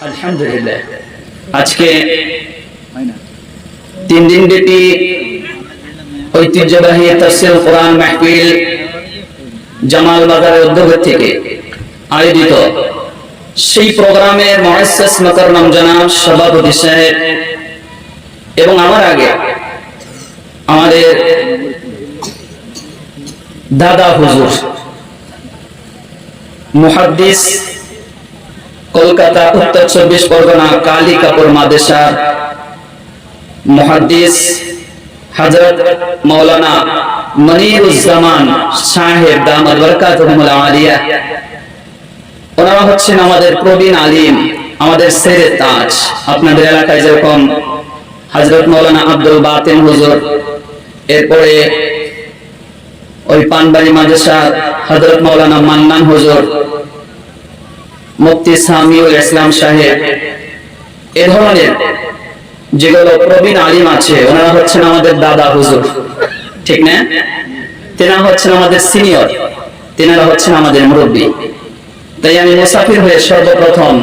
আলহামদুলিল্লাহ, আজকে 3 দিন ব্যাপী ঐতিহ্যবাহী তাফসীর কোরআন মাহফিল জামাল বাজারের উদ্যোগ থেকে আয়োজিত সেই প্রোগ্রামের মুআসসিস মুকাররম জনাব সভাপতি সাহেব এবং আমার আগে আমাদের দাদা হুজুর মুহাদ্দিস কলকাতা উত্তর 24 পরগনা কালী কাপুর মাদ্রাসার মুহাদ্দিস হযরত মাওলানা মনিরুজ্জামান সাহেব দামাত বরকাতুহুল আলিয়া, ওনারা হচ্ছেন আমাদের প্রবীণ আলিম, আমাদের সেরে তাজ। আপনাদের এলাকায় যেরকম হযরত মাওলানা আব্দুল বাতিন হুজুর, এরপরে ওই পানবাড়ি মাদ্রাসার হযরত মাওলানা মান্নান হুজুর, মুফতি সামিউল ইসলাম সাহেব, এ ধরনের যেগুলো প্রবীণ আলিম আছে ওনারা হচ্ছেন আমাদের দাদা হুজুর, ঠিক না? তেনারা হচ্ছেন আমাদের সিনিয়র, তেনারা হচ্ছেন আমাদের মুরব্বী। তাই আমি মুসাফির হয়ে সর্বপ্রথম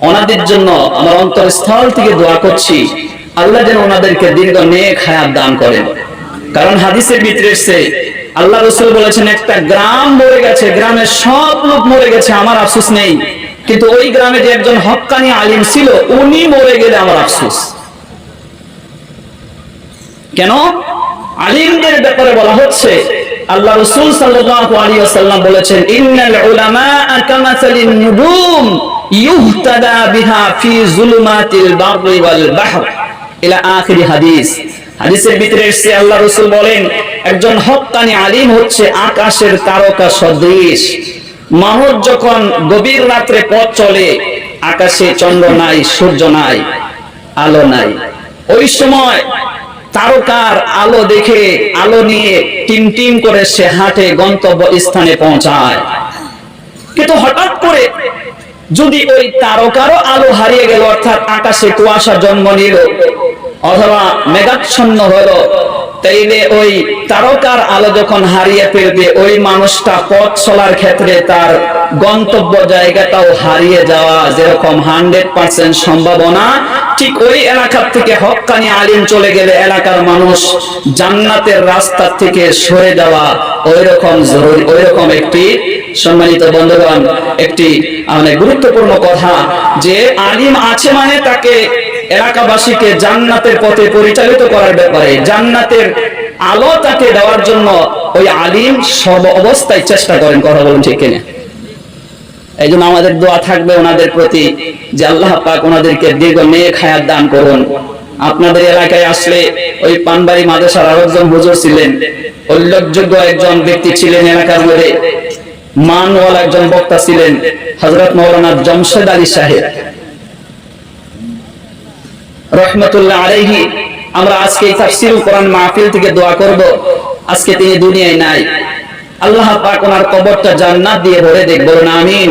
ওনাদের জন্য আমার অন্তরস্থল থেকে দোয়া করছি, আল্লাহ যেন ওনাদেরকে দীর্ঘ নেক হায়াত দান করেন। কারণ হাদিসের ভিতরে এসেছে, আল্লাহ রাসূল বলেছেন একটা গ্রাম মরে গেছে, গ্রামের সব লোক মরে গেছে, আমার আফসোস নেই, কিন্তু ওই গ্রামে যে একজন হক্কানি আলিম ছিল উনি মরে গেলে আমার আফসোস। কেন? আলিমদের ব্যাপারে বলা হচ্ছে, আল্লাহ রাসূল সাল্লাল্লাহু আলাইহি ওয়াসাল্লাম বলেছেন, ইন্নাল উলামাআ কামাসালিন নুজুম ইউহতাদা বিহা ফি যুলুমাতিল বাররি ওয়াল বাহর ইলা আখির হাদিস। হাদিসের ভিতরে এসেছে, আল্লাহ রাসূল বলেন একজন হক্কানি আলিম হচ্ছে আকাশের তারকা সদৃশ। মানুষ যখন গভীর রাতে পথ চলে, আকাশে চন্দ্র নাই, সূর্য নাই, আলো নাই, ওই সময় তারকার আলো দেখে আলো নিয়ে টিমটিম করে সে হাঁটে গন্তব্য স্থানে পৌঁছায়। কিন্তু হঠাৎ করে যদি ওই তারকারও আলো হারিয়ে গেল, অর্থাৎ আকাশে কুয়াশা জন্ম নিল অথবা মেঘাচ্ছন্ন হলো, তাইলে ওই তারকার আলো যখন হারিয়ে ফেলবে, ওই মানুষটা পথ চলার ক্ষেত্রে তার গন্তব্য জায়গাটাও হারিয়ে যাওয়া যেরকম 100% সম্ভাবনা, ঠিক ওই এলাকার থেকে হক্কানি আলিম চলে গেলে এলাকার মানুষ জান্নাতের রাস্তা থেকে সরে যাওয়া ওইরকম জরুরি। ওইরকম একটি, সম্মানিত বন্ধুগণ, একটি অনেক গুরুত্বপূর্ণ কথা যে আলিম আছে মানে তাকে এলাকাবাসীকে জান্নাতের পথে পরিচালিত করার ব্যাপারে, জান্নাতের আলো তাকে দেওয়ার জন্য ওই আলিম সর্ব অবস্থায় চেষ্টা করেন। কথা বলুন ঠিক কিনা? এই জন্য আমাদের দোয়া থাকবে ওনাদের প্রতি যে আল্লাহ পাক ওনাদেরকে দীর্ঘ নেক হায়াত দান করুন। আপনাদের এলাকায় আসলে ওই পানবাড়ি মাদ্রাসার আরেকজন হুজুর ছিলেন, উল্লেখযোগ্য একজন ব্যক্তি ছিলেন এলাকার মধ্যে, মানওয়ালা একজন বক্তা ছিলেন, হযরত মাওলানা জমশেদ আলী সাহেব রহমাতুল্লাহ আলাইহি। আমরা আজকে এই তাফসীরুল কোরআন মাহফিল থেকে দোয়া করব, আজকে তিনি দুনিয়ায় নাই, আল্লাহ পাক ওনার কবরটা জান্নাত দিয়ে ভরে দেখ, বলুন আমিন।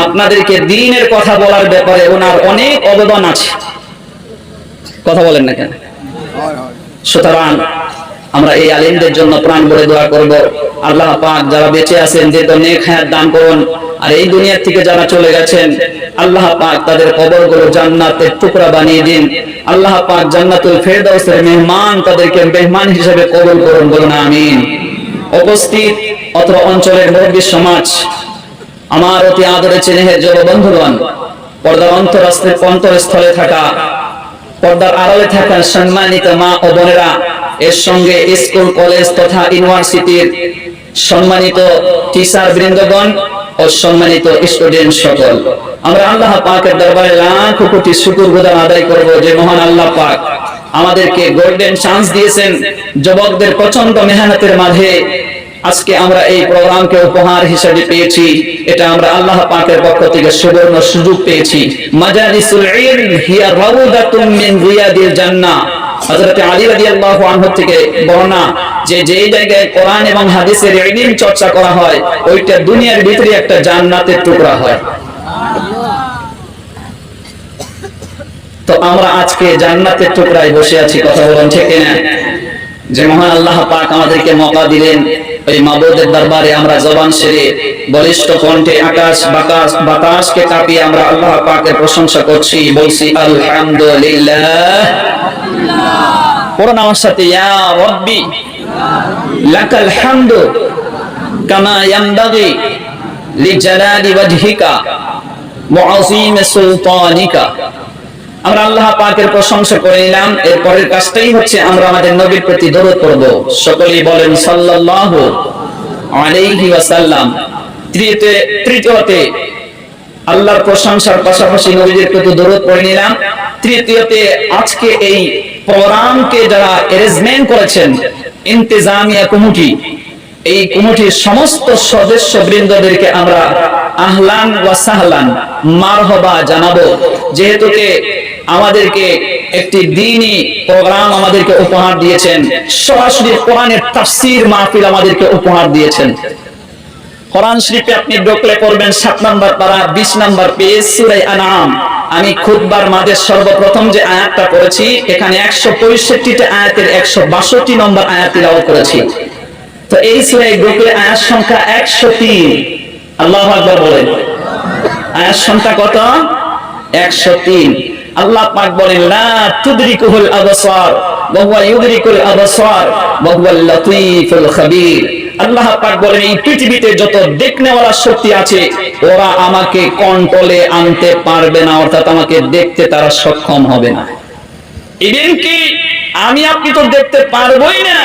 আপনাদেরকে দ্বীনের কথা বলার ব্যাপারে ওনার অনেক অবদান আছে, কথা বলেন না কেন? সুতরাং আমরা এই আলিমদের জন্য প্রাণ ভরে দোয়া করব, আল্লাহ পাক যারা বেঁচে আছেন দীর্ঘ নেক হায়াত দান করুন, আর এই দুনিয়া থেকে যারা চলে গেছেন আল্লাহ পাক তাদের কবরগুলো জান্নাতের টুকরা বানিয়ে দিন। আল্লাহ পাক জান্নাতুল ফেরদাউসের মেহমান তাদেরকে মেহমান হিসেবে কবুল করুন, বলুন আমিন। উপস্থিত অত্র অঞ্চলের মুরব্বী সমাজ, আমার অতি আদরে স্নেহের যুব বন্ধুগণ, পর্দার অন্তরস্থলে থাকা, পর্দার আড়ালে থাকা সম্মানিত মা ও বোনেরা, এর সঙ্গে স্কুল কলেজ তথা ইউনিভার্সিটির সম্মানিত টিচার বৃন্দগণ ও সম্মানিত স্টুডেন্ট সকল, আমরা আল্লাহ পাকের দরবারে লাখ কোটি শুকরগুজার আদায় করব যে মহান আল্লাহ পাক আমাদেরকে গোল্ডেন চান্স দিয়েছেন। যুবকদের প্রচন্ড মেহনতের মাঝে আজকে আমরা এই প্রোগ্রামকে উপহার হিসেবে পেয়েছি, এটা আমরা আল্লাহ পাকের পক্ষ থেকে সুবর্ণ সুযোগ পেয়েছি। মাজালিসুল ইলম হিয়া রাউদাতুম মিন রিয়াদিল জান্নাহ। হযরত আলী রাদিয়াল্লাহু আনহু থেকে বর্ণনা যে যেই জায়গায় কোরআন এবং হাদিসের ইলম চর্চা করা হয় ওইটা দুনিয়ার ভিতরে একটা জান্নাতের টুকরা হয়। তো আমরা আজকে জান্নাতের টুকরায় বসে আছি, কথা বলেন ঠিক না? যে মহান আল্লাহ পাক আমাদেরকে মওকা দিলেন, ওই মাবুদের দরবারে আমরা জবান ছেড়ে বলিষ্ঠ কণ্ঠে আকাশ বাতাসকে কাঁপিয়ে আমরা আল্লাহ পাকের প্রশংসা করছি, বলছি আলহামদুলিল্লাহ। পড়ুন আমার সাথে, ইয়া রাব্বি লাকাল হামদু কামা ইয়ানবাগি লিজালালি ওয়াজহিকা ওয়া আযীমি সুলতানিকা। আমরা আল্লাহ পাকের প্রশংসা করে নিলাম, এর পরের কাজটাই হচ্ছে আমরা আমাদের নবীর প্রতি দরুদ পড়ব। সকলেই বলেন সাল্লাল্লাহু আলাইহি ওয়াসাল্লাম। তৃতীয়তে আল্লাহর প্রশংসার পাশাপাশি নবীর প্রতি দরুদ পড়ে নিলাম। তৃতীয়তে আজকে এই প্রোগ্রামকে যারা অ্যারেঞ্জমেন্ট করেছেন, ইন্তেজামিয়া কমিটি, এই কমিটির সমস্ত সদস্য বৃন্দদেরকে আমরা আহলান ওয়া সাহলান মারহাবা জানাবো, যেহেতু আমাদেরকে একটি দ্বীনি প্রোগ্রাম আমাদেরকে উপহার দিয়েছেন, সরাসরি কোরআনের তাফসীর মাহফিল আমাদেরকে উপহার দিয়েছেন। কোরআন শরীফে আপনি ঢুকলে পড়বেন 7 নম্বর পারা 20 নম্বর পেজ সূরা আনআম। আমি খুতবার মাঝে সর্বপ্রথম যে আয়াতটা পড়েছি, এখানে 165টা আয়াতের 162 নম্বর আয়াত তিলাওয়াত করেছি। তো এই সূরায় ঢুকলে আয়াত সংখ্যা 103। আল্লাহু আকবার বলেন। আয়াত সংখ্যা কত? 103। আল্লাহ পাক বলেন লা তুদরিকুল আবসার ওয়া হুয়া ইউদরিকুল আবসার ওয়া হুয়াল লাতীফুল খাবীর। আল্লাহ পাক বলেন এই পৃথিবীতে যত দেখনেওয়ালা শক্তি আছে ওরা আমাকে কন্ট্রোলে আনতে পারবে না, অর্থাৎ আমাকে দেখতে তারা সক্ষম হবে না। ইভেন কি আমি আপনি তো দেখতে পারবোই না।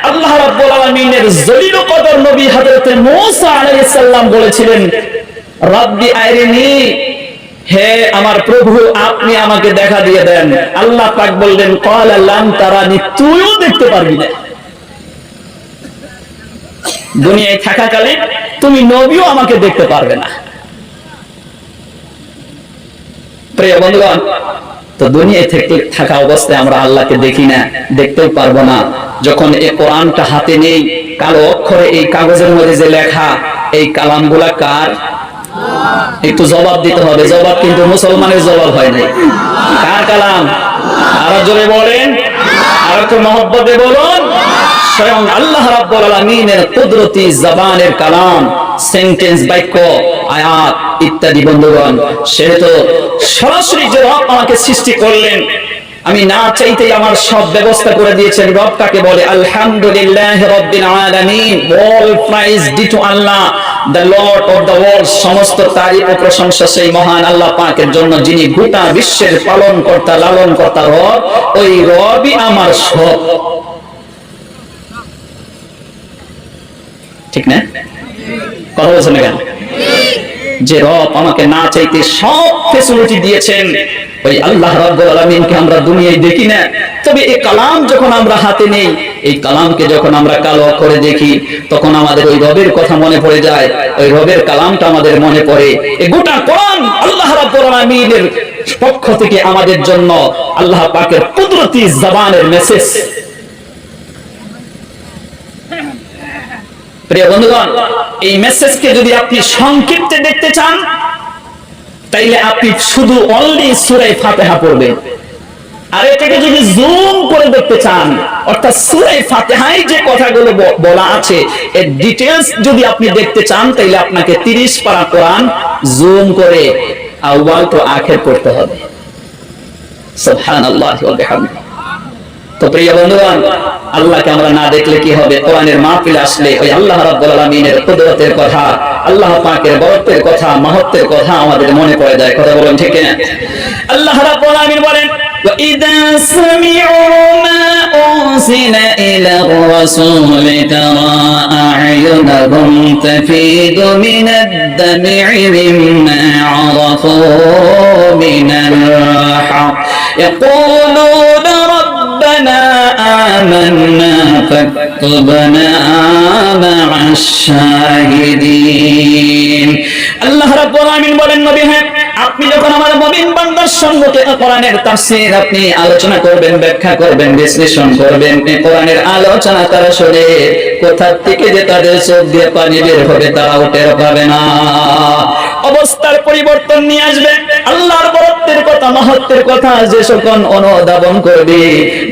আল্লাহ রাব্বুল আলামিনের জলিল কদর নবী হযরত মূসা আলাইহিস সালাম বলেছিলেন রাব্বি আরিনি, হে আমার প্রভু আপনি আমাকে দেখা দিয়ে দেন। আল্লাহ পাক বললেন ক্বালা লাম তারানি, তুইও দেখতে পারবি না। দুনিয়ায় থাকাকালে তুমি নবীও আমাকে দেখতে পারবে না। প্রিয় বন্ধুগণ, তো দুনিয়ায় থাকা অবস্থায় আমরা আল্লাহকে দেখি না, দেখতেও পারবো না। যখন এই কোরআনটা হাতে নেই, কালো অক্ষরে এই কাগজের মধ্যে যে লেখা, এই কালামগুলা কার? একটু জবাব দিতে হবে। জবাব কিন্তু মুসলমানের জবাব হয় নাই। কার কালাম? আরো জোরে বলেন, আর একটু মহব্বতে বলুন। স্বয়ং আল্লাহ রাব্বুল আলামিনের কুদরতি জবানের কালাম, সেন্টেন্স, বাক্য, আয়াত ইত্যাদি। বন্ধুগণ, সে তো সরাসরি যে রব আমাকে সৃষ্টি করলেন, আমি না চাইতেই আমার সব ব্যবস্থা করে দিয়েছেন। রব কাকে বলে? আলহামদুলিল্লাহ রাব্বিল আলামিন। All praise due to Allah, the lord of the world. সমস্ত তারিফ ও প্রশংসা সেই মহান আল্লাহ পাকের জন্য, যিনি গোটা বিশ্বের পালনকর্তা, লালনকর্তা রব। ওই রবই আমার সব। ঠিক না? কথা বলছেন না কেন? যে রব আমাকে না চাইতে সব ফ্যাসিলিটি দিয়েছেন, ওই আল্লাহ রাব্বুল আলামিনকে আমরা দুনিয়ায় দেখি না। তবে এই কালাম যখন আমরা হাতে নেই, এই কালামকে যখন আমরা কালো করে দেখি, তখন আমাদের ওই রবের কথা মনে পড়ে যায়। ওই রবের কালামটা আমাদের মনে পড়ে। এই গোটা কোরআন আল্লাহ রাব্বুল আলামিনের পক্ষ থেকে আমাদের জন্য আল্লাহ পাকের কুদরতি জবানের মেসেজ। প্রিয় বন্ধুগণ, এই মেসেজকে যদি আপনি সংক্ষিপ্তে দেখতে চান, তাইলে আপনি শুধু অনলি সূরা ফাতিহা পড়বেন। আর এটাকে যদি জুম করে দেখতে চান, অর্থাৎ সূরা ফাতিহায় যে কথাগুলো বলা আছে এর ডিটেইলস যদি আপনি দেখতে চান, তাইলে আপনাকে 30 পারা কোরআন জুম করে আউয়াল টু আখির পড়তে হবে। সুবহানাল্লাহি ওয়া বিহামদিহি। তো প্রিয় বন্ধুগণ, আল্লাহকে আমরা না দেখলে কি হবে? কোরআনের মাহফিলে আসলে ওই আল্লাহ রাব্বুল আলামিনের কুদরতের কথা, আল্লাহ পাকের বরকতের কথা, মহত্বের কথা আমাদের মনে পড়ে যায়। কথা বলেন ঠিক না? আল্লাহ রাব্বুল আলামিন বলেন وَإِذَا سَمِعُوا مَا أُنزِلَ إِلَى الرَّسُولِ تَرَى أَعْيُنَهُمْ تَفِيضُ مِنَ الدَّمْعِ مِمَّا عَرَفُوا مِنَ الْحَقِّ يَقُولُونَ رَبَّنَا آمَنَّا فَاكْتُبْنَا مَعَ الشَّاهِدِينَ। আল্লাহ রাব্বুল আলামিন বলেন, নবী হ্যাঁ, আপনি যখন আমার মুমিন বান্দার সম্মুখে কোরআনের তাফসীর আপনি আলোচনা করবেন, ব্যাখ্যা করবেন, বিশ্লেষণ করবেন, কোরআনের আলোচনা তারা শুনে কোথা থেকে যে তাদের চোখ দিয়ে পানি বের হবে তারাও টের পাবে না। অবস্থার পরিবর্তন নিয়ে আসবে। আল্লাহর বরত্বের কথা, মহত্বের কথা যে সকল অনুধাবন করবে,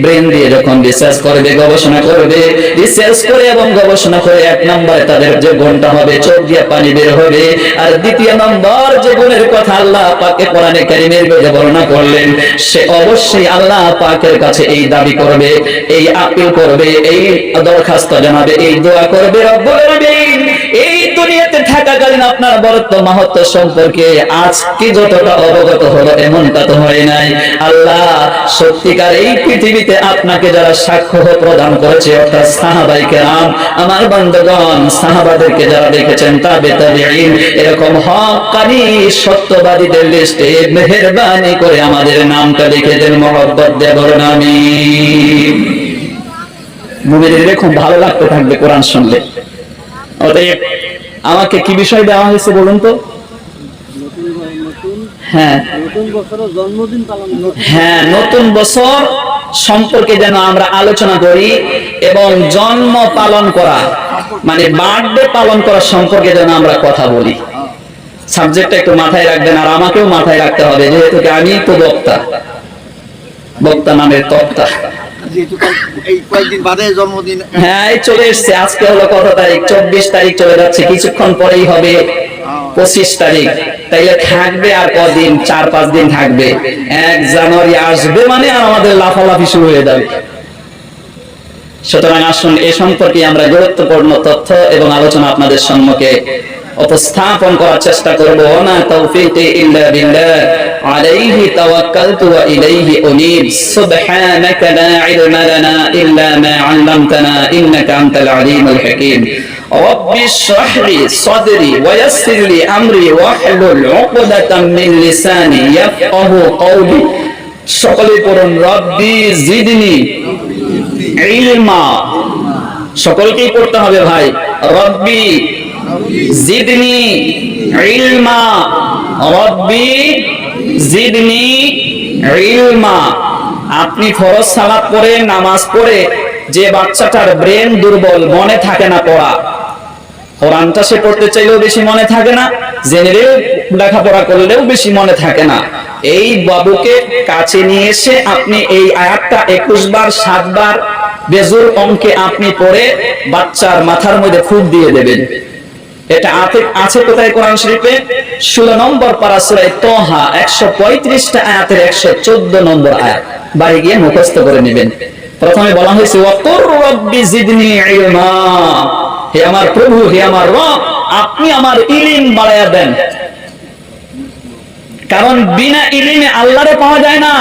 ব্রেন দিয়ে যখন রিসার্চ করবে, গবেষণা করবে, রিসার্চ করে এবং গবেষণা করে এক নম্বরে তাদের যে গুণটা হবে, চোখ দিয়ে পানি বের হবে। আর দ্বিতীয় নম্বর যে গুণের কথা আল্লাহ পাকে কোরআনে কারীমের মধ্যে বর্ণনা করলেন, সে অবশ্যই আল্লাহ পাকের কাছে এই দাবি করবে, এই আপিল করবে, এই দরখাস্ত জানাবে, এই দোয়া করবে, রব্বুল আলামিন এই দুনিয়াতে থাকাকালীন আপনার বরত্ব মাহাত্ম্য সম্পর্কে আজকে যতটা অবগত হলো এমনটা তো হয় নাই। আল্লাহ সত্যিকার এই পৃথিবীতে আপনাকে যারা সাক্ষ্য প্রদান করেছে, অর্থাৎ সাহাবায়ে কেরাম, আমার বান্দগণ, সাহাবাদেরকে যারা দেখেছেন, তাবেঈন, এরকম হক্কানি সত্যবাদীদের লিস্টে মেহেরবানি করে আমাদের নামটা লিখে দেন, মহব্বত দিয়ে বলুন আমিন। মুমিনদের খুব ভালো লাগতে থাকবে কোরআন শুনলে। অতএব আমাকে কি বিষয় দেওয়া হয়েছে বলুন তো? হ্যাঁ, নতুন বছর সম্পর্কে যেন আমরা আলোচনা করি এবং জন্ম পালন করা মানে বার্থডে পালন করা সম্পর্কে যেন আমরা কথা বলি। সাবজেক্টটা একটু মাথায় রাখবেন, আর আমাকেও মাথায় রাখতে হবে, যেহেতু আমি তো বক্তা নামের তক্তা। হ্যাঁ, চলে এসছে। আজকে হলো কত তারিখ? 24 তারিখ চলে যাচ্ছে, কিছুক্ষণ পরেই হবে 25 তারিখ। তাইলে থাকবে আর কদিন? 4-5 দিন থাকবে। 1 জানুয়ারি আসবে মানে আর আমাদের লাফালাফি শুরু হয়ে যাবে। সুতরাং আসুন এ সম্পর্কে আমরা গুরুত্বপূর্ণ তথ্য এবং আলোচনা আপনাদের সম্মুখে উপস্থাপন করার চেষ্টা করব। না তাওফীকি ইল্লা বিল্লাহ, আলাইহি তাওয়াক্কালতু ওয়া ইলাইহি উনীব, সুবহানাকা লা ইলমা লানা ইল্লা মা 'আল্লামতানা ইন্নাকা আনতাল আলীমুল হাকীম। রব্বি ইশরাহ লি সাদরি ওয়া ইয়াসসির লি আমরি ওয়াহলুল 'উকদাতাম মিন লিসানি ইয়াফকাহু কওলি। সকলে পড়ুন, রব্বি জিদনি ইলমা। সকলকেই পড়তে হবে ভাই, রব্বি জিদনি ইলমা, রব্বি জিদনি ইলমা। আপনি ফরজ সালাত পড়ে, নামাজ পড়ে যে বাচ্চাটার ব্রেন দুর্বল, মনে থাকে না পড়া, কোরআনটা সে পড়তে চাইলেও বেশি মনে থাকে না, জেনেও লেখাপড়া করলেও বেশি মনে থাকে না, এই বাবুকে কাছে নিয়ে এসে আপনি এই আয়াতটা 21 বার 7 বার বেজুর অঙ্কে আপনি পড়ে বাচ্চার মাথার মধ্যে ফুট দিয়ে দেবেন। এটা আছে কোথায়? কোরআন শরীফে 16 নম্বর পারা সূরা তাহা 135টা আয়াতের 114 নম্বর আয়াত। বাড়ি গিয়ে মুখস্থ করে নেবেন। প্রথমে বলা হয়েছে ওয়াকুর রব্বি জিদনি ইলমা, হে আমার প্রভু, হে আমার রব, আপনি আমার ইলম বাড়ায়া দেন। কারণ বিনা ইলমে আল্লাহরে পাওয়া যায় না,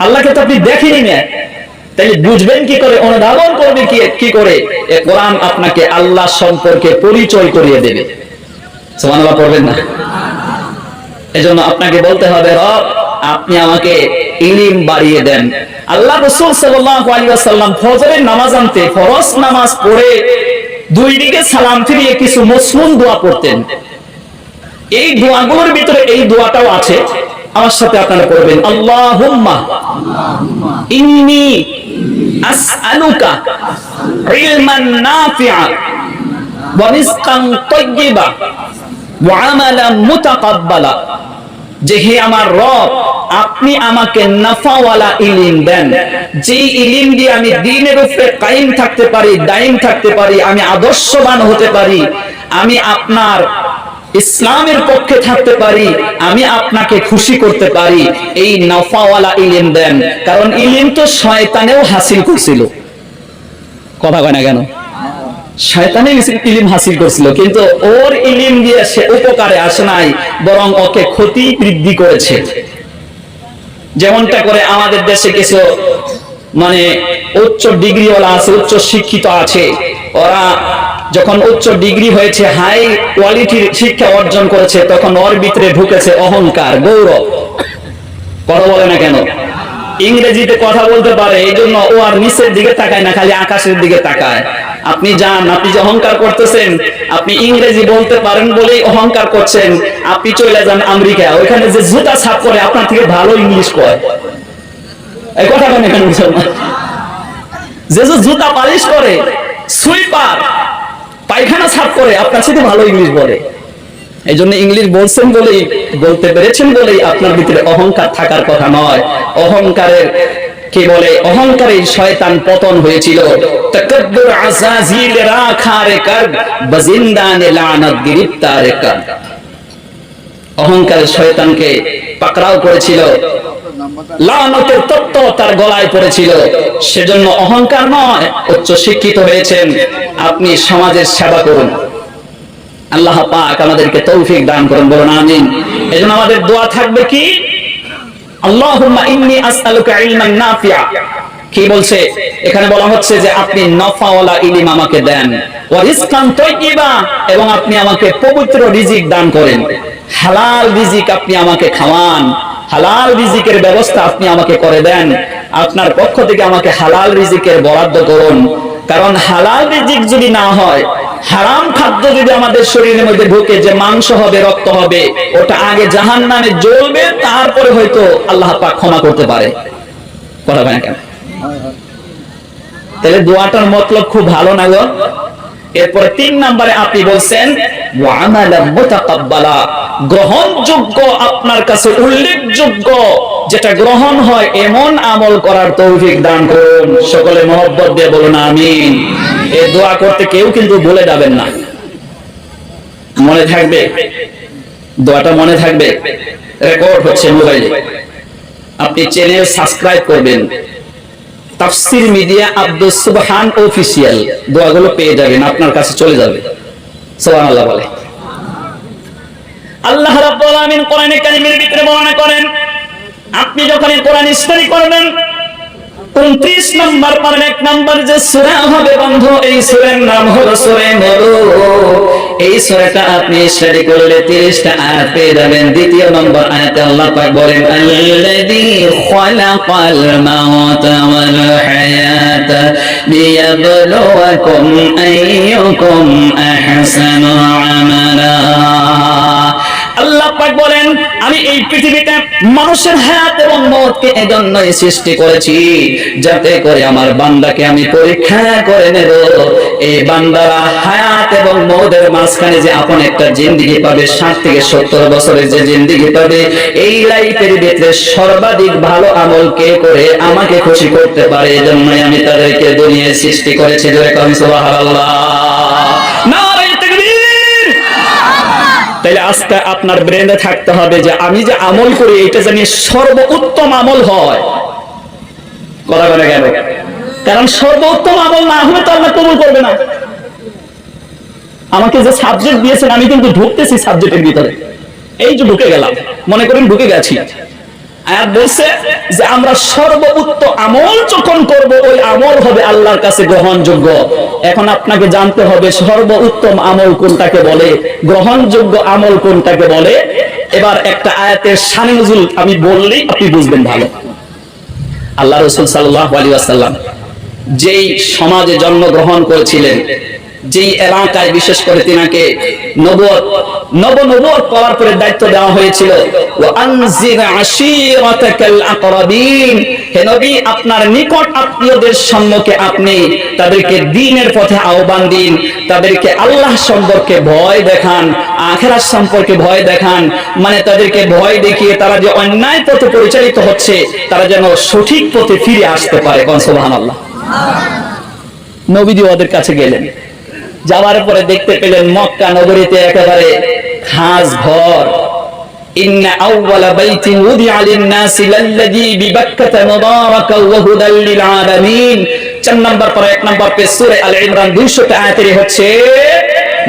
আল্লাহকে তো আপনি দেখেনি না, তাহলে বুঝবেন কি করে, অনুধাবন করবে কি করে? এই কোরআন আপনাকে আল্লাহ সম্পর্কে পরিচয় করিয়ে দেবে। সুবহানাল্লাহ পড়বেন না? এজন্য আপনাকে বলতে হবে, রব আপনি আমাকে ইলম বাড়িয়ে দেন। আল্লাহ রাসূল সাল্লাল্লাহু আলাইহি ওয়াসাল্লাম ফজরের নামাজ আনতে ফরজ নামাজ পড়ে দুই দিকে সালাম ফিরিয়ে কিছু মসনুন দোয়া পড়তেন। এই দোয়াগুলোর ভিতরে এই দোয়াটাও আছে, আমার সাথে আপনারা পড়বেন, আল্লাহুম্মা ইন্নী আসআলুকা ইলমান নাফিআ ওয়া রিজকান তাইয়্যিবা ওয়া আমালান মুতাকাব্বালা। যে হে আমার রব, আপনি আমাকে নাফাওয়ালা ইলম দেন, যে ইলম দিয়ে আমি দ্বীনের উপরে কায়েম থাকতে পারি, দায়ম থাকতে পারি, আমি আদর্শবান হতে পারি, আমি আপনার ইসলামের পক্ষে থাকতে পারি, আমি আপনাকে খুশি করতে পারি, এই নাফাওয়ালা ইলম দেন। কারণ ইলম তো শয়তানেও হাসিল করছিল, কথা কয় না কেন? শয়তানে ইলম হাসিল করছিল, কিন্তু ওর ইলম দিয়ে সে উপকারে আসে নাই, বরং ওকে ক্ষতি বৃদ্ধি করেছে। যেমনটা করে আমাদের দেশে কিছু মানে উচ্চ ডিগ্রিওয়ালা আছে, উচ্চ শিক্ষিত আছে, ওরা যখন উচ্চ ডিগ্রি হয়েছে, হাই কোয়ালিটির শিক্ষা অর্জন করেছে, তখন ওর ভিতরে ঢুকেছে অহংকার, গৌরব। কথা বলে না কেন? ইংরেজিতে কথা বলতে পারে, এই জন্য ও আর নিচের দিকে তাকায় না, খালি আকাশের দিকে তাকায়। আপনি যান, আপনি যে অহংকার করতেছেন, আপনি ইংরেজি বলতে পারেন বলেই অহংকার করছেন। আপনি চলে যান আমেরিকা, ওইখানে যে জুতা ছাপ করে আপনার থেকে ভালো ইংলিশ কয়। এই কথা বলে কেন? যে জুতা পালিশ করে, সুইপার, পায়খানা সাফ করে, আপনার সাথে ভালো ইংলিশ বলে। এই জন্য ইংলিশ বলছেন বলেই, বলতে পেরেছেন বলেই আপনার ভিতরে অহংকার থাকার কথা নয়। অহংকারের কি বলে, অহংকারে শয়তান পতন হয়েছিল। তাকাব্বুর আযাজিল রাখারে কর বাজিন্দানে লানত গিরফতারে কর। অহংকারে শয়তানকে পাকড়াও করেছিল, লানতের তত্ত্ব তার গলায় পড়েছিল। সেজন্য অহংকার নয়, উচ্চ শিক্ষিত হয়েছেন, আপনি সমাজের সেবা করুন। আল্লাহ পাক আমাদেরকে তৌফিক দান করুন, বলুন আমিন। এজন্য আমাদের দোয়া থাকবে কি, আল্লাহুম্মা ইন্নী আসআলুকা ইলমান নাফিআ। কি বলছে এখানে? বলা হচ্ছে যে আপনি নফাওয়ালা ইলম আমাকে দেন, ওয়া রিজকান তাইয়্যিবা, এবং আপনি আমাকে পবিত্র রিজিক দান করেন। হালাল রিজিক আপনি আমাকে খাওয়ান, হালাল রিজিকের ব্যবস্থা আপনি আমাকে করে দেন। আপনার পক্ষ থেকে আমাকে হালাল রিজিকের বরাদ্দ করুন। কারণ হালাল রিজিক যদি না হয়, হারাম খাদ্য যদি আমাদের শরীরের মধ্যে ঢুকে, যে মাংস হবে, রক্ত হবে, ওটা আগে জাহান্নামে জ্বলবে, তারপরে হয়তো আল্লাহ পাক ক্ষমা করতে পারে। কথা বলেন কেন? তাহলে দোয়াটার মতলব খুব ভালো না গো। এরপরে 3 নম্বরে আপনি বলছেন ওয়া আমালান মুতাকাব্বালা, গ্রহণযোগ্য, আপনার কাছে উল্লেখযোগ্য, যেটা গ্রহণ হয় এমন আমল করার তৌফিক দান করুন। সকলে মহব্বত দিয়ে বলুন আমিন। এই দোয়া করতে কেউ কিন্তু ভুলে যাবেন না, মনে থাকবে, দোয়াটা মনে থাকবে, রেকর্ড হচ্ছে মোবাইলে। আপনি চ্যানেল সাবস্ক্রাইব করবেন, তাফসীর মিডিয়া আব্দুস সুবহান অফিশিয়াল, দোয়াগুলো পেয়ে যাবেন, আপনার কাছে চলে যাবে। সুবহানাল্লাহ বলে। আল্লাহ রাব্বুল আলামিন কোরআনে কারীমের ভিতরে বর্ণনা করেন, আপনি যখন কোরআন স্টাডি করবেন, 29 নম্বর পর 1 নম্বর যে সূরা হবে বন্ধু, এই সূরার নাম হলো সূরা নূর। এই সূরাটা আপনি স্টাডি করলে 30টা আয়াত পেয়ে যাবেন। দ্বিতীয় নম্বর আয়াতে আল্লাহ পাক বলেন, আল্লাযী খালাকাল মাউতা ওয়াল হায়াতা লিয়াবলুয়াকুম আইয়ুকুম আহসানু আমালা। আল্লাহ পাক বলেন, আমি এই পৃথিবীতে মানুষের হায়াত এবং মওতকে এজন্যই সৃষ্টি করেছি, যাতে করে আমার বান্দাকে আমি পরীক্ষা করে নেব। এই বান্দারা হায়াত এবং মওতের মাঝখানে যে আপন একটা জিন্দেগি পাবে, 60 থেকে 70 বছরের যে জিন্দেগি পাবে, এই লাইফের ভিতরে সর্বাধিক ভালো আমল কে করে আমাকে খুশি করতে পারে, এজন্যই আমি তাদেরকে দুনিয়ায় সৃষ্টি করেছি। জোরে বলুন সুবহানাল্লাহ। তাইলে আজকে আপনার ব্রেনে থাকতে হবে যে আমি যে আমল করি এটা জানি সর্বোত্তম আমল হয়। কথা বলে গেল, কারণ সর্বোত্তম আমল না হলে তো আল্লাহ কবুল করবে না। আমাকে যে সাবজেক্ট দিয়েছেন, আমি কিন্তু ঢুকতেছি সাবজেক্টের ভিতরে, এই যে ঢুকে গেলাম, মনে করেন ঢুকে গেছি। আয়াত বলছে যে আমরা সর্বোত্তম আমল যখন করব, ওই আমল হবে আল্লাহর কাছে গ্রহণযোগ্য। এখন আপনাকে জানতে হবে সর্বোত্তম আমল কোনটাকে বলে, গ্রহণযোগ্য আমল কোনটাকে বলে। এবার একটা আয়াতের শানে নুজুল আমি বললেই আপনি বুঝবেন ভালো। আল্লাহ রাসূল সাল্লাল্লাহু আলাইহি ওয়াসাল্লাম যেই সমাজে জন্মগ্রহণ করেছিলেন, যেই এলাকায় বিশেষ করে তিনাকে নবুয়ত পাওয়ার পরে দায়িত্ব দেওয়া হয়েছিল, ওয়া আনজির আশীরাতাকাল আকরাবিন, হে নবী আপনার নিকট আত্মীয়দের সম্মুখে আপনি তাদেরকে দ্বীনের পথে আহ্বান দিন, তাদেরকে আল্লাহ সম্পর্কে ভয় দেখান, আখিরাত সম্পর্কে ভয় দেখান, মানে তাদেরকে ভয় দেখিয়ে তারা যে অন্যায় পথে পরিচালিত হচ্ছে, তারা যেন সঠিক পথে ফিরে আসতে পারে। সুবহানাল্লাহ। নবীজি ওদের কাছে গেলেন, যাওয়ার পরে দেখতে পেলেন মক্কা নগরীতে একেবারে খাস ঘর। ইন্না আউওয়ালা বাইতিন উদিআ লিন-নাসি লাল্লাযী বিবাক্কাতা মুবারাকান ওয়া হুদাল লিল আলামিন। 4 নম্বর পর 1 নম্বর পেজ সূরা আল ইমরান 200 আয়াতের হচ্ছে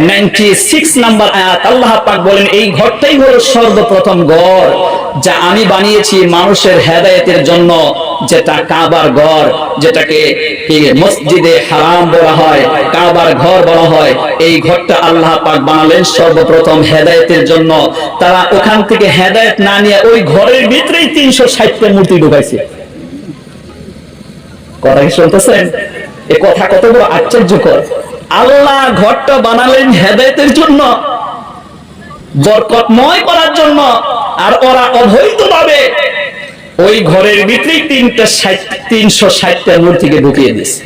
96 নম্বর আয়াত। আল্লাহ পাক বলেন, এই ঘরটাই হলো সর্বপ্রথম ঘর যা আমি বানিয়েছি মানুষের হেদায়েতের জন্য, যেটা কাবার ঘর, যেটাকে মসজিদে হারাম বলা হয়, কাবার ঘর বলা হয়। এই ঘরটা আল্লাহ পাক বানালেন সর্বপ্রথম হেদায়েতের জন্য। তারা ওখান থেকে হেদায়েত না নিয়ে ওই ঘরের ভিতরেই 360টা মূর্তি ঢুকাইছে। কথা কি শুনতেছেন? এই কথা কত বড় আশ্চর্যকর। আল্লাহ ঘরটা বানালেন হেদায়েতের জন্য, বরকতময় করার জন্য, আর ওরা অবৈধভাবে ওই ঘরের ভিতরেই 360টা মূর্তিকে ঢুকিয়ে দিয়েছে।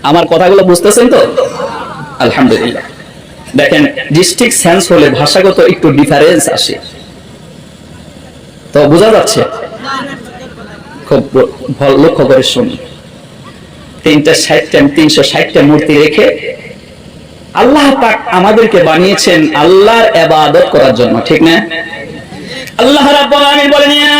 আমার কথাগুলো বুঝতেছেন তো? আলহামদুলিল্লাহ। দেখেন ডিস্ট্রিক্ট সেন্স হলে ভাষাগত একটু ডিফারেন্স আসে, তো বোঝা যাচ্ছে? খুব লক্ষ্য করে শুনুন। 360টা মূর্তি রেখে আল্লাহ পাক আমাদেরকে বানিয়েছেন আল্লাহর ইবাদত করার জন্য, ঠিক না? আল্লাহ রাব্বুল আলামিন বলেন, ইয়া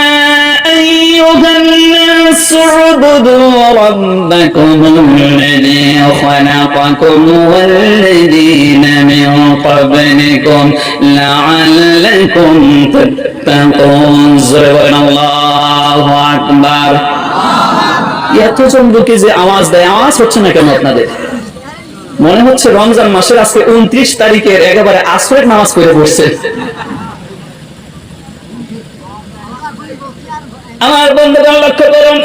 আইয়ুহান নাসু উবুদু রাব্বাকুমুল্লাযী খালাকাকুম ওয়াল্লাযীনা মিন ক্বাবলিকুম লাআল্লাকুম তাত্তাকুন। আল্লাহু আকবার। এতজন লোকে যে আওয়াজ দেয়, আওয়াজ হচ্ছে না কেন আপনাদের? মনে হচ্ছে রমজান মাসের আজকে 29 তারিখের একেবারে আসরের নামাজ পড়ে বসছে। আমার বন্ধুগণ লক্ষ্য করুন,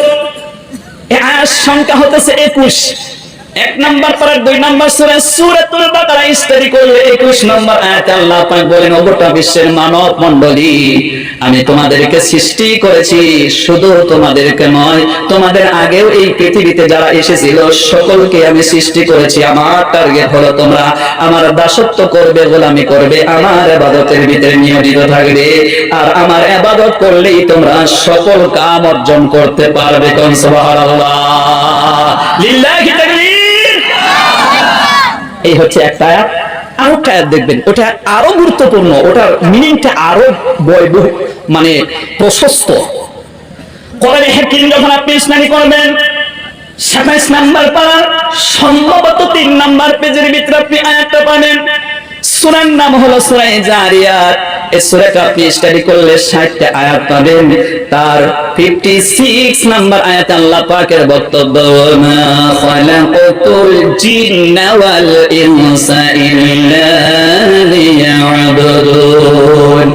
এই আয়াত সংখ্যা হতেছে 21। 1 নাম্বার পারার 2 নাম্বার সূরা সূরাতুল বাকারা স্টাডি করলে 21 নম্বর আয়াতে আল্লাহ পাক বলেন, ও গোটা বিশ্বের মানব মণ্ডলী, আমি তোমাদেরকে সৃষ্টি করেছি, শুধু তোমাদেরকে নয়, তোমাদের আগেও এই পৃথিবীতে যারা এসেছিল সকলকে আমি সৃষ্টি করেছি। আমার টার্গেট হলো তোমরা আমার দাসত্ব করবে, গোলামি করবে, আমার ইবাদতের ভিতরে নিয়োজিত থাকবে, আর আমার ইবাদত করলেই তোমরা সকল কাম অর্জন করতে পারবে। কোন সুবহানাল্লাহ, লিল্লাহি তাকবীর। এই হচ্ছে একটা আয়াত। আরো একটা আয়াত দেখবেন, ওটা আরো গুরুত্বপূর্ণ, ওটার মিনিংটা আরো মানে প্রশস্ত। কোরআনে হাকিম যখন আপনি ইসলামি করবেন, 27 নাম্বার পারা সম্ভবত 3 নাম্বার পেজের ভিতরে আপনি আয়াতটা পাবেন। সূরার নাম হলো সূরা জারিয়াত। এই সূরাটা আপনি স্টাডি করলে 60টা আয়াত পাবেন। তার 56 নাম্বার আয়াতে আল্লাহ পাকের বক্তব্য, মা খালাকাতুল জিন্না ওয়াল ইনসা ইল্লা লিয়াবুদুন।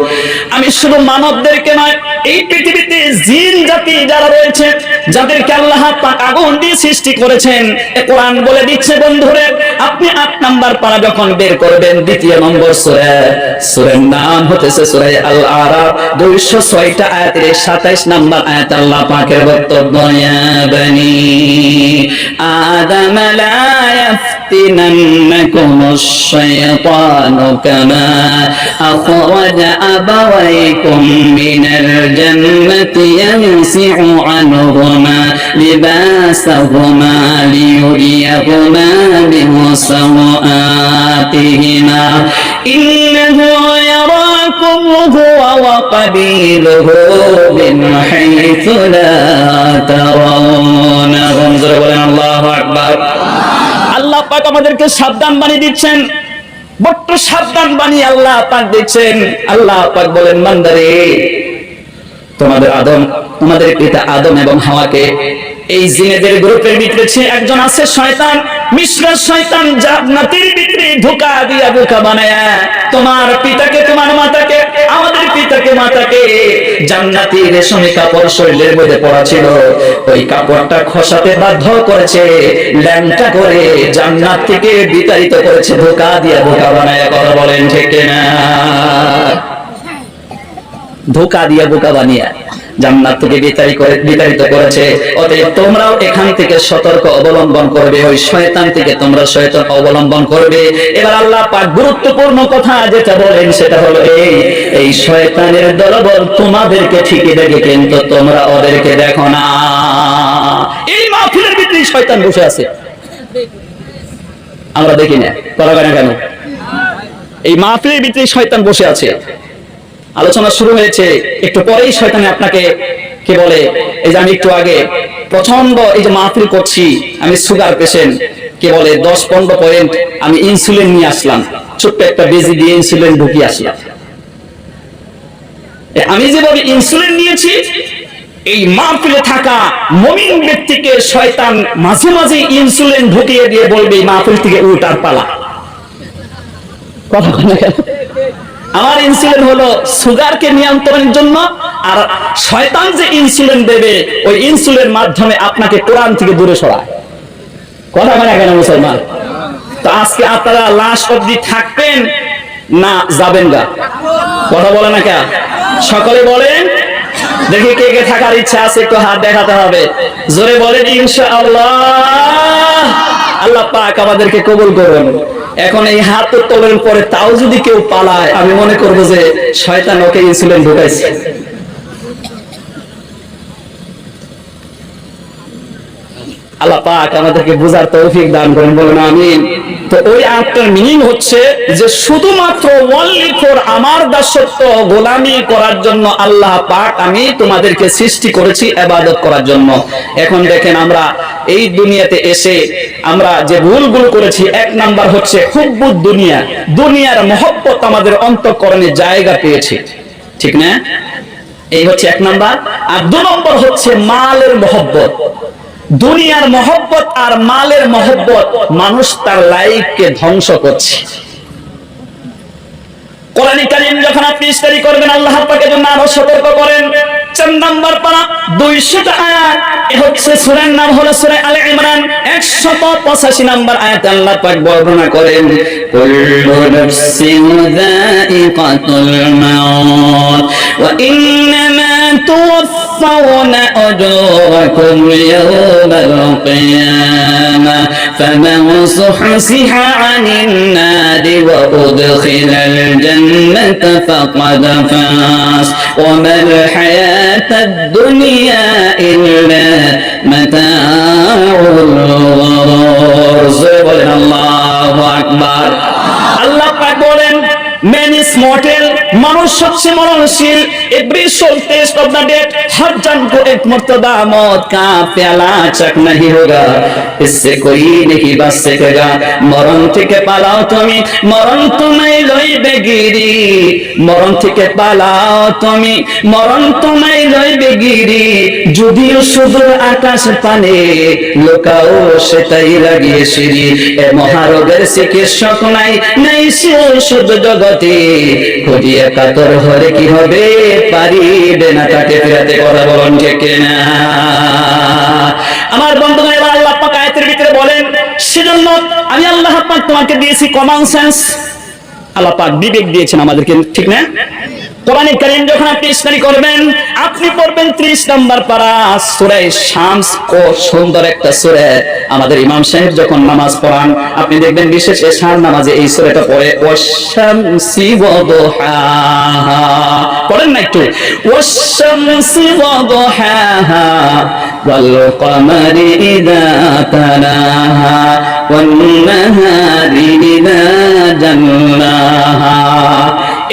আমি শুধু মানবদেরকে নয়, এই পৃথিবীতে জিন জাতি যারা রয়েছে, যাদেরকে আল্লাহ পাক আগুন দিয়ে সৃষ্টি করেছেন, কোরআন বলে দিচ্ছে বন্ধুরে, আপনি 8 নাম্বার পারা যখন বের করবেন, 2 নম্বর সূরা, সূরার নাম হতেছে সূরা আল আরাফ, 206টা আয়াতের 27 নাম্বার আয়াত আল্লাহ পাকের বক্তব্য, ইয়া বানি আদম লা ইয়াফতিনান্নাকুমুশ শাইতানু কামা আখরাজা আবাওয়াইকুম মিনাল জান্নাতি ইয়ানসিউ আনহুমা লিবাসাহুমা লিয়ুরিয়াহুমা মিন সাওআতিহিমা ইন্নাহু ইয়ারাকুম হুয়া ওয়া কাবীলুহু মিন হাইথু লা তারাউনাহুম। বলেন আল্লাহু আকবার। আল্লাহ পাক আমাদেরকে সাবধান বানিয়ে দিচ্ছেন, বড় সাবধান বানিয়ে আল্লাহ পাক দিচ্ছেন। আল্লাহ পাক বলেন, বান্দারে, তোমাদের পিতা আদম এবং হাওয়াকে এই জিনেদের গ্রুপের ভিতরে একজন আছে শয়তান, মিশ্র শয়তান, জান্নাতের ভিতরে ধোঁকা দিয়া বোকা বানায়া তোমার পিতাকে, তোমার মাতাকে, আমাদের পিতাকে মাতাকে জান্নাতি রেশমি কাপড় শরীরের মধ্যে পরা ছিল, ওই কাপড়টা খসাতে বাধ্য করেছে, ল্যাংটা করে জান্নাত থেকে বিতাড়িত করেছে, ধোঁকা দিয়া বোকা বানায়া। কথা বলেন ঠিক না? ধোঁকা দিয়া বোকা বানিয়া জান্নাত থেকে বিতাড়িত করেছে। অতএব তোমরাও এখান থেকে সতর্ক অবলম্বন করবে, ওই শয়তান থেকে তোমরা শয়তান অবলম্বন করবে। এবার আল্লাহ পাক গুরুত্বপূর্ণ কথা যেটা বলেন সেটা হলো এই শয়তানের দলবল তোমাদেরকে ঠিকই দেখে, কিন্তু তোমরা ওদেরকে দেখো না। এই মাহফিলের ভিতরে শয়তান বসে আছে, আমরা দেখি না। কেন? এই মাহফিলের ভিতরে শয়তান বসে আছে। আলোচনা শুরু হয়েছে, একটু পরেই শয়তান আপনাকে কি বলে, এই যে আমি একটু আগে প্রচন্ড এই যে মাহফিল করছি, আমি সুগার পেশেন্ট, কি বলে 10-15 পয়েন্ট আমি ইনসুলিন নিয়ে আসলাম, ছোট্ট একটা বেজি দিয়ে ইনসুলিন ঢুকিয়ে আসলাম। আমি যেভাবে ইনসুলিন নিয়েছি, এই মাহফিলে থাকা মুমিন ব্যক্তিকে শয়তান মাঝে মাঝে ইনসুলিন ঢুকিয়ে দিয়ে বলবে, এই মাহফিল থেকে উঠার পালা। কথা বলে আমার ইনসুলিন হলো সুগারকে নিয়ন্ত্রণের জন্য, আর শয়তান যে ইনসুলিন দেবে, ওই ইনসুলিনের মাধ্যমে আপনাকে কোরআন থেকে দূরে সরায়। কথা বলে কেন মুসলমান? তো আজকে আপনারা লাস্ট অবধি থাকবেন না যাবেন গা? কথা বলে না কেন? সকলে বলেন দেখি কে কে থাকার ইচ্ছা আছে, একটু হাত দেখাতে হবে। জোরে বলেন ইনশাআল্লাহ। আল্লাহ পাক আমাদেরকে কবুল করুন। এখন এই হাত উত্তোলনের পরে তাও যদি কেউ পালায়, আমি মনে করবো যে শয়তান ওকে ইনসুলিন ঢুকাইছে। আল্লাহ পাক আমাদেরকে বুঝার তৌফিক দান করেন, বলেন আমিন। তো ওই আয়াতটার মিনিং হচ্ছে যে শুধুমাত্র ওনলি ফর আমার দাসত্ব গোলামি করার জন্য আল্লাহ পাক আমি তোমাদেরকে সৃষ্টি করেছি ইবাদত করার জন্য। এখন দেখেন আমরা এই দুনিয়াতে এসে আমরা যে ভুলগুলো করেছি, এক নাম্বার হচ্ছে হুব্বুদ দুনিয়া, দুনিয়ার মহব্বত আমাদের অন্তঃকরণে জায়গা পেয়েছে, ঠিক না? এই হচ্ছে এক নাম্বার। আর দু নম্বর হচ্ছে মালের মহব্বত। দুনিয়ার মহব্বত আর মালের মহব্বত মানুষ তার লাইফকে ধ্বংস করছে। কোরআনে কারীম যখন আপনি স্টাডি করবেন, আল্লাহ পাকের জন্য আরো সতর্ক করেন। 4 নাম্বার পারা 200 আয়াত, এ হচ্ছে সূরার নাম হলো সূরা আলে ইমরান। 185 নাম্বার আয়াতে আল্লাহ পাক বর্ণনা করেন, কুল্লু নাফসিন যায়িকাতুল মাউত ওয়া ইন্নামা তুওয়াফাউনা আজরাকুম ইয়াওমাল কিয়ামাহ ফামান সুহসিহা আনিন নারি ওয়া উদখিলাল জান্নাতা ফাকাদ ফাজ ওয়া মাল হায়াতুদ দুনিয়া ইল্লা মাতাউল গুরুর। আল্লাহু আকবার। আল্লাহ পাক বলেন, man is mortal, মানুষ হচ্ছে মরণশীল। every soul taste of the death, हर जन को एक मर्तबा मौत का प्याला चख नहीं होगा, इससे कोई नहीं बच सकेगा। মরণ থেকে পালাও তুমি, মরণ তোমায় লইবে গিরি, মরণ থেকে পালাও তুমি, মরণ তোমায় লইবে গিরি। যদিও শুধু আকাশ পানে লোকাও সেটাই লাগিয়ে সিঁড়ি। এ মহারোগের চিকিৎসক নাই, নাই সে ওষুধ জগতে, খুঁজিয়ে কাতর হলে কি হবে, পারিবে না তাকে ফেরাতে। কথা বলুন ঠিক কিনা? আমার বন্ধুগণ, এবার আল্লাহ পাক আয়াতের ভিতরে বলেন, সেজন্য আমি আল্লাহ পাক তোমাকে দিয়েছি কমন সেন্স। আল্লাহ পাক বিবেক দিয়েছেন আমাদেরকে, ঠিক না? কোরআনে কারীম যখন আপনি স্টাডি করবেন, আপনি পড়বেন 30 নাম্বার পারা সূরা শামস। খুব সুন্দর একটা সূরা। আমাদের ইমাম সাহেব যখন নামাজ পড়ান, আপনি দেখবেন বিশেষ এশার নামাজে এই সূরাটা পড়ে, ওয়াশ-শামসি ওয়া দুহাহা। পড়েন না একটু, ওয়াশ-শামসি ওয়া দুহাহা ওয়াল কমারি ইযা তালাহা ওয়ান নাহারি ইযা জাল্লাহা।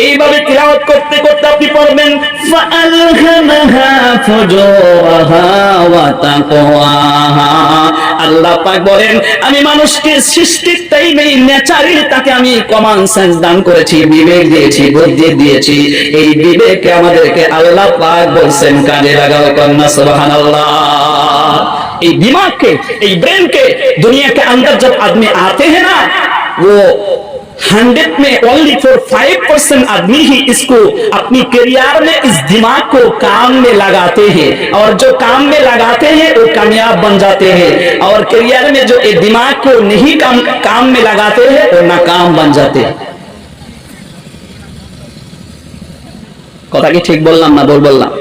এইভাবে তিলাওয়াত করতে করতে আপনি পড়বেন, ফাআলহামাহা ফুজুরাহা ওয়া তাকওয়াহা। আল্লাহ পাক বলেন, আমি মানুষকে সৃষ্টির টাইমেই ন্যাচারালি তাকে আমি কমন সেন্স দান করেছি, বিবেক দিয়েছি, বুদ্ধি দিয়েছি। এই বিবেকে আমাদেরকে আল্লাহ পাক বলছেন কাজে লাগাও। কন্যা সুবহানাল্লাহ। এই দিমাগকে, এই ব্রেন के दुनिया के अंदर जब आदमी आते हैं ना, वो 100 में ओनली फॉर 5% आदमी ही इसको अपनी करियर में इस दिमाग को काम में लगाते हैं, और जो काम में लगाते हैं वो कामयाब बन जाते हैं, और करियर में जो ये दिमाग को नहीं काम में लगाते हैं वो नाकाम बन जाते हैं। কথা কি ঠিক বললাম না ভুল বললাম?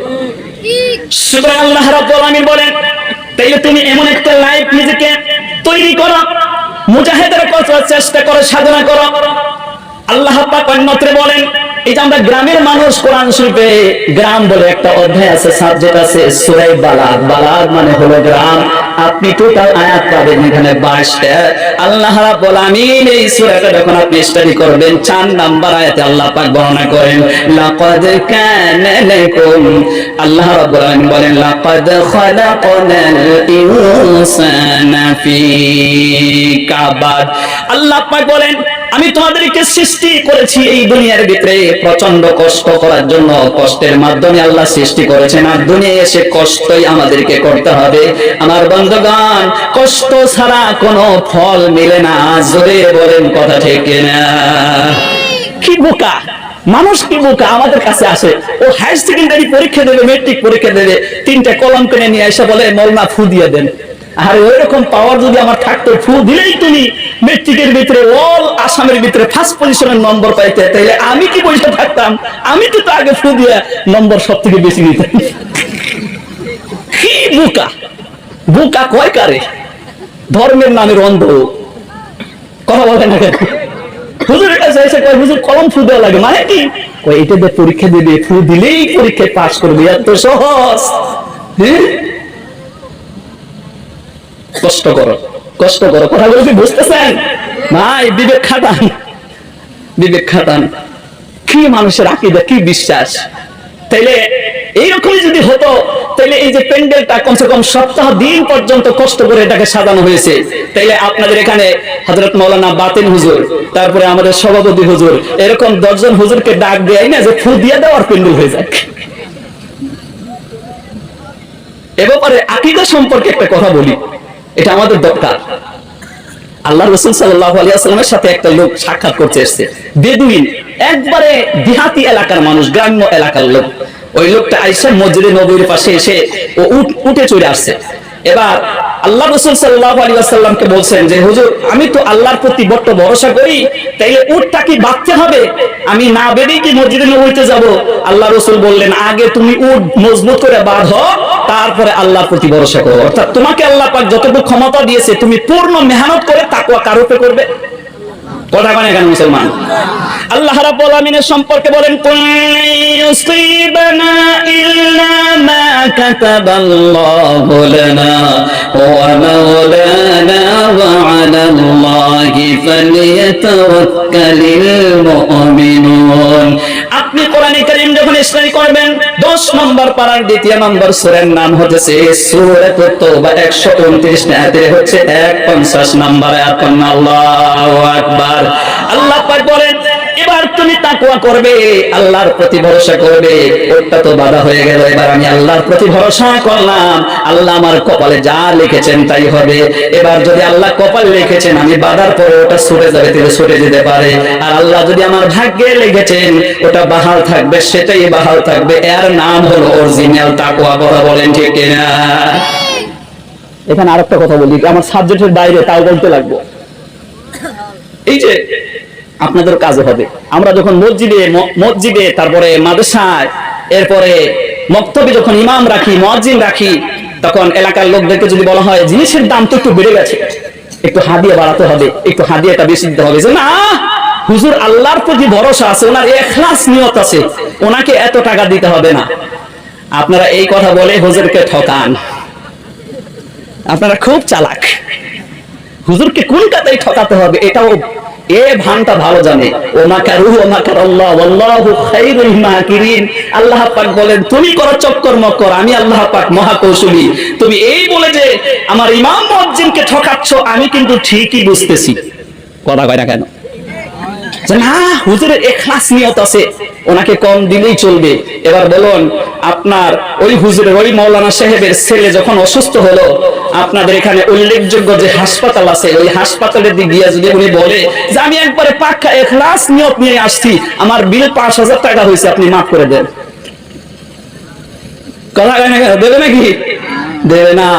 সুবহান আল্লাহ রাব্বুল আলামিন বলেন, তাইলে তুমি এমন একটা লাইফ নিজেকে তৈরি করো, মুজাহিদের করার চেষ্টা করো, সাধনা করো। আল্লাহ পাক অন্যত্রে বলেন, এই যে আমরা গ্রামের মানুষ, কোরআন শরীফে গ্রাম বলে একটা অধ্যায় আছে, সাবজেক্ট আছে সূরা বালাগ। বালাগ মানে হলো গ্রাম। আপনি টোটাল আয়াত পাবেন এখানে 22টা। আল্লাহ রাব্বুল আমিন এই সূরাটা যখন আপনি স্টাডি করবেন, 4 নাম্বার আয়াতে আল্লাহ পাক বর্ণনা করেন, লাকাদ কানা লাকুম, আল্লাহ রাব্বুল আমিন বলেন, লাকাদ খালাকনাল ইনসানা ফি কাবাদ। আল্লাহ পাক বলেন, আমি তোমাদেরকে সৃষ্টি করেছি এই দুনিয়ার ভিতরে প্রচন্ড কষ্ট করার জন্য। কষ্টের মাধ্যমে আল্লাহ সৃষ্টি করেছেন, আর দুনিয়ায় এসে কষ্টই আমাদেরকে করতে হবে। আমার বন্ধুগণ, কষ্ট ছাড়া কোনো ফল মিলে না। জোরে বলেন কথা ঠিক না? কি বোকা মানুষ, কি বোকা আমাদের কাছে আসে। ও হায়ার সেকেন্ডারি পরীক্ষা দেবে, মেট্রিক পরীক্ষা দেবে, 3টা কলম কিনে নিয়ে এসে বলে মৌলানা ফু দিয়ে দেন। আর ওইরকম পাওয়ার যদি আমার থাকতো, ফু দিলেই তুমি মেট্রিকের ভিতরে অল আসামের ভিতরে ফার্স্ট পজিশনের নম্বর পাইতে, তাইলে আমি কি বসে থাকতাম? আমি তো আগে ফু দিয়ে নম্বর সব থেকে বেশি নিতাম। কি বোকা, বোকা কয় কারে? ধর্মের নামের অন্ধ। কথা বলে না। হুজুরের কাছে এসে কয় হুজুর কলম ফু দেওয়া লাগে, মানে কি? কয় এটা দিয়ে পরীক্ষা দিবে, ফু দিলেই পরীক্ষায় পাস করবে, এত সহজ। হ্যাঁ, কষ্ট করো, কষ্ট করো, কথাগুলো কি বুঝতেছেন? ভাই বিবেক খাটান, বিবেক খাটান। কি মানুষের আকীদা, কি বিশ্বাস! তাইলে এইরকমই যদি হতো, তাইলে এই যে প্যান্ডেলটা কমসে কম সপ্তাহ দিন পর্যন্ত কষ্ট করে এটাকে সাজানো হয়েছে, তাইলে আপনাদের এখানে হযরত মাওলানা বাতিন হুজুর, তারপরে আমাদের সভাপতি হুজুর, এরকম 10 জন হুজুরকে ডাক দেয় না যে ফু দিয়ে দেওয়ার প্যান্ডেল হয়ে যাক। এ ব্যাপারে আকীদা সম্পর্কে একটা কথা বলি, এটা আমাদের দরকার। আল্লাহ রাসূল সাল্লাল্লাহু আলাইহি ওয়াসাল্লামের সাথে একটা লোক সাক্ষাৎ করতে এসেছে, বেদুইন, একবারে দেহাতি এলাকার মানুষ, গ্রাম্য এলাকার লোক। ওই লোকটা আয়েশা মসজিদে নববীর পাশে এসে ও উঠে চলে আসছে। এবার আল্লাহ রাসূল সাল্লাল্লাহু আলাইহি ওয়াসাল্লামকে বলছেন যে হুজুর, আমি তো আল্লাহর প্রতি বড় ভরসা করি, তাইলে উটটা কি বাঁধতে হবে? আমি না বেঁধেই কি মসজিদে নববীতে যাব? আল্লাহ রাসূল বললেন, আগে তুমি উট মজবুত করে বাঁধো, তারপরে আল্লাহর প্রতি ভরসা করো। অর্থাৎ তোমাকে আল্লাহ পাক যতটুকু ক্ষমতা দিয়েছে, তুমি পূর্ণ মেহনত করে তাকওয়া কার উপরে করবে? কথা বলেন কেন মুসলমান? আল্লাহ রাব্বুল আলামিনের সম্পর্কে বলেন, কুল ইউসিবানা ইল্লা মা কাতাবাল্লাহু লানা ওয়া মাওলানা ওয়া আলাল্লাহি ফালিয়াতাওয়াক্কালিল মুমিনুন। আপনি কোরআনে কারীম যখন স্টাডি করবেন, 10 নম্বর পারার 2 নম্বর সূরার নাম হচ্ছে সূরাতুত তাওবা, 129 আয়াতে হচ্ছে 150 নম্বর আয়াত। আল্লাহু আকবার। আল্লাহ পাক বলেন, এবার তুমি তাকওয়া করবে, আল্লাহর প্রতি ভরসা করবে। ওটা তো বাধা হয়ে গেল, এবার আমি আল্লাহর প্রতি ভরসা করলাম, আল্লাহ আমার কপালে যা লিখেছেন তাই হবে। এবার যদি আল্লাহ কপালে লিখেছেন আমি বাধার পরে ওটা সরে যাবে, তাহলে সরে যেতে পারে। আর আল্লাহ যদি আমার ভাগ্যে লিখেছেন ওটা বাহাল থাকবে, সেটাই বাহাল থাকবে। এর নাম হলো অরিজিনাল তাকওয়া। কথা বলেন ঠিক কিনা? এখানে আরেকটা কথা বলি, আমার সাবজেক্টের বাইরে, তাও বলতে লাগবো। এই যে আপনাদের কাজে হবে, আমরা যখন মসজিদে তারপরে মাদ্রাসায়, এরপরে মক্তবে যখন ইমাম রাখি, মুয়াজ্জিন রাখি, তখন এলাকার লোকদেরকে যদি বলা হয় জিনিসের দাম তো একটু বেড়ে গেছে, একটু হাদিয়া বাড়াতে হবে, একটু হাদিয়াটা বেশি দিতে হবে, যে না হুজুর আল্লাহর প্রতি ভরসা আছে, ওনার ইখলাস নিয়ত আছে, ওনাকে এত টাকা দিতে হবে না। আপনারা এই কথা বলে হুজুরকে ঠকান, আপনারা খুব চালাক। হুজুরকে কোন কথাই ঠকাতে হবে এটাও এ ভানটা ভালো জানে। ও মাকারু ওয়া মাকারাল্লাহ ওয়াল্লাহু খায়রুল মাকিরিন। আল্লাহ পাক বলেন, তুমি করো চক্কর মক্কর, আমি আল্লাহ পাক মহাকৌশলী। তুমি এই বলে যে আমার ইমাম মুয়াজ্জিনকে ঠকাচ্ছ, আমি কিন্তু ঠিকই বুঝতেছি। কথা কয় না কেন? না, হুজুরের ইখলাস নিয়ত আছে, ওনাকে কম দিলেই চলবে। এবার বলুন, আপনার ওই হুজুরের, ওই মাওলানা সাহেবের ছেলে যখন অসুস্থ হলো, আপনাদের এখানে উল্লেখযোগ্য যে হাসপাতাল আছে, ওই হাসপাতালের দিক দিয়ে যদি উনি বলে যে আমি একবারে পাক্কা ইখলাস নিয়ত নিয়ে আসছি, আমার বিল 5000 টাকা হয়েছে, আপনি মাফ করে দেন, কথা কয় না কেন? দেবে নাকি? দেবে না।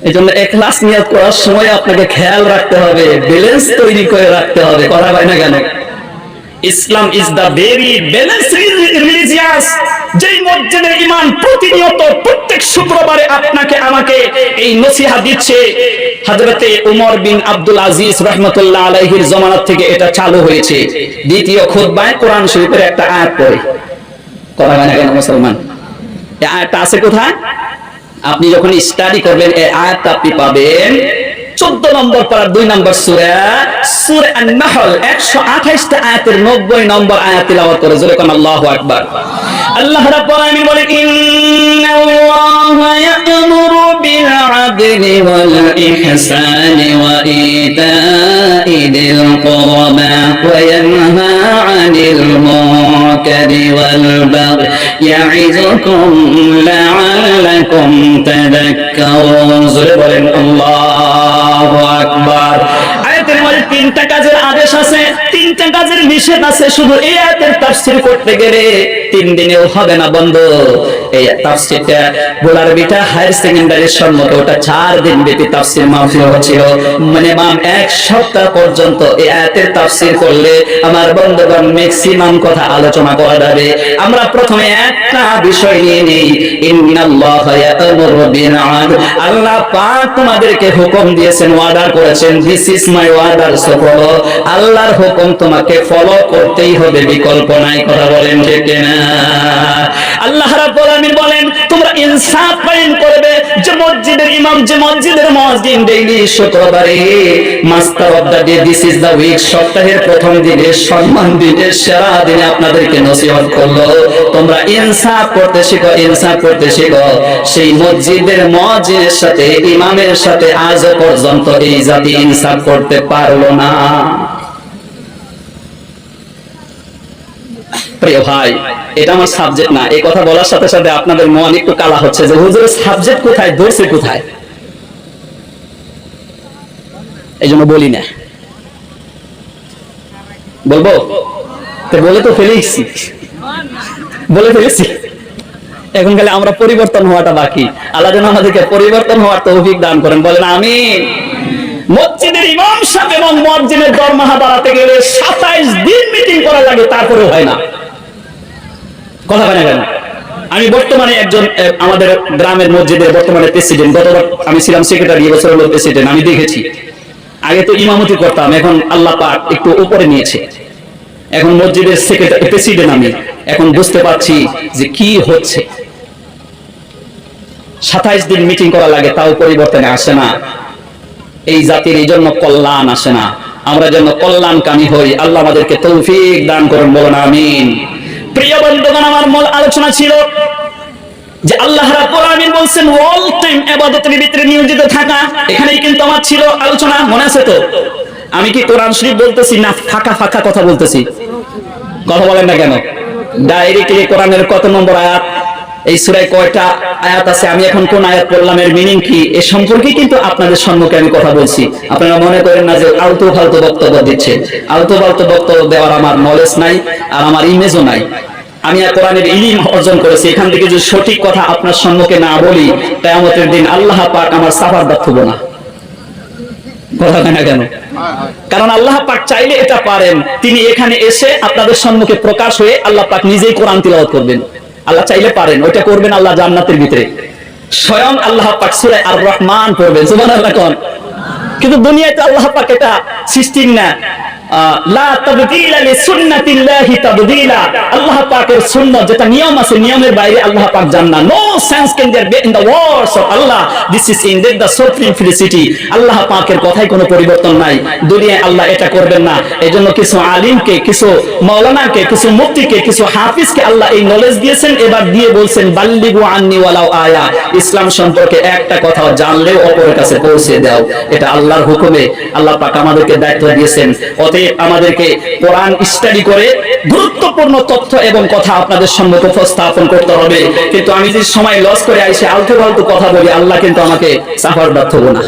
এই জন্য ইখলাস নিয়ত করার সময় আপনাকে খেয়াল রাখতে হবে, ব্যালেন্স তৈরি করে রাখতে হবে। কথা হয় না কেন? Islam is the very balance religious. যেই মসজিদের ইমাম প্রতিনিয়ত প্রত্যেক শুক্রবারে আপনাকে আমাকে এই নসিহত দিচ্ছে, হযরতে ওমর বিন আব্দুল আজিজ রাহমাতুল্লাহ আলাইহির জামানাত থেকে এটা চালু হয়েছে। দ্বিতীয় খুতবায় কোরআন শরীফের একটা আয়াত পড়ে। কথা হয় না কেন মুসলমান? এই আয়াতটা আছে কোথায়? আপনি যখন স্টাডি করবেন এই আয়াতটা আপনি পাবেন 14 নম্বর পারা 2 নম্বর সূরা, সূরা আন-নাহল 128 টা আয়াতের 90 নম্বর আয়াত তিলাওয়াত করে জোরে কোন আল্লাহু আকবার। আল্লাহ রাব্বুল আলামিন বলেন, ইন্নাল্লাহা ইয়া'মুরু বিল আদলি ওয়াল ইহসানি ওয়া ইতা'i দিল কুরবা ওয়া ইয়ানহা 'আনিল মুনকারি ওয়াল বাগই ইয়া'iযুকুম লা'আল্লাকুম তাযাক্কারুন। জোরে বলেন আল্লাহু আকবার। আয়াতের মধ্যে 3টা কাজের আদেশ আছে, 3টা কাজের নিষেধ আছে। শুধু এই আয়াতের তাফসীর করতে গেলে 3 দিনেও হবে না বন্ধু। এই তাফসীরটা বোলার বিটা হায়ার সেকেন্ডারির সম্মুখে ওটা 4 দিন ব্যাপী তাফসীর মাহফিল হচ্ছিল। মিনিমাম 1 সপ্তাহ পর্যন্ত এই আয়াতের তাফসীর করলে আমার বন্ধুগণ ম্যাক্সিমাম কথা আলোচনা করা যাবে। আমরা প্রথমে একটা বিষয় নিয়ে নেই, ইন্নাল্লাহা ইয়া'মুরু বিল আদল। আল্লাহ পাক তোমাদেরকে হুকুম দিয়েছেন, ওয়াদা করেছেন, this is my order, so follow. আল্লাহর হুকুম তোমাকে ফলো করতেই হবে, বিকল্প নাই। কথা বলেন ঠিক কিনা? আল্লাহ রাব্বুল আলামিন বলেন তোমরা ইনসাফ কায়েম করবে। যে মসজিদের ইমাম, যে মসজিদের মুয়াজ্জিন ডেইলি শুক্রবারে master of the day, this is the week, সপ্তাহের প্রথম দিনে, সম্মান দিনে, সেরা দিনে আপনাদেরকে নসিহত করলো তোমরা ইনসাফ করতে শিখো, ইনসাফ করতে শিখো। সেই মসজিদের মুয়াজ্জিনের সাথে, ইমামের সাথে আজও পর্যন্ত এই জাতি ইনসাফ করতে পারলো না। প্রিয় ভাই, এটা আমার সাবজেক্ট না। এই কথা বলার সাথে সাথে আপনাদের মন একটু কালা হচ্ছে যে হুজুরের সাবজেক্ট কোথায়, ধরছে কোথায়। এই জন্য বলি না, বলবো তো বলে তো ফেলেছি, বলে ফেলেছি। এখন খালি আমরা পরিবর্তন হওয়াটা বাকি। আল্লাহ যেন আমাদেরকে পরিবর্তন হওয়ার তৌফিক দান করেন, বলেন আমিন। মসজিদের ইমাম সাহেব এবং মুয়াজ্জিনের দরমাহা বাড়াতে গেলে 27 দিন মিটিং করা লাগে, তারপরে হয় না। কথা বলে কেন? আমি বর্তমানে একজন আমাদের গ্রামের মসজিদের বর্তমানে প্রেসিডেন্ট, গতবার আমি ছিলাম সেক্রেটারি, এবছর হলো প্রেসিডেন্ট। আমি দেখেছি, আগে তো ইমামতি করতাম, এখন আল্লাহ পাক একটু উপরে নিয়েছে, এখন মসজিদের সেক্রেটারি, প্রেসিডেন্ট আমি। এখন বুঝতে পারছি যে কি হচ্ছে। 27 দিন মিটিং করা লাগে, তাও পরিবর্তনে আসে না। এই জাতির এই জন্য কল্যাণ আসে না। আমরা যেন কল্যাণকামী হই, আল্লাহ আমাদেরকে তৌফিক দান করেন, বলেন আমিন। প্রিয় বন্ধুগণ, আমার মূল আলোচনা ছিল যে আল্লাহ রাব্বুল আলামিন বলেন অল টাইম ইবাদতের ভিতরে নিয়োজিত থাকা। এখানেই কিন্তু আমার ছিল আলোচনা, মনে আছে তো? আমি কি কোরআন শরীফ বলতেছি না ফাঁকা ফাঁকা কথা বলতেছি? কথা বলেন না কেন? ডাইরেক্টলি কোরআনের কত নম্বর আয়াত, এই সূরায় কয়টা আয়াত আছে, আমি এখন কোন আয়াত পড়লাম, এর মিনিং কি, এ সম্পর্কে কিন্তু আপনাদের সম্মুখে আমি কথা বলছি। আপনারা মনে করেন না যে আলতু ফালতু বক্তব্য দিচ্ছে। আলতু ফালতু বক্তব্য দেওয়ার আমার নলেজ নাই, আর আমার ইমেজও নাই। আমি কোরআনের ইলম অর্জন করেছি। এখান থেকে যদি সঠিক কথা আপনার সম্মুখে না বলি, কিয়ামতের দিন আল্লাহ পাক আমার সাফার দাঁড়াবো না। কথা না কেন? কারণ আল্লাহ পাক চাইলে এটা পারেন, তিনি এখানে এসে আপনাদের সম্মুখে প্রকাশ হয়ে আল্লাহ পাক নিজেই কোরআন তিলাওয়াত করবেন। আল্লাহ চাইলে পারেন, ওইটা করবেন আল্লাহ জান্নাতের ভিতরে। স্বয়ং আল্লাহ পাক সূরা আর রহমান পড়বেন, সুবহানাল্লাহ কোন। কিন্তু দুনিয়াতে আল্লাহ পাক এটা সিস্টেম না, লা তাবদীলা লিসুন্নাতিল্লাহি তাবদীলা। আল্লাহ পাকের সুন্নাত যেটা নিয়ম আছে, নিয়মের বাইরে আল্লাহ পাক জান না। No sense can there be in the words of Allah, this is indeed the supreme felicity. আল্লাহ পাকের কথায় কোনো পরিবর্তন নাই। দুনিয়ায় আল্লাহ এটা করবেন না। এজন্য কিছু আলিমকে, কিছু মাওলানাকে, কিছু মুফতিকে, কিছু হাফিজকে আল্লাহ এই নলেজ দিয়েছেন, এবার দিয়ে বলছেন বাল্লিগু আন্নি ওয়ালাউ আয়া। ইসলাম সম্পর্কে একটা কথা জানলেও অপরের কাছে পৌঁছে দাও, এটা আল্লাহর হুকুমে আল্লাহ পাক আমাদেরকে দায়িত্ব দিয়েছেন। আমাদেরকে কোরআন স্টাডি করে গুরুত্বপূর্ণ তথ্য এবং কথা আপনাদের সম্মুখে উপস্থাপন করতে হবে। কিন্তু আমি যদি সময় লস করে আইসে আলতু ফালতু কথা বলি, আল্লাহ কিন্তু আমাকে সাফার দাঁড়াবো না।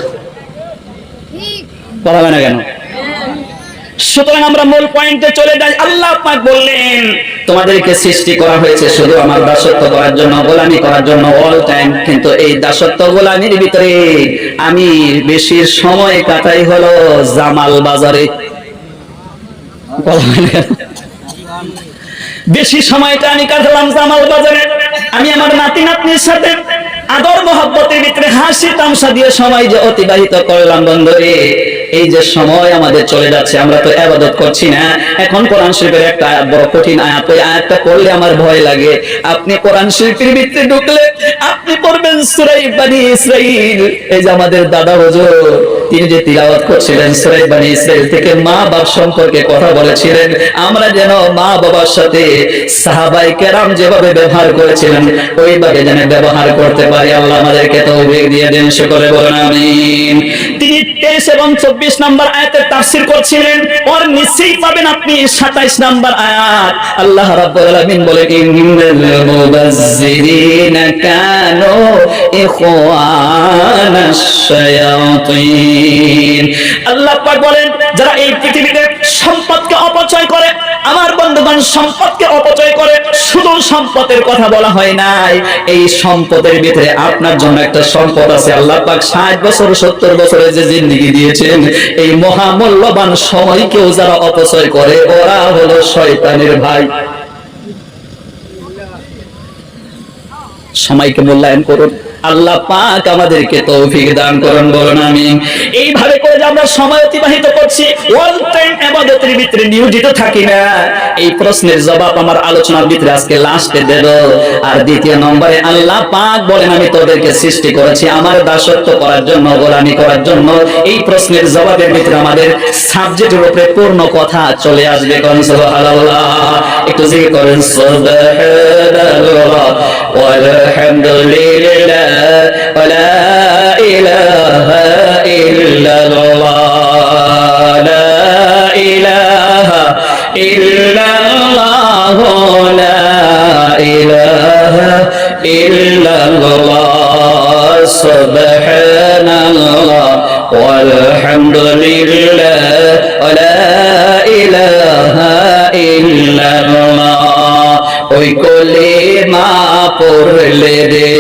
কথা হয় না কেন? সুতরাং আমরা মূল পয়েন্টে চলে যাই। আল্লাহ পাক বললেন তোমাদেরকে সৃষ্টি করা হয়েছে শুধু আমার দাসত্ব করার জন্য, গোলামি করার জন্য, অল টাইম। কিন্তু এই দাসত্ব গোলামির ভিতরে আমি বেশি সময় কাটাই হলো জামাল বাজারে। বেশি সময়টা আমি কাটালাম জামাল বাজারে। আমি আমার নাতি নাতনির সাথে আদর মহব্বতের ভিতরে হাসি তামসা দিয়ে সময় যে অতিবাহিত করলাম বন্ধুরে, এই যে সময় আমাদের চলে যাচ্ছে, আমরা তো ইবাদত করছি না। এখন কোরআন শরীফের একটা আয়াত, বড় কঠিন আয়াত, ওই আয়াতটা পড়লে আমার ভয় লাগে। আপনি কোরআন শরীফের ভিতরে ঢুকলে আপনি পড়বেন সূরা বনী ইসরাঈল। এই যে আমাদের দাদা হুজুর তিনি যে তিলাওয়াত করছিলেন সূরা বনী ইসরাঈল থেকে মা বাবা সম্পর্কে কথা বলেছিলেন। আমরা যেন মা বাবার সাথে সাহাবায়ে কেরাম যেভাবে ব্যবহার করেছিলেন ওইভাবে যেন ব্যবহার করতে পারি। আল্লাহ আমাদেরকে তৌফিক দিয়ে দেন, সকলে বলেন আমিন। তিনি 23 এবং 24 নম্বর আয়াতের তাফসীর করছিলেন, ওর নিচেই পাবেন আপনি 27 নম্বর আয়াত। আল্লাহ রাব্বুল আলামিন বলেন ইন্নাল মুবাজ্জিরিনা কানু ইখওয়ানাশ শায়াতিন। আল্লাহ পাক বলেন যারা এই পৃথিবীতে সম্পদকে অপচয় করে, আমার বন্ধুগণ সম্পদকে অপচয় করে। শুধু সম্পদের কথা বলা হয় নাই, এই সম্পদের ভিতরে আপনার জন্য একটা সম্পদ আছে। আল্লাহ পাক 60 বছর 70 বছরের যে জিন্দেগি দিয়েছেন, এই মহামূল্যবান সময়কেও যারা অপচয় করে ওরা হলো শয়তানের ভাই। সময়কে মূল্যায়ন করুন। আল্লাহ পাক আমাদেরকে তৌফিক দান করুন, বলুন আমিন। এইভাবে করে যে আমরা সময় অতিবাহিত করছি, অল টাইম ইবাদতের ভিতরে নিয়োজিত থাকি না, এই প্রশ্নের জবাব আমার আলোচনার ভিতরে আজকে লাস্টে দেব। আর দ্বিতীয় নম্বরে আল্লাহ পাক বলেন আমি তোদেরকে সৃষ্টি করেছি আমার দাসত্ব করার জন্য, গোলামি করার জন্য। এই প্রশ্নের জবাবের ভিতরে আমাদের সাবজেক্টের উপরে পূর্ণ কথা চলে আসবে। কোন সুবহানাল্লাহ, একটু জিকির করেন সুবহানাল্লাহ ওয়ালহামদুলিল্লাহ ওয়ালা ইলাহা ইল্লাল্লাহ লা ইলাহা ইল্লাল্লাহ লা ইলাহা ইল্লাল্লাহ সুবহানাল্লাহ ওয়ালহামদুলিল্লাহ ওয়ালা ইলাহা ইল্লাল্লাহ। ওই কলিমা পড়লে রে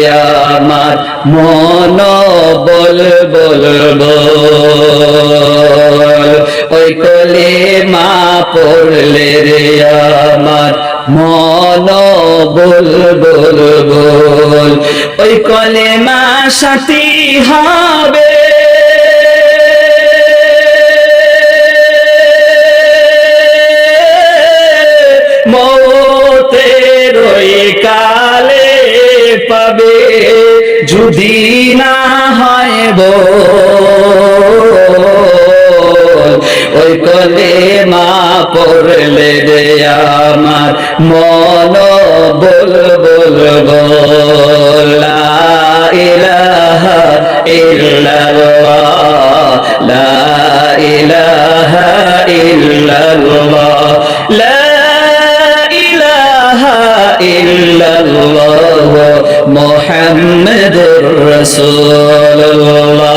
আমার মন বল বল বল, ওই কলিমা পড়লে রে আমার মন বল বল বল, ওই কলিমা সাথী হবে মওতের ওই কালে পাবে, যদি না হয় বল, ওই কলিমা পড়লে রে আমার মন বল বল বল, লা ইলাহা ইল্লাল্লাহ লা ইলাহা ইল্লাল্লাহ লা ইলাহা ইল্লাল্লাহ মুহাম্মাদুর রাসূলুল্লাহ।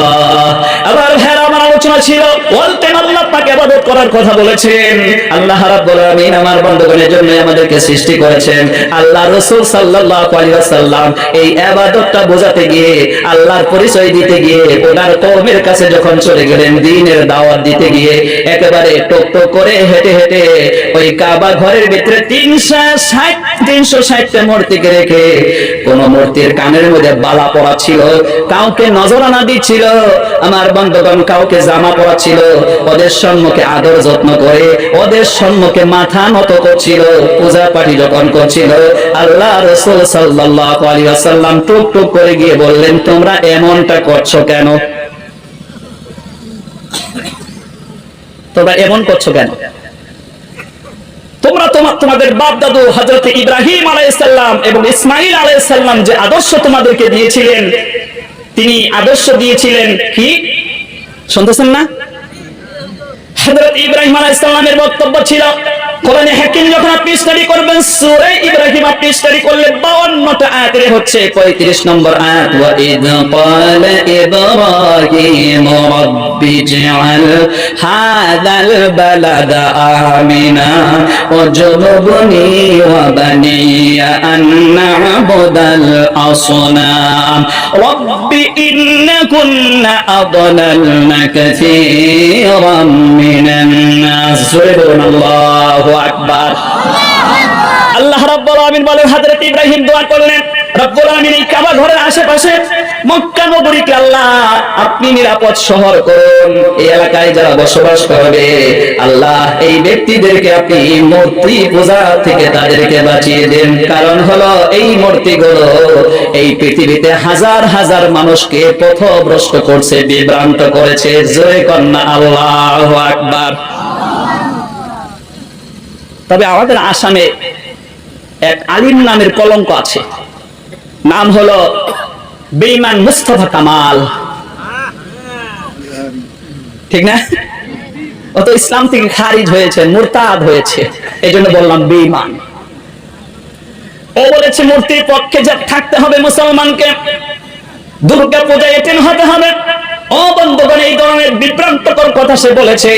আবার ভাইরা আমার আলোচনা ছিল বলতেন আল্লাহ পাক ইবাদত করার কথা বলেছেন। আল্লাহ রাব্বুল আলামিন আমার বন্ধুগণের জন্য আমাদেরকে সৃষ্টি করেছেন। আল্লাহ রাসূল সাল্লাল্লাহু আলাইহি ওয়াসাল্লাম এই ইবাদতটা বোঝাতে গিয়ে, আল্লাহর পরিচয় দিতে গিয়ে, ওনার কওমের কাছে যখন চলে গেলেন দ্বীনের দাওয়াত দিতে গিয়ে, একেবারে টক টক করে হেঁটে হেঁটে ওই কাবা ঘরের ভিতরে 360টা মূর্তিকে রেখে, কোন মূর্তির কানের মধ্যে বালা পরা ছিল, কাউকে নজরানা দিচ্ছিল, আমার বন্ধুগণ কাউকে জামা পরা ছিল, ওদের সম্মুখে আদর যত্ন করে ওদের সম্মুখে মাথা নত করছিল, পূজা পাঠি যখন করছিল, আল্লাহ রাসূল সাল্লাল্লাহু আলাইহি ওয়াসাল্লাম টুক টুক করে গিয়ে বললেন তোমরা এমনটা করছো কেন? তোমরা এমন করছো কেন? তোমরা তোমাদের বাপ দাদু হযরত ইব্রাহিম আলাইহিস সালাম এবং ইসমাঈল আলাইহিস সালাম যে আদর্শ তোমাদেরকে দিয়েছিলেন, তিনি আদর্শ দিয়েছিলেন কি শুনতেছেন না? হযরত ইব্রাহিম আলাইহিস সালামের বক্তব্য ছিল, কোরআনে হাকিম যখন আপনি স্টাডি করবেন সূরা ইব্রাহিম আপনি স্টাডি করলে 52টা আয়াতে হচ্ছে 35 নম্বর আয়াত, ওয়া ইয ক্বালা ইব্রাহিম রাব্বি ইজআল হাযাল বালাদা আমিনা ওয়াজনুবনি ওয়া বানিয়া আন না'বুদাল আসনাম রাব্বি ইন্নাকুন্না আদলালনা কাসীরাম মিনান নাস। সুবহানাল্লাহু আকবার। আল্লাহ রাব্বুল আলামিন বলেন হযরত ইব্রাহিম দোয়া করলেন, রব্বুল আলামিন এই কাবা ঘরের আশেপাশে মক্কা নগরীকে আল্লাহ আপনি নিরাপদ শহর করুন, এই এলাকায় যারা বসবাস করবে আল্লাহ এই ব্যক্তিদেরকে আপনি মূর্তি পূজা থেকে তাদেরকে বাঁচিয়ে দেন। কারণ হলো এই মূর্তিগুলো এই পৃথিবীতে হাজার হাজার মানুষকে পথভ্রষ্ট করছে, বিভ্রান্ত করেছে। জয় কন্যা আল্লাহু আকবার। তবে আমাদের আসামে এক আলিম নামের কলঙ্ক আছে, নাম হলো বেঈমান মুস্তাফা কামাল, ঠিক না? ও তো ইসলাম থেকে খারিজ হয়েছে, মুরতাদ হয়েছে, এই জন্য বললাম বেঈমান। ও বলেছে মূর্তির পক্ষে যা থাকতে হবে মুসলমানকে, দুর্গা পূজায় এটেন্ড হতে হবে, ও বন্ধুগণ, এই ধরনের বিভ্রান্তকর কথা সে বলেছে।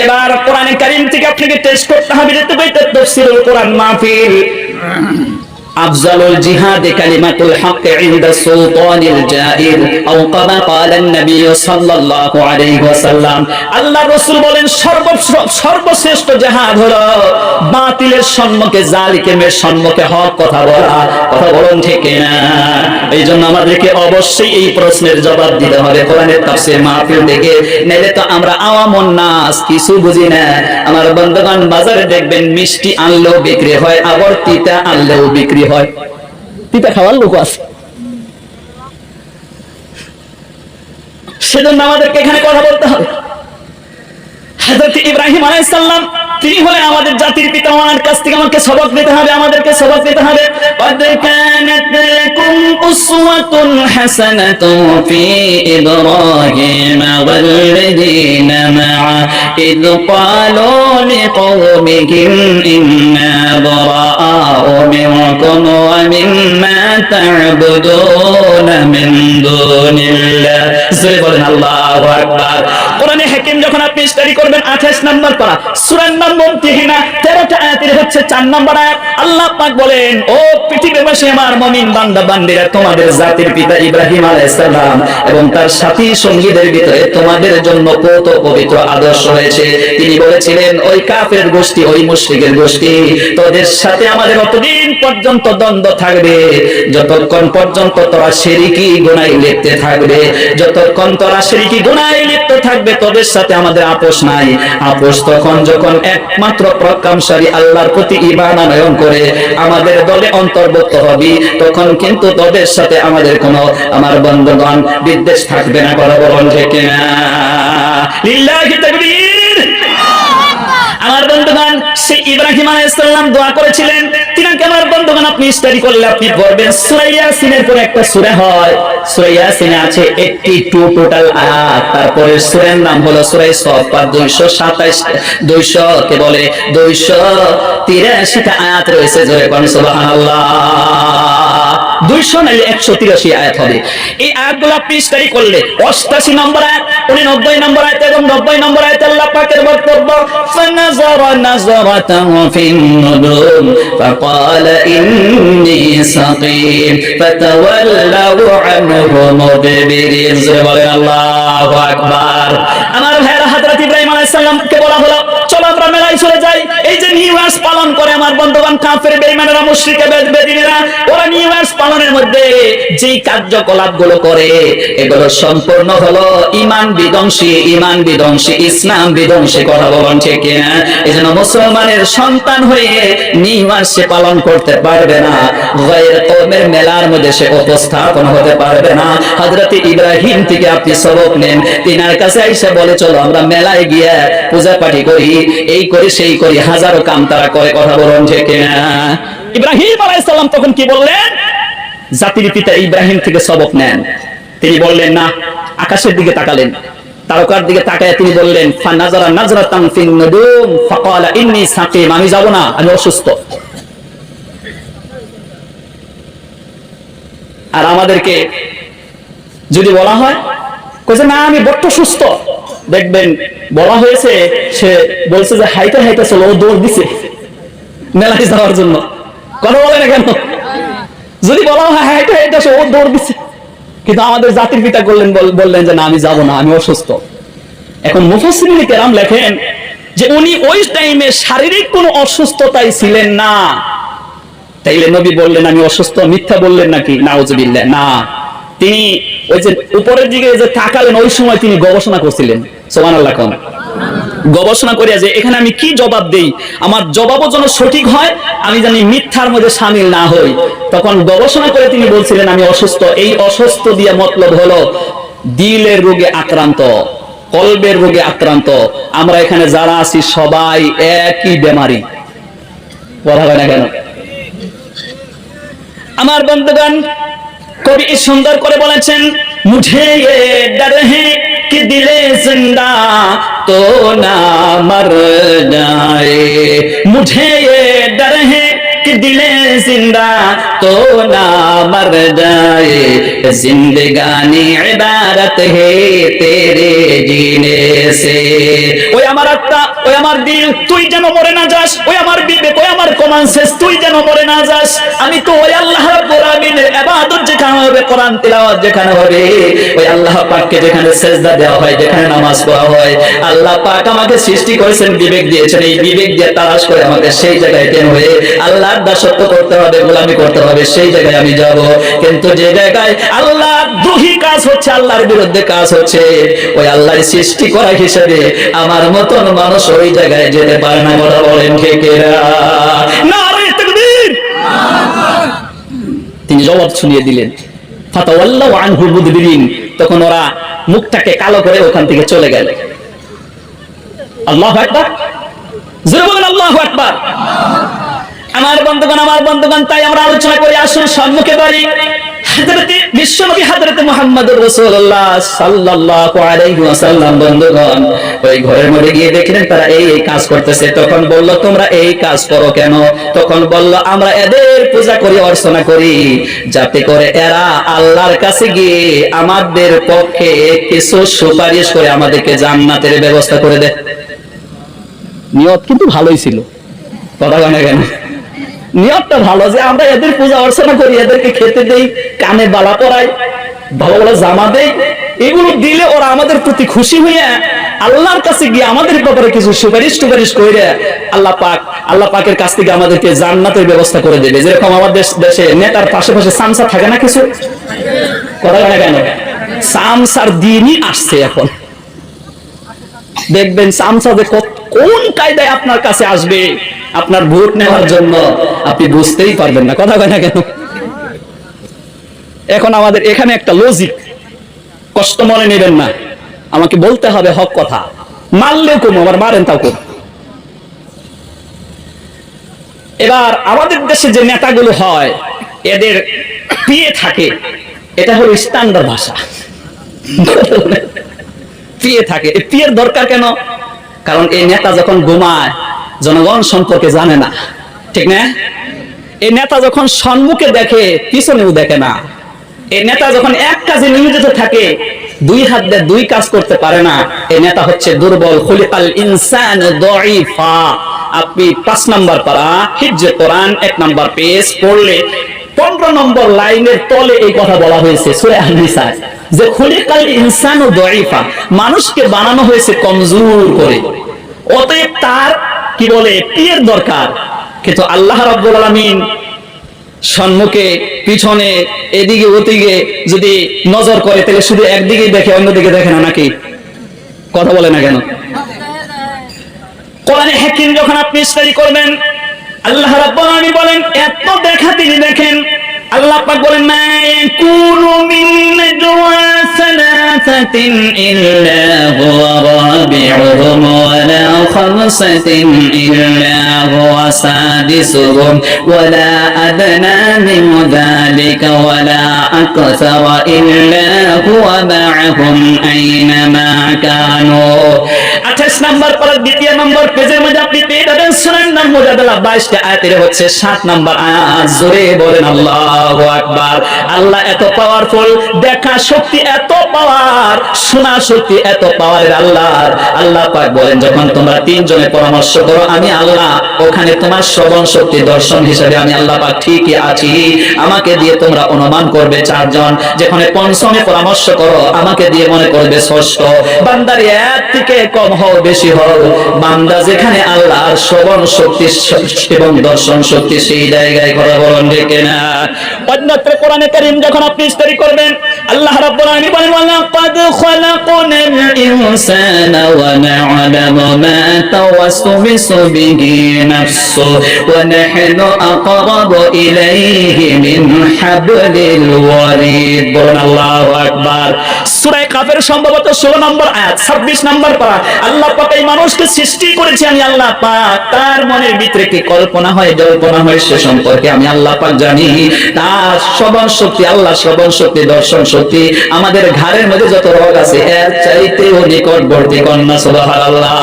এবার কোরআনে কারীম থেকে আপনাকে টেস্ট করতে হবে যে তুমি তাফসীরুল কোরআন মাহফিল আফজালুল জিহাদ কালিমাতুল হক ইনদা সুলতানিল জাহির আও কামা ক্বালান নবী সাল্লাল্লাহু আলাইহি ওয়াসাল্লাম। আল্লাহর রাসূল বলেন সর্বশ্রেষ্ঠ জিহাদ হলো বাতিলের সম্মুখে জালিমের সম্মুখে হক কথা বলা। কথা বলুন ঠিক না? এইজন্য আমাদেরকে অবশ্যই এই প্রশ্নের জবাব দিতে হবে কোরআনের তাফসীর মাহফিল থেকে, নাইলে তো আমরা আওয়ামুন নাস কিছু বুঝি না। আমার বন্ধুগণ, বাজারে দেখবেন মিষ্টি আনলেও বিক্রি হয়, আবার তিতা আনলেও বিক্রি হয়। তিতা খাওয়ার লোক আছে। সেজন্য আমাদেরকে এখানে কথা বলতে হবে। হযরত ইব্রাহিম আলাইহিস সালাম তিনি হলেন আমাদের জাতির পিতা। ওনার কাছ থেকে আমাদেরকে সবক নিতে হবে, আমাদেরকে সবক নিতে হবে। قد كانت لكم أسوة حسنة في إبراهيم والذين معه إذ قالوا لقومهم إنا براء منكم ومما تعبدون من دون الله। الله أكبر। কোরআনে হাকিম যখন আপনি স্টাডি করবেন 28 নম্বর পারা সূরা মুমতাহিনা 13টা আয়াতের হচ্ছে 4 নম্বর আয়াত। আল্লাহ পাক বলেন, ও পৃথিবীবাসী আমার মুমিন বান্দা বান্দীরা, তোমাদের জাতির পিতা ইব্রাহিম আলাইহিস সালাম এবং তার সাথী সঙ্গীদের ভিতরে তোমাদের জন্য কত পবিত্র আদর্শ রয়েছে। তিনি বলেছিলেন, ওই কাফের গোষ্ঠী, ওই মুশরিকের গোষ্ঠী, তোদের সাথে আমাদের অতদিন পর্যন্ত দ্বন্দ্ব থাকবে যতক্ষণ পর্যন্ত তোরা শিরকি গুনাহে লিপ্ত থাকবে। যতক্ষণ তোরা শিরকি গুনাহে লিপ্ত থাকবে তোদের সাথে আমাদের আপোষ নাই। আপোষ তখন যখন একমাত্র প্রকাশকারী আল্লাহর প্রতি ঈমান আনয়ন করে আমাদের দলে অন্তর্ভুক্ত হবি, তখন কিন্তু তোদের সাথে আমাদের কোনো, আমার বন্ধুগণ, বিদ্বেষ থাকবে না। কথা বলুন ঠিক না? লিল্লাহি তাকবীর। আমার বন্ধুগণ, সেই ইব্রাহিম আলাইহিস সালাম দোয়া করেছিলেন। তিনাকে আমার বন্ধুগণ আপনি স্টাডি করলে আপনি পড়বেন, সূরা ইয়াসিনের পরে একটা সূরা হয়, সূরা ইয়াসিনে আছে 82 টোটাল আয়াত। তারপরে সূরার নাম হলো সূরা সফফাত 227 200 কে বলে 283 টা আয়াত রয়েছে। জোরে বলুন সুবহানাল্লাহ। 200 নাকি 183 আয়াত হবে। এই আয়াতগুলো আপনি স্টাডি করলে 88 নম্বর আয়াত, 89 নম্বর আয়াত এবং 90 নম্বর আয়াতে আল্লাহ পাকের বক্তব্য, ফানাযারা নাযারাতান ফিন নুজুম ফাকালা ইন্নী সাকীম ফাতাওয়াল্লাউ আনহু মুদবিরিন। বলেন আল্লাহু আকবার। আমার ভাইরা, হযরত ইব্রাহিম আলাইহিস সালামকে বলা হলো, চলো আমরা মেলায় চলে যাই। এই যে নিউ ইয়ার্স পালন করে আমার বন্ধুগণ কাফের বেঈমানেরা, মুশরিক বেদিনেরা, ওরা নিউ ইয়ার্স পালনের মধ্যে যেই কার্যকলাপগুলো করে এগুলো সম্পূর্ণ হলো ঈমান বিধ্বংসী, ঈমান বিধ্বংসী, ইসলাম বিধ্বংসী। কথা বলুন ঠিক না? এজন্য মুসলমানের সন্তান হয়ে নিউ ইয়ার্স সে পালন করতে পারবে না, গায়র কওমের মেলার মধ্যে সে উপস্থাপন হতে পারবে না। হযরত ইব্রাহিম থেকে আপনি সবক নেন। তিনার কাছে এসে বলে, চলো আমরা মেলায় গিয়ে পূজা পাঠি করি, এই করি সেই করি, হাজারো কাম তারা করে। কথা বলুন ঠিক না? ইব্রাহিম আলাইহিস সালাম তখন কি বললেন? জাতির পিতা ইব্রাহিম থেকে সবক নেন। তিনি বললেন না, আকাশের দিকে তাকালেন, তারকার দিকে তাকায় তিনি বললেন, ফানাযারা নাযরাতান ফিন নুজুম ফাকালা ইন্নী সাকীম। আমি যাব না, আমি অসুস্থ। আর আমাদেরকে যদি বলা হয় কইছে না আমি বড্ড সুস্থ, দেখবেন বলা হয়েছে সে বলছে যে হাইতে হাইতে চলো, ও দৌড় দিছে মেলায় যাওয়ার জন্য। কথা বলে না কেন? যদি বলা হয় হাইতে হাইতে ও দৌড় দিছে, কিন্তু আমাদের জাতির পিতা বললেন যে না আমি যাব না, আমি অসুস্থ। এখন মুফাসসিরিন কেরাম লেখেন যে উনি ওই টাইমে শারীরিক কোনো অসুস্থতাই ছিলেন না, তাইলে নবী বললেন আমি অসুস্থ, মিথ্যা বললেন নাকি? নাউজুবিল্লাহ। না, তিনি ওই যে উপরের দিকে যে তাকালেন ওই সময় তিনি গবেষণা করছিলেন। সুবহানাল্লাহ। কোন গবেষণা করিয়া যে এখানে আমি কি জবাব দেই, আমার জবাবও যেন সঠিক হয়, আমি জানি মিথ্যার মধ্যে শামিল না হই। তখন গবেষণা করে তিনি বলছিলেন আমি অসুস্থ। এই অসুস্থ দিয়ে মতলব হলো দিলের রোগে আক্রান্ত, কলবের রোগে আক্রান্ত। আমরা এখানে যারা আছি সবাই একই বেমারি। বলা হয় না কেন? আমার বন্ধুগণ, কবি সুন্দর করে বলেছেন, মুঝে ये डर है कि दिले जिंदा तो ना मर जाए, मुझे ये डर है दिले जिंदा तो ना मर जाए जिंदगानी इबारत है तेरे जीने से ওই আমার আত্মা ওই আমার দিল তুই যেন মরে না যাস ওই আমার বিবেক ওই আমার কমান সেন্স তুই যেন মরে না যাস আমি তো ওই আল্লাহ রাব্বুল আলামিনের ইবাদত যেখানে হবে কোরআন তিলাওয়াত যেখানে হবে ওই আল্লাহ পাককে যেখানে সিজদা দেওয়া হয় যেখানে নামাজ পড়া হয় আল্লাহ পাক আমাকে সৃষ্টি করেছেন বিবেক দিয়েছেন এই বিবেক দিয়ে তালাশ করে আমাকে সেই জায়গায় কেন হয়ে আল্লাহর দাসত্ব করতে হবে গোলামি করতে হবে সেই জায়গায় আমি যাব কিন্তু যে জায়গায় আল্লাহ দ্রোহী কাজ হচ্ছে আল্লাহর বিরুদ্ধে কাজ হচ্ছে ওই আল্লাহর সৃষ্টি করা হিসেবে আমার মতন মানুষ ওই জায়গায় যেতে পারে না বলা বলেন ঠিক নারে তাকবীর তিনি জবাব শুনিয়ে দিলেন ফাতাওয়াল্লাহু আনহু মুদবিরিন তখন ওরা মুখটাকে কালো করে ওখান থেকে চলে গেল আল্লাহু আকবার জোরে বলেন আল্লাহু আকবার আমার বন্ধুগণ তাই আমরা আলোচনা করি আসুন সম্মুখে দাঁড়ি হযরতে বিশ্বনবী হযরতে মুহাম্মদুর রাসূলুল্লাহ সাল্লাল্লাহু আলাইহি ওয়াসাল্লাম বন্ধুগণ ওই ঘরের মধ্যে গিয়ে দেখলেন তারা এই কাজ করতেছে তখন বলল তোমরা এই কাজ করো কেন তখন বলল আমরা এদের পূজা করি অর্চনা করি যাতে করে এরা আল্লাহর কাছে গিয়ে আমাদের পক্ষে কিছু সুপারিশ করে আমাদেরকে জান্নাতের ব্যবস্থা করে দেয় নিয়ত কিন্তু ভালোই ছিল কথা জানা কেন নিয়তটা ভালো যে আমরা এদের পূজা অর্চনা করি এদেরকে খেতে দেই কানে বালা পরাই ভালো ভালো জামা দেই এগুলো দিলে ওরা আমাদের প্রতি খুশি হয়ে আল্লাহর কাছে গিয়ে আমাদের ব্যাপারে কিছু সুপারিশ করে আল্লাহ পাকের কাছ থেকে আমাদেরকে জান্নাতের ব্যবস্থা করে দেবে যেরকম আমাদের দেশে নেতার পাশে সামসা থাকে না কিছু কথা জানা কেন সামসার দিনই আসছে এখন দেখবেন সামসা যে কোন কায়দায় আপনার কাছে আসবে আপনার ভোট নেওয়ার জন্য আপনি বুঝতেই পারবেন না কথা কয় না কেন এখন আমাদের এখানে একটা লজিক কষ্ট মনে নেবেন না আমাকে বলতে হবে হক কথা মারলেও কম আবার মারেন তাও কম এবার আমাদের দেশে যে নেতাগুলো হয় এদের পিয়ে থাকে এটা হলো স্ট্যান্ডার্ড ভাষা পিয়ে থাকে এই পিয়ের দরকার কেন কারণ এই নেতা যখন ঘুমায় জনগণ সম্পর্কে জানে না ঠিক না এই নেতা যখন সম্মুখে দেখে পিছনেও দেখে না এই নেতা যখন এক কাজে নিয়োজিত থাকে দুই হাত দিয়ে দুই কাজ করতে পারে না এই নেতা হচ্ছে দুর্বল খুলিকাল ইনসানু দাঈফা আপনি 5 নাম্বার পারা হিজরে কোরআন 1 নাম্বার পেজ পড়লে 15 নম্বর লাইনের তলে এই কথা বলা হয়েছে সূরা আন-নিসা যে খুলিকাল ইনসানু দাঈফা মানুষকে বানানো হয়েছে কমজোর করে অতএব তার কি বলে পিয়ের দরকার কিন্তু আল্লাহ রাব্বুল আলামিন সম্মুখে পিছনে এদিকে ওদিকে যদি নজর করে তাহলে শুধু একদিকে দেখে অন্যদিকে দেখে না নাকি কথা বলে না কেন কোরআনে হাকিম যখন আপনি স্টাডি করবেন আল্লাহ রাব্বুল আলামিন বলেন এত দেখা তিনি দেখেন আল্লাহ পাক বলেন মা ইয়াকুনু মিন নাজওয়া সালাসাতিন ইল্লা হুয়া রাবিউহুম ওয়া লা খামসাতিন ইল্লা হুয়া সাদিসুহুম ওয়া লা আদনা মিন যালিকা ওয়া লা আকসারা ইল্লা হুয়া মা'আহুম আইনামা কানু 28 নম্বর পর দ্বিতীয় নম্বর পেজের মধ্যে আপনি পেয়ে যাবেন সূরা মুজাদালা 22 টা আয়াতের হচ্ছে 7 নম্বর আয়াত জোরে বলেন আল্লাহু আকবার আল্লাহ এত পাওয়ারফুল দেখা শক্তি এত পাওয়ার শোনা শক্তি এত পাওয়ারের আল্লাহ পাক বলেন যখন তোমরা তিনজনে পরামর্শ করো আমি আল্লাহ ওখানে তোমার শ্রবণ শক্তি দর্শন হিসেবে আমি আল্লাহ পাক ঠিকই আছি আমাকে দিয়ে তোমরা অনুমান করবে চারজন যেখানে পঞ্চমে পরামর্শ করো আমাকে দিয়ে মনে করবে ষষ্ঠ বান্দার এক থেকে কম হও বেশি হও বান্দা যেখানে আল্লাহর শ্রবণ শক্তি এবং দর্শন শক্তি সেই জায়গায় কথা বলেন দেখে না অন্যত্র কোরআনে কারীম যখন আপনি স্টাডি করবেন আল্লাহ রাব্বুল আলামিন বলেন ওয়ালাকাদ খালাকনাল ইনসানা ওয়া না'লামু মা তাওয়াসবিসু বিহি নাফসু ওয়া নাহনু আকরাবু ইলাইহি মিন হাবলিল ওয়ারিদ বলেন আল্লাহু আকবার সূরা কাফের সম্ভবত 16 নম্বর আয়াত 26 নম্বর পারা আল্লাহ পাক এই মানুষকে সৃষ্টি করেছে আমি আল্লাহ পাক তার মনের ভিতরে কি কল্পনা হয় জল্পনা হয় সে সম্পর্কে আমি আল্লাহ পাক জানি তার শ্রবণ শক্তি আল্লাহ শ্রবণ শক্তি দর্শন শক্তি আমাদের ঘরের মধ্যে যত রোগ আছে এর চাইতেও নিকটবর্তী কন্যা সুবহানাল্লাহ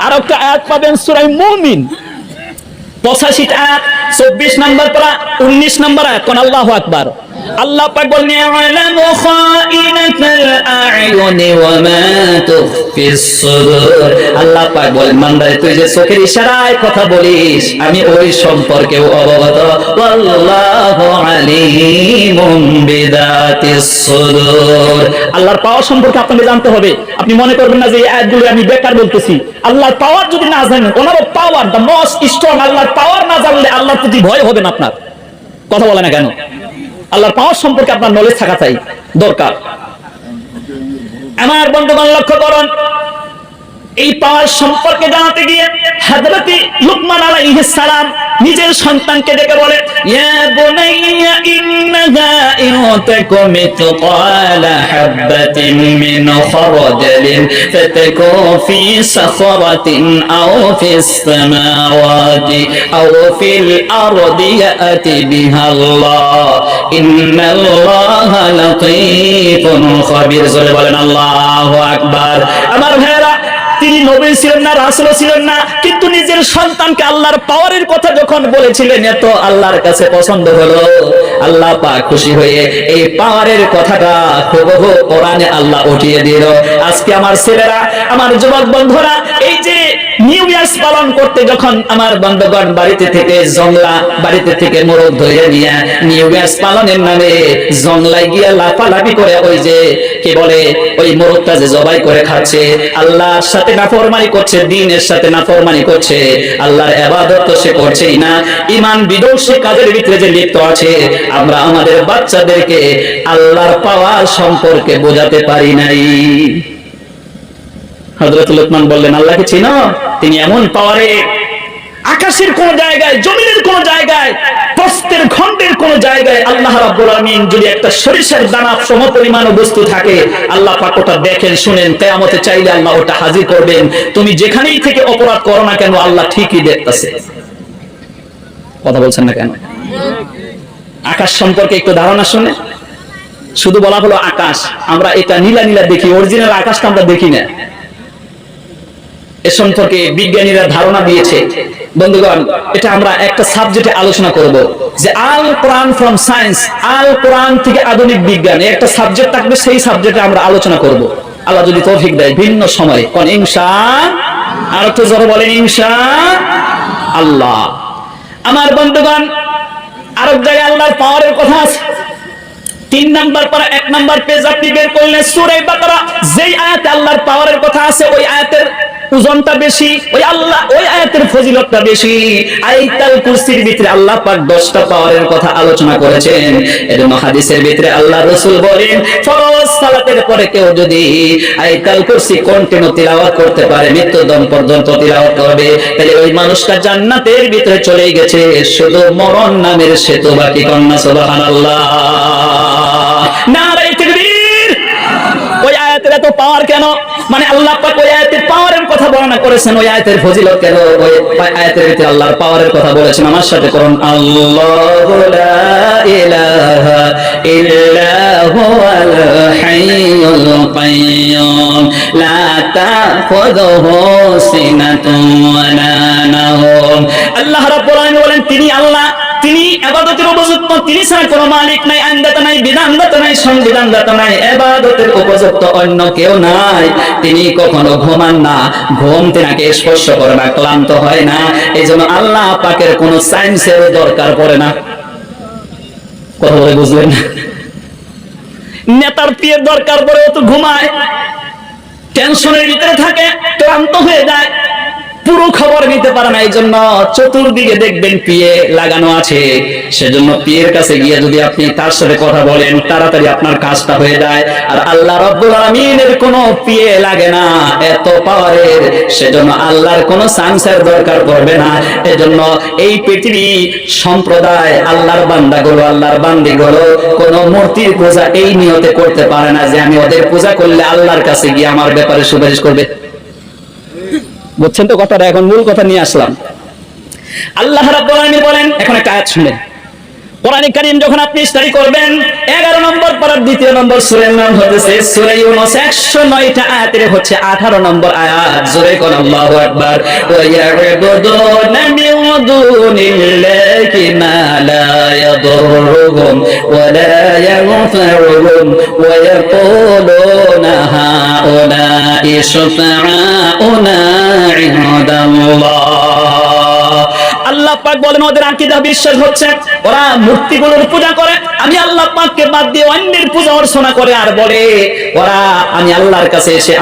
আর একটা আয়াত পাবেন সূরা মুমিন 85 টা আয়াত 24 নম্বর পারা 19 নম্বর আয়াত কোন আল্লাহু আকবার। আল্লাহ পাক বলেন ইয়ালামু খাইনাতাল আ'য়ুনি ওয়া মা তুখফিস সুদুর। আল্লাহ পাক বলেন বান্দারে তুই যে চোখের ইশারায় কথা বলিস আমি ওই সম্পর্কেও অবগত। আল্লাহু আলিমুম বিযাতিস সুদুর। আল্লাহর পাওয়ার সম্পর্কে আপনাকে জানতে হবে। আপনি মনে করবেন না যে এই আয়াতগুলো আমি বেকার বলতেছি। আল্লাহর পাওয়ার যদি না জানেন, ওনার পাওয়ার দ্য মোস্ট স্ট্রং, আল্লাহর পাওয়ার না জানলে আল্লাহর প্রতি ভয় হবে না আপনার। কথা বলে না কেন? আল্লাহর পাওয়ার সম্পর্কে আপনার নলেজ থাকা চাই, দরকার। আমার বন্ধুগণ লক্ষ্য করুন, এই পাওয়ার সম্পর্কে জানাতে গিয়ে হযরত লুকমান আলাইহিস সালাম নিজের সন্তানকে ডেকে বলে ইয়া বুনাইয়া ইন্নাহা ইন তাকুম মিতকালা হাববাতিন মিন খারদালিন ফাতাকু ফি সাখরাতিন আও ফিস সামাওয়াতি আও ফিল আরদি ইয়াতি বিহাল্লাহ ইন্নাল্লাহা লাতীফুন খাবীর। জোরে বলেন আল্লাহু আকবার। আমার ভাইরা, তিনি নবী ছিলেন না, রাসূল ছিলেন না, কিন্তু নিজের সন্তানকে আল্লাহর পাওয়ারের কথা যখন বলেছিলেন এত আল্লাহর কাছে পছন্দ হলো। আল্লাহ পাক খুশি হয়ে এই পাওয়ারের কথাটা হুবহু কোরআনে আল্লাহ উঠিয়ে দিল। আজকে আমার ছেলেরা, আমার যুবক বন্ধুরা, এই যে নিউ ইয়ার পালন করতে যখন আমার বন্ধুগণ বাড়িতে থেকে জংলা, বাড়িতে থেকে মোরগ ধরে নিয়ে নিউ ইয়ার পালনের নামে জংলায় গিয়ে লাফালাফি করে ওই যে কি বলে ওই মোরগটা যে জবাই করে খাচ্ছে, আল্লাহর সাথে নাফরমানি করছে, দ্বীনের সাথে নাফরমানি করছে, আল্লাহর ইবাদত তো সে করছেই না, ঈমান বিদর্শী কাজের ভিতরে যে লিপ্ত আছে। আমরা আমাদের বাচ্চাদেরকে আল্লাহর পাওয়ার সম্পর্কে বোঝাতে পারি নাই। হযরত লুকমান বললেন আল্লাহকে চিনো? তিনি এমন পাওয়ারে আকাশের কোন জায়গায়, জমিনের কোন জায়গায়, প্রস্তের খণ্ডের কোন জায়গায় আল্লাহ রাব্বুল আলামিন যদি একটা সরিষার দানা সমপরিমাণ বস্তু থাকে, আল্লাহ পাক ওটা দেখেন, শুনেন, কিয়ামতে চাইলে আল্লাহ ওটা হাজির করবেন। তুমি যেখানেই থেকে অপরাধ করো না কেন আল্লাহ ঠিকই দেখতেছে। কথা বলছেন না কেন? আকাশ সম্পর্কে একটু ধারণা শুনে, শুধু বলা হলো আকাশ, আমরা এটা নীলা নীলা দেখি, অরিজিনাল আকাশটা আমরা দেখি না। এ সম্পর্কে বিজ্ঞানীরা ধারণা দিয়েছে। বন্ধুগণ, এটা আমরা একটা সাবজেক্টে আলোচনা করব যে আল কোরআন ফ্রম সায়েন্স, আল কোরআন থেকে আধুনিক বিজ্ঞান, একটা সাবজেক্ট থাকবে, সেই সাবজেক্টে আমরা আলোচনা করব আল্লাহ যদি তৌফিক দেয় ভিন্ন সময়ে। কোন ইনশাআল্লাহ, আর একটু জোরে বলেন ইনশাআল্লাহ। আমার বন্ধুগণ, আরেক জায়গায় আল্লাহর পাওয়ারের কথা আছে। 3 নাম্বার পরে 1 নাম্বার পেজ আপনি বের করলে সূরা বাকারা, যেই আয়াতে আল্লাহর পাওয়ারের কথা আছে ওই আয়াতের ওজনটা বেশি, ওই আয়াতের ফজিলতটা বেশি। আয়াতুল কুরসির ভিতরে আল্লাহ পাক 10টা পাওয়ারের কথা আলোচনা করেছেন। এজন্য হাদিসের ভিতরে আল্লাহ রাসূল বলেন ফরজ সালাতের পরে কেউ যদি আয়াতুল কুরসি কন্টিনিউ তিলাওয়াত করতে পারে, মৃত্যুদম পর্যন্ত তিলাওয়াত করবে, তাহলে ওই মানুষটা জান্নাতের ভিতরে চলে গেছে, শুধু মরণ নামের সেতু বাকি। কন্যা সুবহানাল্লাহ, নারে তাকবীর। ওই আয়াতের এত পাওয়ার কেন? মানে আল্লাহ পাক ওই আয়াতের পাওয়ারের কথা বর্ণনা করেছেন, ওই আয়াতের ফজিলত কেন? ওই আয়াতের ভিতরে আল্লাহর পাওয়ারের কথা বলেছেন। আমার সাথে করুন আল্লাহু লা ইলাহা ইল্লা হুয়াল হাইয়ুল কাইয়্যুম লা তাখুযুহু সিনাতুন ওয়া লা নাওম। আল্লাহ রাব্বুল আলামিন বলেন তিনি আল্লাহ, তিনি ইবাদতের উপযুক্ত, তিনি ছাড়া কোনো মালিক নাই, আইনদাতা নাই, বিধানদাতা নাই, সংবিধানদাতা নাই, ইবাদতের উপযুক্ত অন্য কেউ নাই। তিনি কখনো ঘুমান না, ঘুম তিনাকে স্পর্শ করে না, ক্লান্ত হয় না। এইজন্য আল্লাহ পাকের কোনো সায়েন্সের দরকার পড়ে না। কথা বলে বুঝলেন? নেতার পিয়ের দরকার পড়ে, ও তো ঘুমায়, টেনশনের ভিতরে থাকে, ক্লান্ত হয়ে যায়, পুরো খবর নিতে পারে না। এই জন্য চতুর্দিকে দেখবেন পিয়ে লাগানো আছে। সেজন্য পিয়ের কাছে গিয়ে যদি আপনি তার সাথে কথা বলেন, তাড়াতাড়ি আপনার কাজটা হয়ে যায়। আর আল্লাহ রাব্বুল আলামিনের কোনো পিয়ে লাগে না, এত পাওয়ারের। সেজন্য আল্লাহর কোনো সায়েন্সের দরকার পড়বে না। এজন্য এই পৃথিবী সম্প্রদায়, আল্লাহর বান্দাগুলো, আল্লাহর বান্দিগুলো কোনো মূর্তির পূজা এই নিয়তে করতে পারে না যে আমি ওদের পূজা করলে আল্লাহর কাছে গিয়ে আমার ব্যাপারে সুপারিশ করবে। বুঝছেন তো কথাটা? এখন মূল কথা নিয়ে আসলাম। আল্লাহ রাব্বুল আলামিন বলেন, এখন একটা আয়াত শুনেন। কোরআনে কারীম যখন আপনি স্টাডি করবেন, 11 নম্বর পারার 2 নম্বর সূরার নাম হচ্ছে সূরা ইউনূস। 109টা আয়াতের হচ্ছে 18 নম্বর আয়াত। জোরে কোন আল্লাহু আকবার। ওয়া ইয়াবুদুনা মিন দুনিল্লাহি يضرهم ولا ينفعهم ويقولون هؤلاء شفعاؤنا عند الله আল্লাহ পাক বলেন ওদের আকীদা বিশ্বাস হচ্ছে ওরা মূর্তিগুলোর পূজা করে আমি আল্লাহ পাককে বাদ দিয়ে অন্যের পূজা অর্চনা করে আর বলে ওরা আমি আল্লাহর কাছে এসে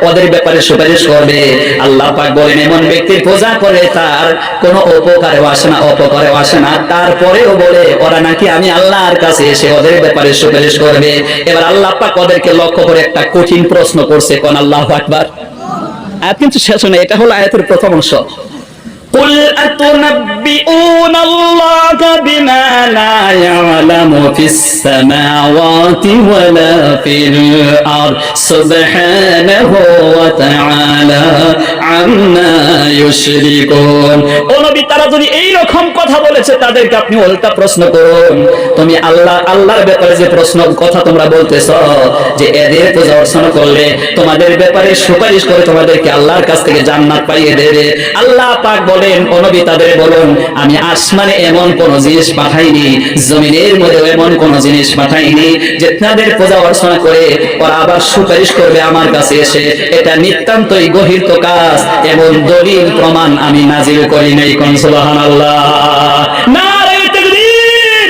ওদের ব্যাপারে সুপারিশ করবে আল্লাহ পাক বলেন এমন ব্যক্তির পূজা করে তার কোনো উপকারেও আসে না অপকারেও আসে না তারপরেও বলে ওরা নাকি আমি আল্লাহর কাছে এসে ওদের ব্যাপারে সুপারিশ করবে এবার আল্লাহ পাক ওদেরকে লক্ষ্য করে একটা কঠিন প্রশ্ন করছে কোন আল্লাহু আকবার আয়াত কিন্তু শেষ হয় না এটা হলো আয়াতের প্রথম অংশ قل أتنبئون الله بما لا يعلم في السماوات ولا في الأرض سبحانه وتعالى عما يشركون ও নবী তারা যদি এই রকম কথা বলেছে তাদেরকে আপনি উল্টা প্রশ্ন করুন তুমি আল্লাহর ব্যাপারে যে প্রশ্ন কথা তোমরা বলতেছো যে এদের পূজা অর্চনা করলে তোমাদের ব্যাপারে সুপারিশ করে তোমাদেরকে আল্লাহর কাছ থেকে জান্নাত পাইয়ে দেবে আল্লাহ পাক বলেন ও নবী তাদের বলুন আমি আসমানে এমন কোন জিনিস পাঠাইনি জমিনের মধ্যে এমন কোন জিনিস পাঠাইনি যে তাদের পূজা অর্চনা করে ওরা আবার সুপারিশ করবে আমার কাছে এসে এটা নিতান্তই গহিত কাজ এমন দলিল প্রমাণ আমি নাজিল করি নাই কোন সুবহানাল্লাহ নারে তাকবীর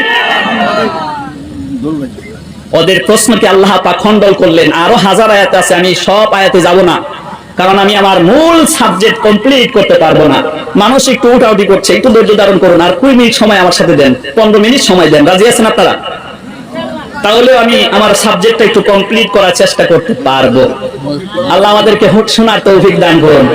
ওদের প্রশ্নকে আল্লাহ পাক খণ্ডন করলেন আরো হাজার আয়াত আছে আমি সব আয়াতে যাব না কারণ আমি আমার মূল সাবজেক্ট কমপ্লিট করতে পারবো না মানুষ একটু উঠাউটি করছে একটু ধৈর্য ধারণ করুন আর 20 মিনিট সময় আমার সাথে দেন 15 মিনিট সময় দেন রাজি আছেন আপনারা তাহলে আমি আমার সাবজেক্টটা একটু কমপ্লিট করার চেষ্টা করতে পারবো আল্লাহ আমাদেরকে শোনার তৌফিক দান করুন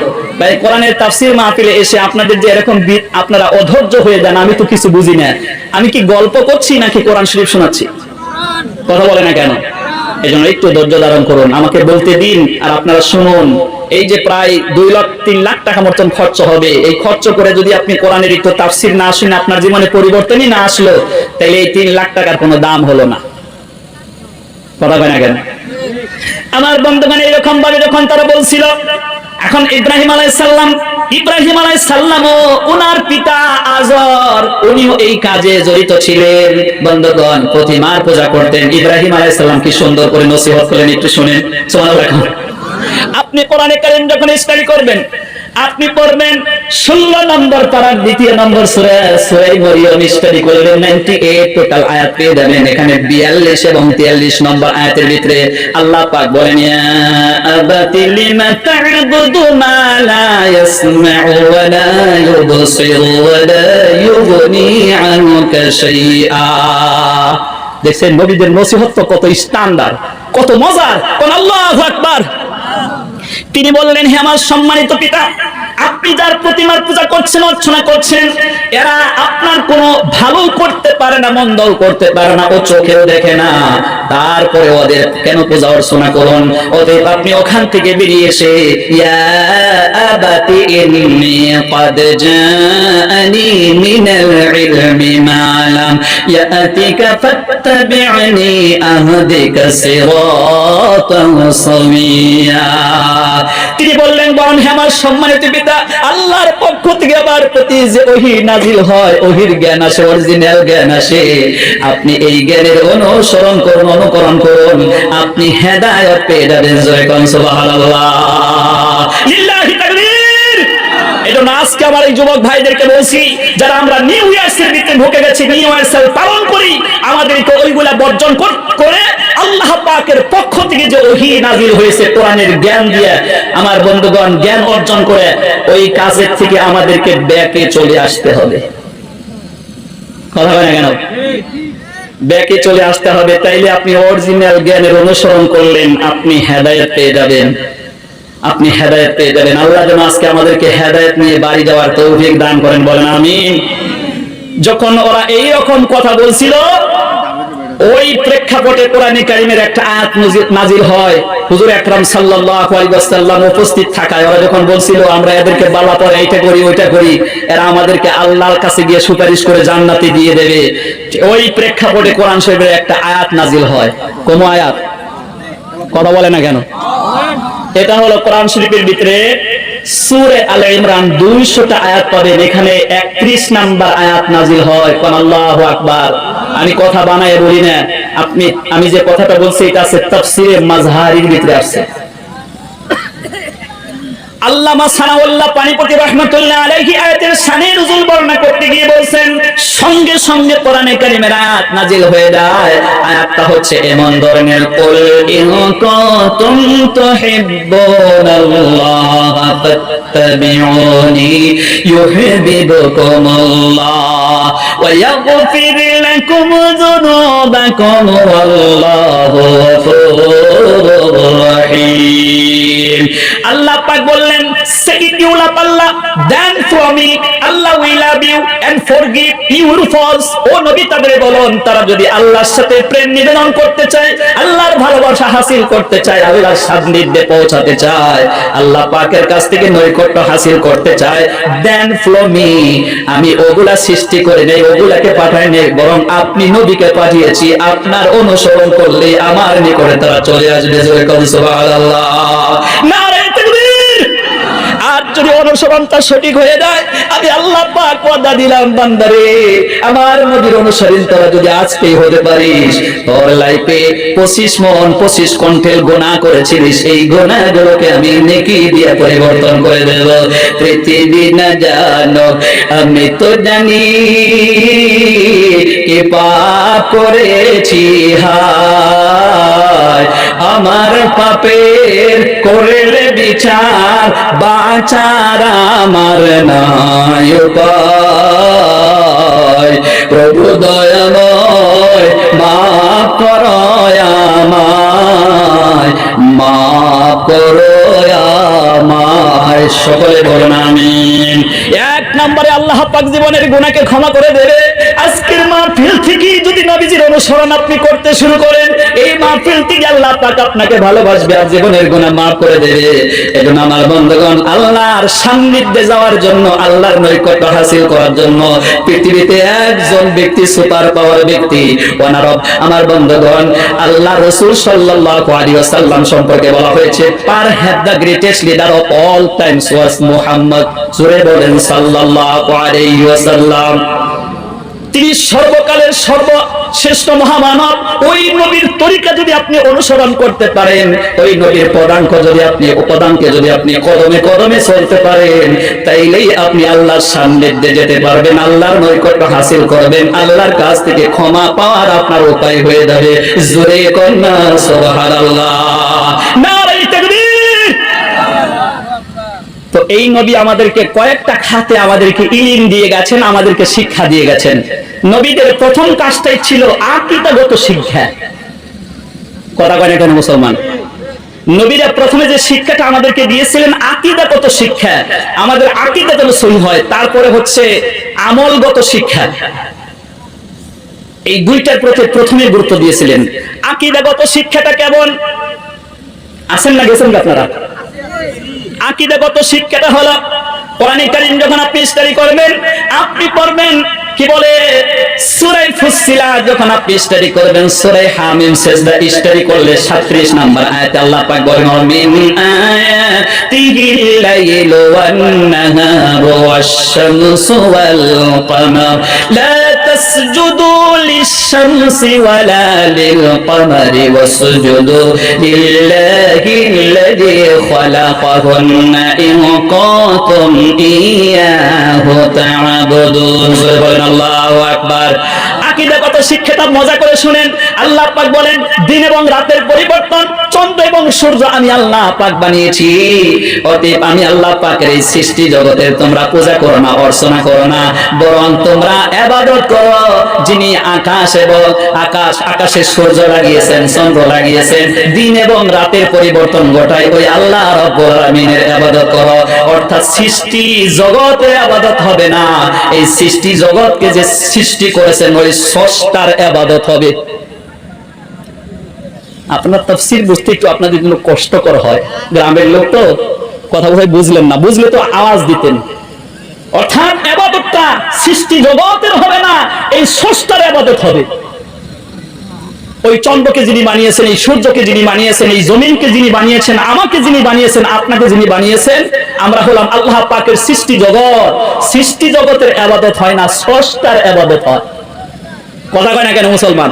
ভাই কোরআনের তাফসীর মাহফিলে এসে আপনাদের যে এরকম আপনারা অধৈর্য হয়ে যান আমি তো কিছু বুঝি না আমি কি গল্প করছি নাকি কোরআন শরীফ শোনাচ্ছি কথা বলে না কেন এজন্য একটু ধৈর্য ধারণ করুন আমাকে বলতে দিন আর আপনারা শুনুন এই যে প্রায় 2-3 লাখ টাকা মতন খরচ হবে এই খরচ করে যদি আপনি কোরআনের একটু তাফসীর না শুনে আপনার জীবনে পরিবর্তনই না আসলো তাহলে এই 3 লাখ টাকার কোনো দাম হলো না কথা বলে না কেন আমার বন্ধুগণ এরকম ভাবে যখন তারা বলছিল এখন ইব্রাহিম আলাইহিস সালাম ও ওনার পিতা আজর উনিও এই কাজে জড়িত ছিলেন বন্ধুগণ প্রতিমার পূজা করতেন ইব্রাহিম আলাইহিস সালাম কি সুন্দর করে নসিহত করলেন একটু শুনেন সুবহানাল্লাহ আপনি কোরআনে কারীম যখন স্টাডি করবেন আপনি পড়বেন 16 নম্বর পারার দ্বিতীয় নম্বর সূরা মরিয়ম স্টাডি করবেন 98 টোটাল আয়াত পেয়ে যাবেন এখানে 42 এবং 43 নম্বর আয়াতের ভিতরে আল্লাহ পাক বলেন ইয়া আবাতি লিমা তা'বুদু মা লা ইয়াসমা'ু ওয়া লা ইউবসিরু ওয়া লা ইউগনি আনকা শাইআ দেখেন নবীদের নসিহত কত স্ট্যান্ডার্ড কত মজার কোন আল্লাহু আকবার তিনি বললেন হে আমার সম্মানিত পিতা আপনি যার প্রতিমার পূজা করছেন অর্চনা করছেন এরা আপনার কোনো ভালো করতে পারে না মন্দও করতে পারে না ও চোখেও দেখে না তারপরে ওদের কেন পূজা অর্চনা করুন ওদের আপনি ওখান থেকে বেরিয়ে এসে ইয়া আবাতি ইন্নী ক্বাদ জাআনি মিনাল ইলমি মা লাম ইয়াতিকা ফাত্তাবি'নি আহদিকা সিরাতান সাওয়্যা তিনি বললেন বরং হে আমার সম্মানিত পিতা আল্লাহর পক্ষ থেকে আবার প্রতি যে ওহী নাজিল হয় ওহীর জ্ঞান আসে অরিজিনাল জ্ঞান আসে আপনি এই জ্ঞানের অনুসরণ করুন অনুকরণ করুন আপনি হেদায়েত পেয়ে যাবেন জয় কোন সুবহানাল্লাহ লিল্লাহি তাকবীর এজন্য আজকে আমার এই যুবক ভাইদেরকে বলছি যারা আমরা নিউ ইয়ার্সের ভিতরে ঢুকে গেছি নিউ ইয়ার্সের পালন করি আমাদেরকে ওইগুলা বর্জন করে আল্লাহ পাকের পক্ষ থেকে যে ওহী নাজিল হয়েছে কোরআনের জ্ঞান দিয়ে আমার বন্ধুগণ জ্ঞান অর্জন করে ওই কাজের থেকে আমাদেরকে ব্যাকে চলে আসতে হবে কথা বলে না কেন ব্যাকে চলে আসতে হবে তাইলে আপনি অরিজিনাল জ্ঞানের অনুসরণ করলেন আপনি হেদায়েত পেয়ে যাবেন আপনি হেদায়েত পেয়ে যাবেন আল্লাহ যেন আজকে আমাদেরকে হেদায়েত নিয়ে বাড়ি যাওয়ার তৌফিক দান করেন বলেন আমিন যখন ওরা এই রকম কথা বলছিল ওই প্রেক্ষাপটে কোরআনে কারীমের একটা আয়াত নাজিল হয় হুজুর আকরাম সাল্লাল্লাহু আলাইহি ওয়াসাল্লাম উপস্থিত থাকায় ওরা যখন বলছিল আমরা এদেরকে বালা পরে এইটা করি ওইটা করি এরা আমাদেরকে আল্লাহর কাছে গিয়ে সুপারিশ করে জান্নাতে দিয়ে দেবে ওই প্রেক্ষাপটে কোরআন শরীফের একটা আয়াত নাজিল হয় কোন আয়াত কথা বলে না কেন এটা হলো কোরআন শরীফের ভিতরে সূরা আলে ইমরান 200টা আয়াত পাবেন এখানে 31 নাম্বার আয়াত নাজিল হয় কোন আল্লাহু আকবার আমি কথা বানায় বলি না, আমি যে কথাটা বলছি এটা আছে তাফসীরে মাজহারির ভিতরে আছে। আল্লামা সানাউল্লাহ পানিপতি রাহমাতুল্লাহ আলাইহি আয়াতের শানে নুজুল বর্ণনা করতে গিয়ে বলেন, সঙ্গে সঙ্গে কোরআনে কারিমের আয়াত নাজিল হয়ে যায়। আয়াতটা হচ্ছে এমন ধরনের, কুল ইন কুনতুম তুহিব্বুনাল্লাহ ফাত্তাবিউনি ইউহিব্বুকুমুল্লাহ ওয়া ইয়াগফির লাকুম যুনুবাকুম ওয়াল্লাহু গফুরুর রহিম। আল্লাহ পাক বললেন, second you love Allah, then for me Allah will love you and forgive your faults। ও নবী তাদের বলুন, তারা যদি আল্লাহর সাথে প্রেম নিবেদন করতে চায়, আল্লাহর ভালোবাসা হাসিল করতে চায়, আল্লাহর সান্নিধ্যে পৌঁছাতে চায়, আল্লাহ পাকের কাছ থেকে নৈকট্য হাসিল করতে চায়, then follow me। আমি ওগুলা সৃষ্টি করে নেই, ওগুলাকে পাঠাই নেই, বরং আপনি নবীকে পাঠিয়েছি, আপনার অনুসরণ করলে আমার নিকটে তারা চলে আসবে। সুবহানাল্লাহ, নারে তাকবীর। আর যদি অনুসরণটা সঠিক হয়ে যায়, আমি আল্লাহ পাক ওয়াদা দিলাম, বান্দারে আমার নবীর অনুসরণ তোরা যদি আজকেই হতে পারিস, তোর লাইফে 25 মণ 25 কুইন্টাল গুনাহ করেছিস, এই গুনাহগুলোকে আমি নেকি দিয়ে পরিবর্তন করে দেব। পৃথিবী না জানো আমি তো জানি কি পাপ করেছি, হায় আমার পাপের করলে বিচার, বাঁচার আমার নাই উপায়। প্রভু দয়াময় মাফ করো আমায়, মাফ করো আমায়। সকলে বলুন আমিন। এক নম্বরে আল্লাহ পাক জীবনের গুনাহকে ক্ষমা করে দেবে। আজকের মাহফিল থেকে যদি নবীজির অনুসরণ আপনি করতে শুরু করেন, এই মাহফিল থেকে আল্লাহ পাক আপনাকে ভালোবাসবে আর জীবনের গুনাহ মাফ করে দেবে। এজন্য আমার বন্ধুগণ, আল্লাহর সান্নিধ্যে যাওয়ার জন্য, আল্লাহর নৈকট্য হাসিল করার জন্য পৃথিবীতে একজন ব্যক্তি, সুপার পাওয়ার ব্যক্তি, ওনারব আমার বন্ধুগণ, আল্লাহ রাসূল সাল্লাল্লাহু আলাইহি ওয়াসাল্লাম সম্পর্কে বলা হয়েছে, perhaps the greatest leader of all times was Muhammad। জোরে বলেন সাল্লাল্লাহু আলাইহি ওয়াসাল্লাম। তিনি সর্বকালের সর্বশ্রেষ্ঠ মহামানব। ওই নবীর তরিকা যদি আপনি অনুসরণ করতে পারেন, ওই নবীর পদাঙ্কে যদি আপনি কদমে কদমে চলতে পারেন, তাইলেই আপনি আল্লাহর সান্নিধ্যে যেতে পারবেন, আল্লাহর নৈকট্য হাসিল করবেন, আল্লাহর কাছ থেকে ক্ষমা পাওয়ার আপনার উপায় হয়ে যাবে। জোরে কন্যা সুবহানাল্লাহ, নারে তাকবীর। তো এই নবী আমাদেরকে কয়েকটা খাতে আমাদেরকে ইলম দিয়ে গেছেন, আমাদেরকে শিক্ষা দিয়ে গেছেন। নবীদের প্রথম কাজটাই ছিল আকীদাগত শিক্ষা। কথা কয় না কেন মুসলমান? নবীরা প্রথমে যে শিক্ষাটা আমাদেরকে দিয়েছিলেন আকীদাগত শিক্ষা, আমাদের আকীদা যেন সহি হয়। তারপরে হচ্ছে আমলগত শিক্ষা। এই দুইটার প্রতি প্রথমে গুরুত্ব দিয়েছিলেন। আকীদাগত শিক্ষাটা কেমন? আছেন না গেছেন আপনারা? আকীদাগত শিক্ষাটা হলো, কোরআনে কারীম যখন আপনি স্টাডি করবেন, আপনি পড়বেন কি বলে সূরা ফুসসিলাত, যখন আপনি স্টাডি করবেন, সূরা হামিম সেজদা স্টাডি করলে 37 নম্বর আয়াতে আল্লাহ পাক বলেন, মিন আয়াতিহিল লাইলু ওয়ান নাহারু ওয়াশ-শামসু ওয়াল কমার লা তাসজুদু লিশ-শামসি ওয়ালা লিল-কমারি ওয়াসজুদু লিল্লাহিল্লাযী খালাকাহুন্না ইন কুনতুম ইয়াহু তা'বুদুন। আল্লাহু আকবার। আকীদাগত শিক্ষাটা মজা করে শুনেন। আল্লাহ পাক বলেন, দিন এবং রাতের পরিবর্তন, চন্দ্র এবং সূর্য আমি আল্লাহ পাক বানিয়েছি। অতএব আমি আল্লাহ পাকের এই সৃষ্টি জগতের তোমরা পূজা করো না, অর্চনা করো না, বরং তোমরা ইবাদত করো যিনি আকাশে সূর্য লাগিয়েছেন, চন্দ্র লাগিয়েছেন, দিন এবং রাতের পরিবর্তন ঘটায় ওই আল্লাহ রাব্বুল আলামিনের ইবাদত করো। অর্থাৎ সৃষ্টি জগতের ইবাদত হবে না, এই সৃষ্টি জগৎকে যে সৃষ্টি করেছেন ওই স্রষ্টার ইবাদত হবে। আপনার তাফসীর বুঝতে একটু আপনাদের জন্য কষ্টকর হয়, গ্রামের লোক তো কথা বোধহয় বুঝলেন না, বুঝলে তো আওয়াজ দিতেন। অর্থাৎ ইবাদতটা সৃষ্টি জগতের হবে না, এই স্রষ্টার ইবাদত হবে। ওই চন্দ্রকে যিনি বানিয়েছেন, এই সূর্যকে যিনি বানিয়েছেন, এই জমিনকে যিনি বানিয়েছেন, আমাকে যিনি বানিয়েছেন, আপনাকে যিনি বানিয়েছেন, আমরা হলাম আল্লাহ পাকের সৃষ্টি জগৎ। সৃষ্টি জগতের ইবাদত হয় না, স্রষ্টার ইবাদত হয়। কথা কয় না কেন মুসলমান?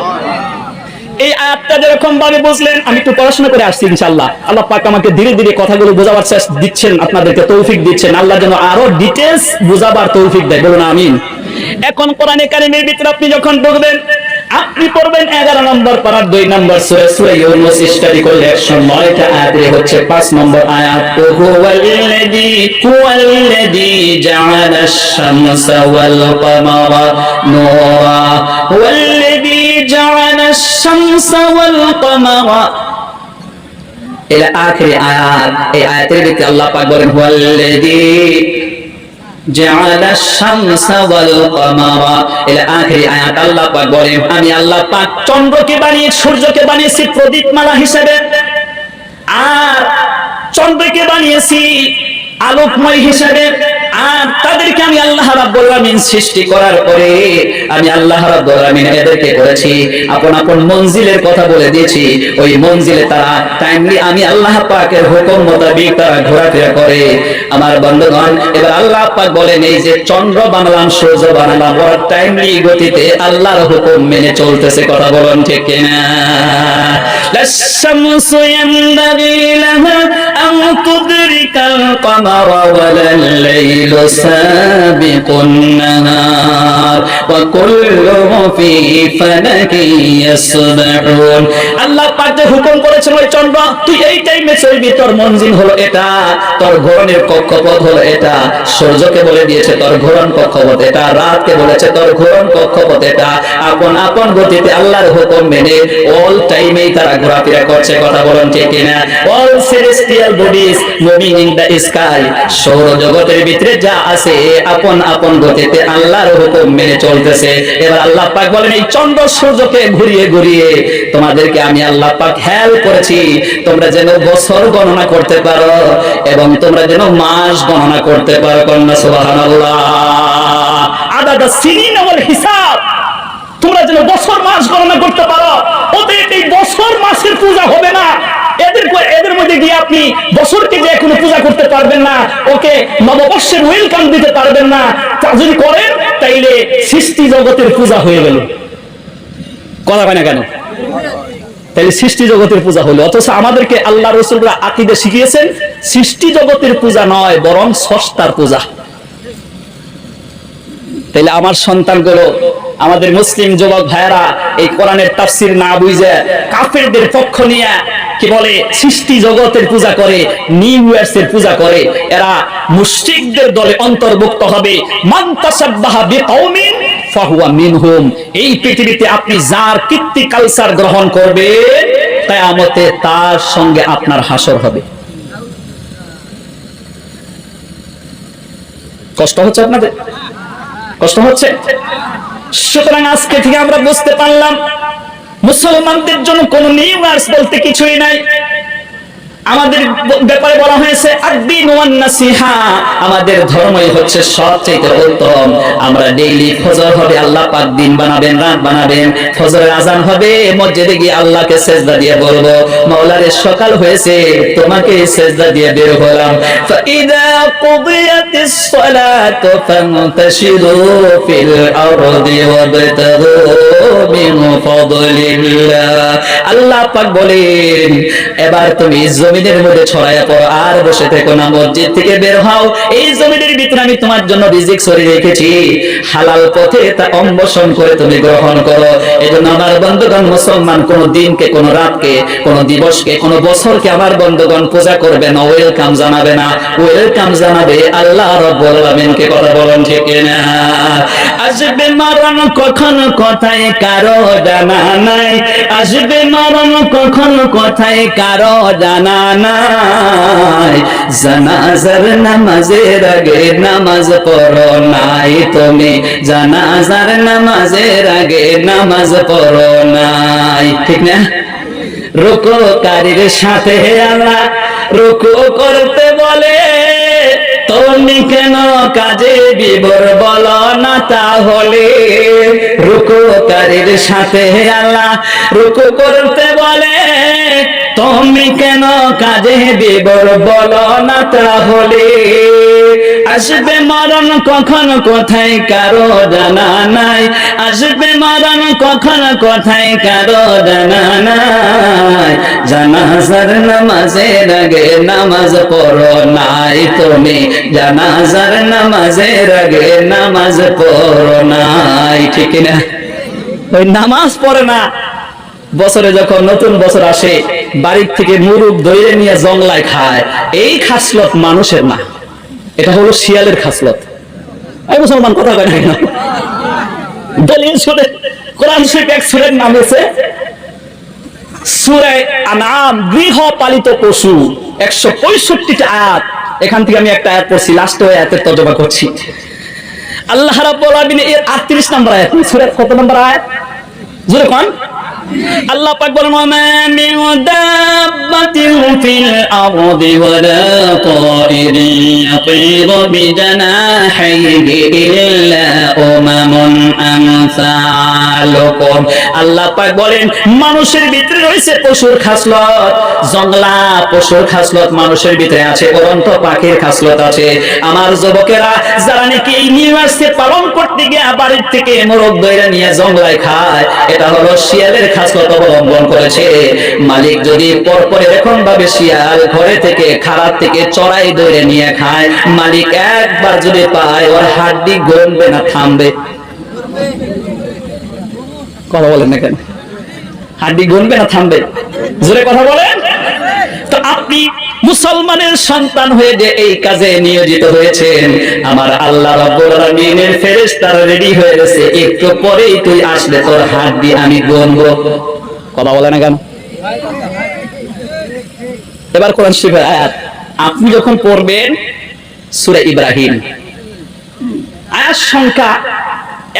এই আয়াতটা যেরকম ভাবে বুঝলেন, আমি একটু পড়াশোনা করে আসছি ইনশাআল্লাহ। আল্লাহ পাক আমাকে ধীরে ধীরে কথাগুলো বোঝাবার চেষ্টা দিচ্ছেন, আপনাদেরকে তৌফিক দিচ্ছেন। আল্লাহ যেন আরো ডিটেইলস বুঝাবার তৌফিক দেয়, বলুন আমিন। এখন কোরআনে কারীমের ভিতরে আপনি যখন ঢুকবেন, আপনি পড়বেন 11 নম্বর পারার 2 নম্বর সূরা, সূরা ইউনূস স্টাডি করলে 109টা আয়াতে হচ্ছে 5 নম্বর আয়াত। হুয়াল্লাযী জাআলাশ শামসা ওয়াল কামারা নূরা, হুয়াল্লাযী জাআলাশ শামসা ওয়াল কামারা ইলা আখির আয়াত। এই আয়াতের ভিতরে আল্লাহ পাক বলেন হুয়াল্লাযী জাআলাশ শামসা ওয়াল কামারা ইলা আখির আয়াত। আল্লাহ পাক বলেন আমি আল্লাহ পাক চন্দ্রকে বানিয়ে সূর্যকে বানিয়েছি প্রদীপমালা হিসেবে, আর চন্দ্রকে বানিয়েছি আলোকময় হিসেবে, আর তাদেরকে আমি আল্লাহ রাব্বুল আলামিন সৃষ্টি করার পরে আমি আল্লাহ রাব্বুল আলামিন এদেরকে করেছি আপন আপন মঞ্জিলের কথা বলে দিয়েছি। ওই মঞ্জিলে তারা টাইমলি আমি আল্লাহ পাকের হুকুম মোতাবেক তারা ঘোরাফেরা করে। আমার বন্ধুগণ, এবার আল্লাহ পাক বলেন এই যে চন্দ্র বানালাম, সূর্য বানালাম, ওরা টাইমলি গতিতে আল্লাহর হুকুম মেনে চলতেছে। কথা বলেন ঠিক কিনা? লাশ-শামসু ইয়ানবাগি লাহা আন তুদরিকাল কামারা ওয়ালাল লাইলু সাবিকুন নাহার ওয়া কুল্লুহু ফি ফালাকি ইয়াসবাহুন। আল্লাহ পাক যে হুকুম করেছেন ওই চন্দ্র তুই এই টাইমে চলবি, তোর মঞ্জিল হলো এটা, তোর ঘোরনের কক্ষপথ হলো এটা। সূর্যকে বলে দিয়েছে তোর ঘোরন কক্ষপথ এটা, রাতকে বলেছে তোর ঘোরন কক্ষপথ এটা। আপন আপন গতিতে আল্লাহর হুকুম মেনে অল টাইমেই তারা ঘোরাফেরা করছে। কথা বলেন ঠিক কিনা? All celestial bodies moving in the sky, সৌর জগতের ভিতরে যা আছে আপন আপন গতিতে আল্লাহর হুকুম মেনে চলতেছে। এবার আল্লাহ পাক বলেন এই চন্দ্র সূর্যকে ঘুরিয়ে ঘুরিয়ে তোমাদেরকে আমি আল্লাহ পাক হেল্প করেছি, তোমরা যেন বছর গণনা করতে পারো এবং তোমরা যেন মাস গণনা করতে পারো। কন্যা সুবহানাল্লাহ। আদাদা সিনিন ওয়াল হিসাব, তোমরা যেন বছর মাস গণনা করতে পারো। ওদের এই বছর মাসের পূজা হবে না, এদের মধ্যে গিয়ে আপনি বছরকে যে কোনো পূজা করতে পারবেন না, ওকে নববর্ষের ওয়েলকাম দিতে পারবেন না। তা যদি করেন তাইলে সৃষ্টি জগতের পূজা হয়ে গেল। কথা হয় না কেন? তাইলে সৃষ্টি জগতের পূজা হলো। অথচ আমাদেরকে আল্লাহ রাসূলরা আকীদা শিখিয়েছেন সৃষ্টি জগতের পূজা নয়, বরং স্রষ্টার পূজা। তাইলে আমার সন্তানগুলো, আমাদের মুসলিম যুবক ভাইয়েরা এই কোরআনের তাফসীর না বুঝে কাফেরদের পক্ষ নিয়ে কি বলে সৃষ্টি জগতের পূজা করে, নিউ ইয়ার্সের পূজা করে, এরা মুশরিকদের দলে অন্তর্ভুক্ত হবে। মান তাসাব্বাহা বিকওমিন ফাহুয়া মিনহুম। এই পৃথিবীতে আপনি যার কীর্তি কালচার গ্রহণ করবেন কিয়ামতে তার সঙ্গে আপনার হাসর হবে। কষ্ট হচ্ছে আপনাদের? কষ্ট হচ্ছে? সুতরাং আজকে থেকে আমরা বুঝতে পারলাম মুসলমানদের জন্য কোন নিউ ইয়ার্স বলতে কিছুই নাই। আমাদের ব্যাপারে বলা হয়েছে আদ-দীন ওয়ান নাসিহা, আমাদের ধর্মই হচ্ছে সবচেয়ে উত্তম। আমরা ডেইলি ফজর হবে আল্লাহ পাক দিন বানাবেন, রাত বানাবেন, ফজরের আজান হবে মসজিদে গিয়ে আল্লাহকে সিজদা দিয়ে বলবো মাওলারে সকাল হয়েছে তোমাকে সিজদা দিয়ে বের হলাম। ফাইদা কুদিয়াতিস সালাতু ফান্তাশিরু ফিল আরদি ওয়াবতাগু মিন ফাদলিল্লাহ। আল্লাহ পাক বলেন এবার তুমি জমিনের মধ্যে ছড়ায়া পড়ো, আর বসে থেকো না, মসজিদ থেকে বের হও। এই জমিনের ভিতরে আমি তোমার জন্য রিজিক ছড়িয়ে রেখেছি, হালাল পথে তা অন্বেষণ করে তুমি গ্রহণ করো। এজন্য আমার বন্ধুগণ, মুসলমান কোন দিনকে, কোন রাতকে, কোন দিবসকে, কোন বছরকে আমার বন্ধুগণ পূজা করবে না, ওয়েলকাম জানাবে না। ওয়েলকাম জানাবে আল্লাহ রাব্বুল আলামিনকে। কথা বলেন ঠিক না? আসবে মরণ কখন কোথায় কারো জানা নাই, আসবে মরণ কখন কোথায় কারো জানা নাই। জানাজার নামাজের আগে নামাজ পড়ো নাই তুমি, জানাজার নামাজের আগে নামাজ পড়ো নাই। ঠিক না? রুকুকারীর সাথে আল্লাহ রুকু করতে বলে, তুমি কেন কাজে বিবর বলো না তাহলে? রুকুকারীর সাথে আল্লাহ রুকু করতে বলে, তুমি কেন কাজে বিবর বলো না তাহলে? আসবে মরণ কখন কোথায় কারো জানা নাই, আসবে মরণ কখন কোথায় কারো জানা নাই। জানাজার নামাজের আগে নামাজ পড়ো নাই তুমি, জানাজার নামাজের আগে নামাজ পড়ো নাই। ঠিক না? ওই নামাজ পড়ে না, বছরে যখন নতুন বছর আসে বাড়ির থেকে মুরুব দইরে নিয়ে জংলায় খায়, এই খাসলত মানুষের না, এটা হলো শিয়ালের খাসলত। এই মুসলমান কথা কয় না, দলিল শুনে কোরআন শরীফ এক সূরার নাম আছে সূরা আনআম, গৃহপালিত পশু, 165টা আয়াত। এখান থেকে আমি একটা আয়াত পড়ছি, লাস্ট ওই আয়াতের তর্জমা করছি। আল্লাহ রাব্বুল আলামিন এর 38 নম্বর আয়াত, সূরার কত নম্বর আয়াত জোরে কোন? আল্লাহ পাক বলেন ওয়া মিন দাব্বাতিন ফিল আরদি ওয়ালা তাইরিন ইয়াতিরু বিজানাহিহি ইল্লা উমামুন আমসালুকুম। আল্লাহ পাক বলেন মানুষের ভিতরে রয়েছে পশুর খাসলত, জংলা পশুর খাসলত মানুষের ভিতরে আছে, অনন্ত পাখির খাসলত আছে। আমার যুবকেরা যারা নাকি এই নিউয়ার্সকে পালন করতে গিয়ে বাড়ির থেকে মোরগ দইরা নিয়ে জংলায় খায়, এটা হলো শিয়ালের খাসলত অবলম্বন করেছে। মালিক যদি পরপর এরকম ভাবে শিয়াল ঘরে থেকে খারাপ থেকে চড়াই দইরে নিয়ে খায়, মালিক একবার যদি পায় ওর হাড্ডি গলবে না থামবে? কথা বলেন না কেন? হাড্ডি গলবে না থামবে? জোরে কথা বলেন। তো আপনি মুসলমানের সন্তান হয়ে যে এই কাজে নিয়োজিত হয়েছেন, আমার আল্লাহ রাব্বুল আলামিনের ফেরেশতারা রেডি হয়ে গেছে, একটু পরেই তুই আসলে তোর হাড্ডি আমি গণবো। কথা বলে না কেন? এবার কোরআন শরীফের আয়াত আপনি যখন পড়বেন, সূরা ইব্রাহিম আয়াত সংখ্যা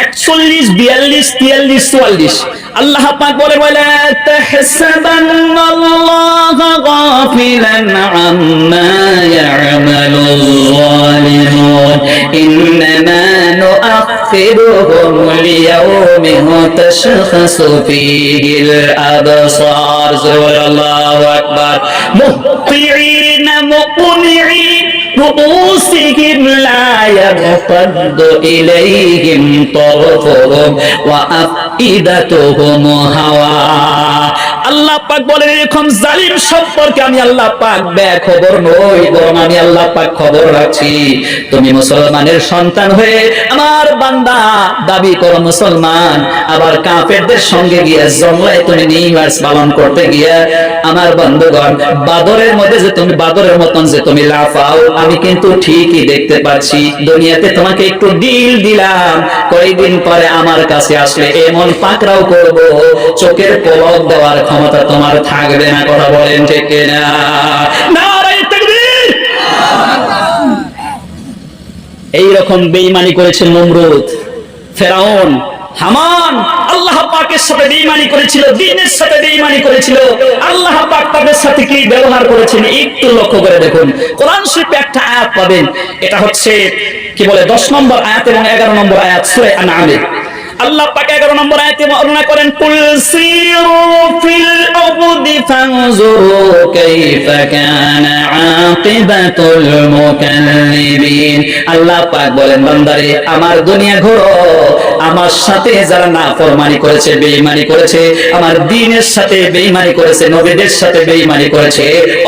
41, 42, 43, 44। আল্লাহ পাক বলে ওয়ালা তাহসাবান্নাল্লাহা গাফিলান আম্মা ইয়া'মালুল যালিমুন ইন্নামা নুআখিরুহুম লিয়াওমিন তাশখাসু ফীহিল আবসার। আল্লাহু আকবার। মুহতিঈনা মুqni'in رؤوسهم لا يرتد إليهم طرفهم وأفئدتهم هواء। আল্লাহ পাক বলেন এরকম জালিম সম্পর্কে আমি আল্লাহ পাক বেখবর নই, বরং আমি আল্লাহ পাক খবর রাখছি। তুমি মুসলমানের সন্তান হয়ে আমার বান্দা দাবি করো মুসলমান, আবার কাফেরদের সঙ্গে গিয়ে জংলায় তুমি নিউয়ার্স পালন করতে গিয়ে আমার বন্ধুগণ বাদরের মধ্যে যে তুমি বাদরের মতন যে তুমি লাফাও, আমি কিন্তু ঠিকই দেখতে পাচ্ছি। দুনিয়াতে তোমাকে একটু ডিল দিলাম, কয়েকদিন পরে আমার কাছে আসলে এমন পাকড়াও করব, চোখের পলক দেওয়ার ক্ষমতা তোমার থাকবে না। কথা বলেন ঠিক কিনা? নারে তাকবীর। এইরকম বেঈমানি করেছে নমরুদ, ফেরাউন, হামান। আল্লাহ পাকের সাথে বেঈমানি করেছিল, দ্বীনের সাথে বেঈমানি করেছিল। আল্লাহ পাক তাদের সাথে কি ব্যবহার করেছেন একটু লক্ষ্য করে দেখুন। কোরআন শরীফে একটা আয়াত পাবেন, এটা হচ্ছে কি বলে 10 নম্বর আয়াত এবং 11 নম্বর আয়াত সূরা আনআমে। আল্লাহ পাক 11 নম্বর আয়াতে বর্ণনা করেন কুল সিরু ফিল আরদি ফানজুরু কাইফা কানা আকিবাতুল মুকাল্লিবিন। আল্লাহ পাক বলেন বান্দারে আমার দুনিয়া ঘোরো, আমার সাথে যারা নাফরমানি করেছে, বেঈমানি করেছে, আমার দ্বীনের সাথে বেঈমানি করেছে, নবীদের সাথে বেঈমানি করেছে,